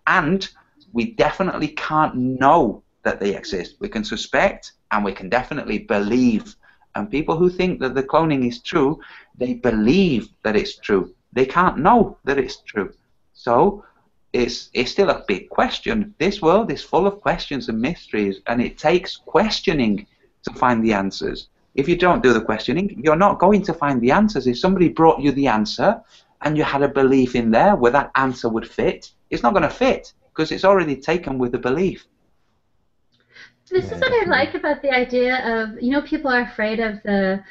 And we definitely can't know that they exist. We can suspect and we can definitely believe. And people who think that the cloning is true, they believe that it's true. They can't know that it's true. So it's still a big question. This world is full of questions and mysteries, and it takes questioning to find the answers. If you don't do the questioning, you're not going to find the answers. If somebody brought you the answer and you had a belief in there where that answer would fit, it's not going to fit because it's already taken with the belief. This is what I like about the idea of, you know, people are afraid of the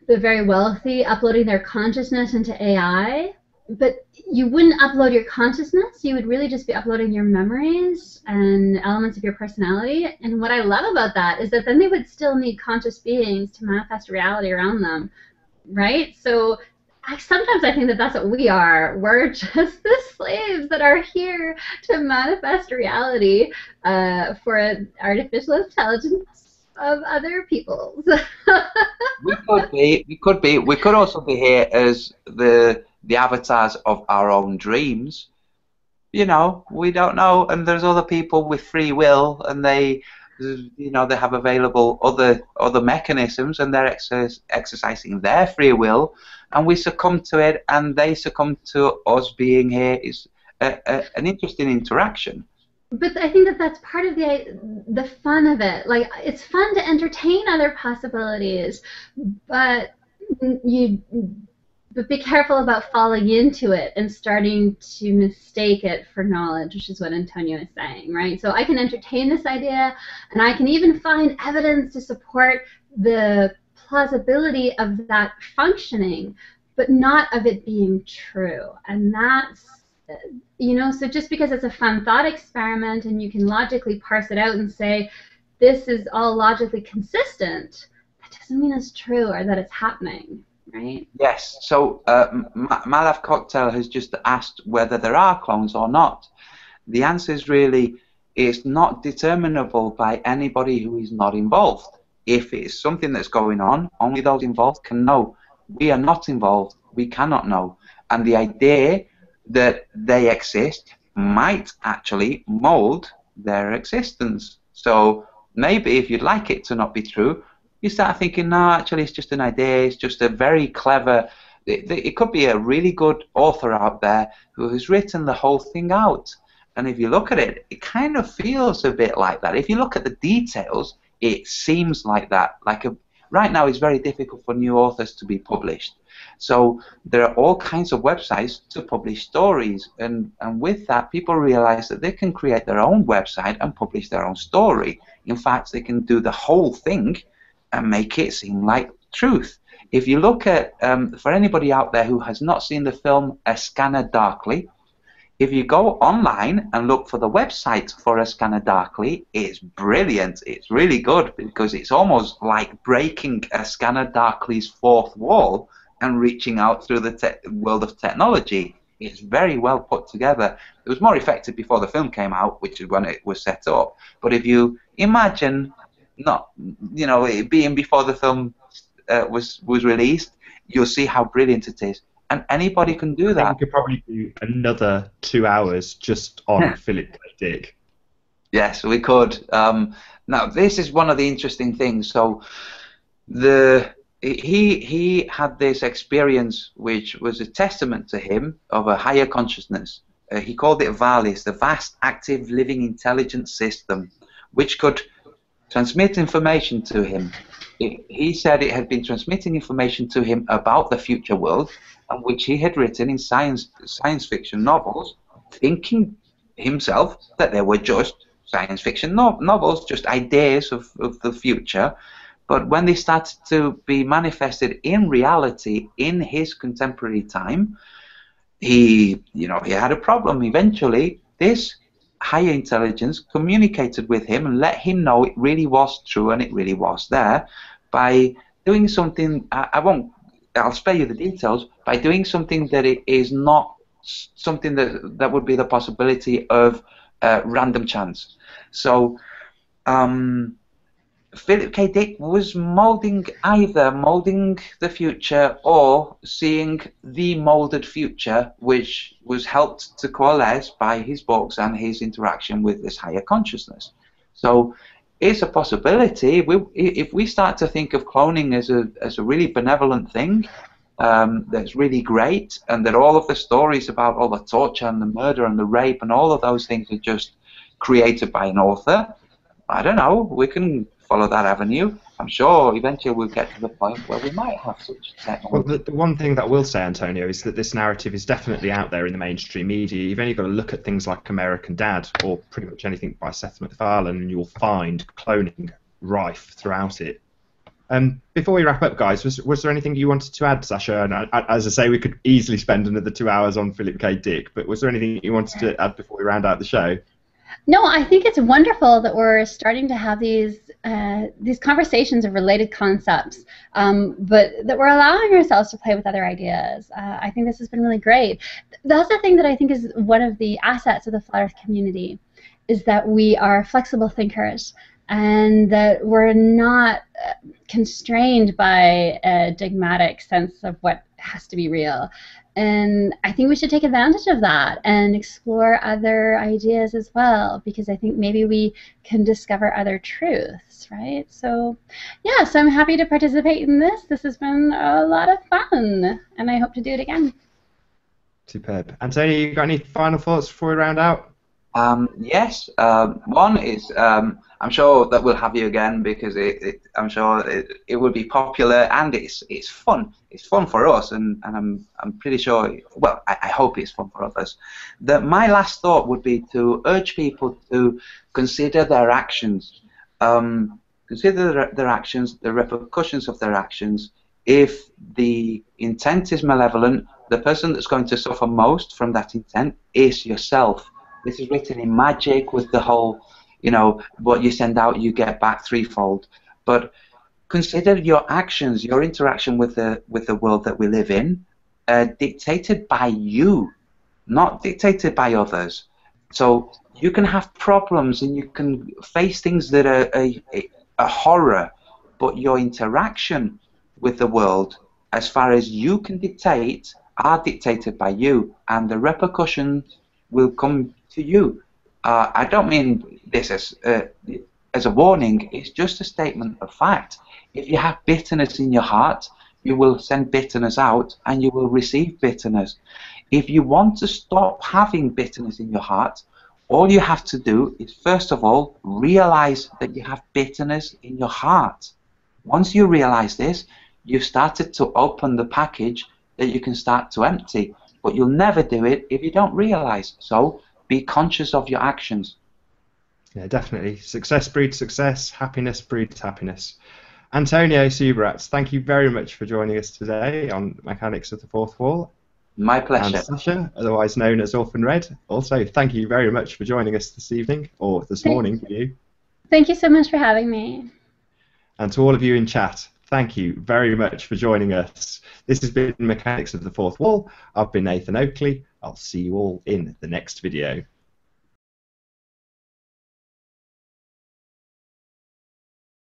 very wealthy uploading their consciousness into AI, but you wouldn't upload your consciousness. You would really just be uploading your memories and elements of your personality. And what I love about that is that then they would still need conscious beings to manifest reality around them, right? So sometimes I think that that's what we are. We're just the slaves that are here to manifest reality for an artificial intelligence of other peoples. We could be. We could also be here as the avatars of our own dreams. You know, we don't know. And there's other people with free will, and they, you know, they have available other mechanisms, and they're exercising their free will, and we succumb to it, and they succumb to us being here. Is an interesting interaction. But I think that that's part of the fun of it. Like, it's fun to entertain other possibilities, but be careful about falling into it and starting to mistake it for knowledge, which is what Antonio is saying, right? So I can entertain this idea, and I can even find evidence to support the plausibility of that functioning, but not of it being true. And that's, you know, so just because it's a fun thought experiment and you can logically parse it out and say, this is all logically consistent, that doesn't mean it's true or that it's happening. Right? Yes. So Malav Cocktail has just asked whether there are clones or not. The answer is really, it's not determinable by anybody who is not involved. If it's something that's going on, only those involved can know. We are not involved. We cannot know. And the idea that they exist might actually mold their existence. So maybe if you'd like it to not be true, you start thinking, no, actually, it's just an idea. It's just a very clever. It could be a really good author out there who has written the whole thing out. And if you look at it, it kind of feels a bit like that. If you look at the details, it seems like that. Right now, it's very difficult for new authors to be published. So there are all kinds of websites to publish stories. And with that, people realize that they can create their own website and publish their own story. In fact, they can do the whole thing and make it seem like truth. If you look at, for anybody out there who has not seen the film A Scanner Darkly, if you go online and look for the website for A Scanner Darkly, it's brilliant. It's really good because it's almost like breaking A Scanner Darkly's fourth wall and reaching out through the world of technology. It's very well put together. It was more effective before the film came out, which is when it was set up. But if you imagine, it being before the film was released, you'll see how brilliant it is. And anybody can do that. I think we could probably do another 2 hours just on Philip K. Dick. Yes, we could. Now, this is one of the interesting things. So, he had this experience which was a testament to him of a higher consciousness. He called it VALIS, the Vast Active Living Intelligence System, which could transmit information to him. He said it had been transmitting information to him about the future world, and which he had written in science fiction novels, thinking himself that they were just science fiction novels, just ideas of the future. But when they started to be manifested in reality in his contemporary time, he had a problem. Eventually, this higher intelligence communicated with him and let him know it really was true and it really was there by doing something. I'll spare you the details. By doing something that it is not something that would be the possibility of random chance. So Philip K. Dick was molding the future or seeing the molded future, which was helped to coalesce by his books and his interaction with this higher consciousness. So it's a possibility. If we start to think of cloning as a really benevolent thing, that's really great, and that all of the stories about all the torture and the murder and the rape and all of those things are just created by an author, I don't know, we can follow that avenue. I'm sure eventually we'll get to the point where we might have such technology. Well, the one thing that I will say, Antonio, is that this narrative is definitely out there in the mainstream media. You've only got to look at things like American Dad or pretty much anything by Seth MacFarlane, and you'll find cloning rife throughout it. Before we wrap up, guys, was there anything you wanted to add, Sasha? And as I say, we could easily spend another 2 hours on Philip K. Dick, but was there anything you wanted to add before we round out the show? No, I think it's wonderful that we're starting to have these conversations of related concepts, but that we're allowing ourselves to play with other ideas. I think this has been really great. The other thing that I think is one of the assets of the Flat Earth community is that we are flexible thinkers and that we're not constrained by a dogmatic sense of what has to be real. And I think we should take advantage of that and explore other ideas as well, because I think maybe we can discover other truths, right? So, yeah, so I'm happy to participate in this. This has been a lot of fun, and I hope to do it again. Superb. Antonio, you got any final thoughts before we round out? Yes. One is I'm sure that we'll have you again because I'm sure it will be popular and it's fun. It's fun for us, and I'm pretty sure. Well, I hope it's fun for others. My last thought would be to urge people to consider their actions. Consider their actions, the repercussions of their actions. If the intent is malevolent, the person that's going to suffer most from that intent is yourself. This is written in magic with the whole, what you send out, you get back threefold. But consider your actions, your interaction with the world that we live in, dictated by you, not dictated by others. So you can have problems and you can face things that are a horror, but your interaction with the world, as far as you can dictate, are dictated by you, and the repercussions will come to you. I don't mean this as as a warning, it's just a statement of fact. If you have bitterness in your heart, you will send bitterness out and you will receive bitterness. If you want to stop having bitterness in your heart, all you have to do is, first of all, realize that you have bitterness in your heart. Once you realize this, you've started to open the package that you can start to empty. But you'll never do it if you don't realize. So be conscious of your actions. Yeah, definitely. Success breeds success. Happiness breeds happiness. Antonio Subratz, thank you very much for joining us today on Mechanics of the Fourth Wall. My pleasure. And Sasha, otherwise known as Orphan Red, also thank you very much for joining us this evening, or this morning for you. Thank you so much for having me. And to all of you in chat, thank you very much for joining us. This has been Mechanics of the Fourth Wall. I've been Nathan Oakley. I'll see you all in the next video.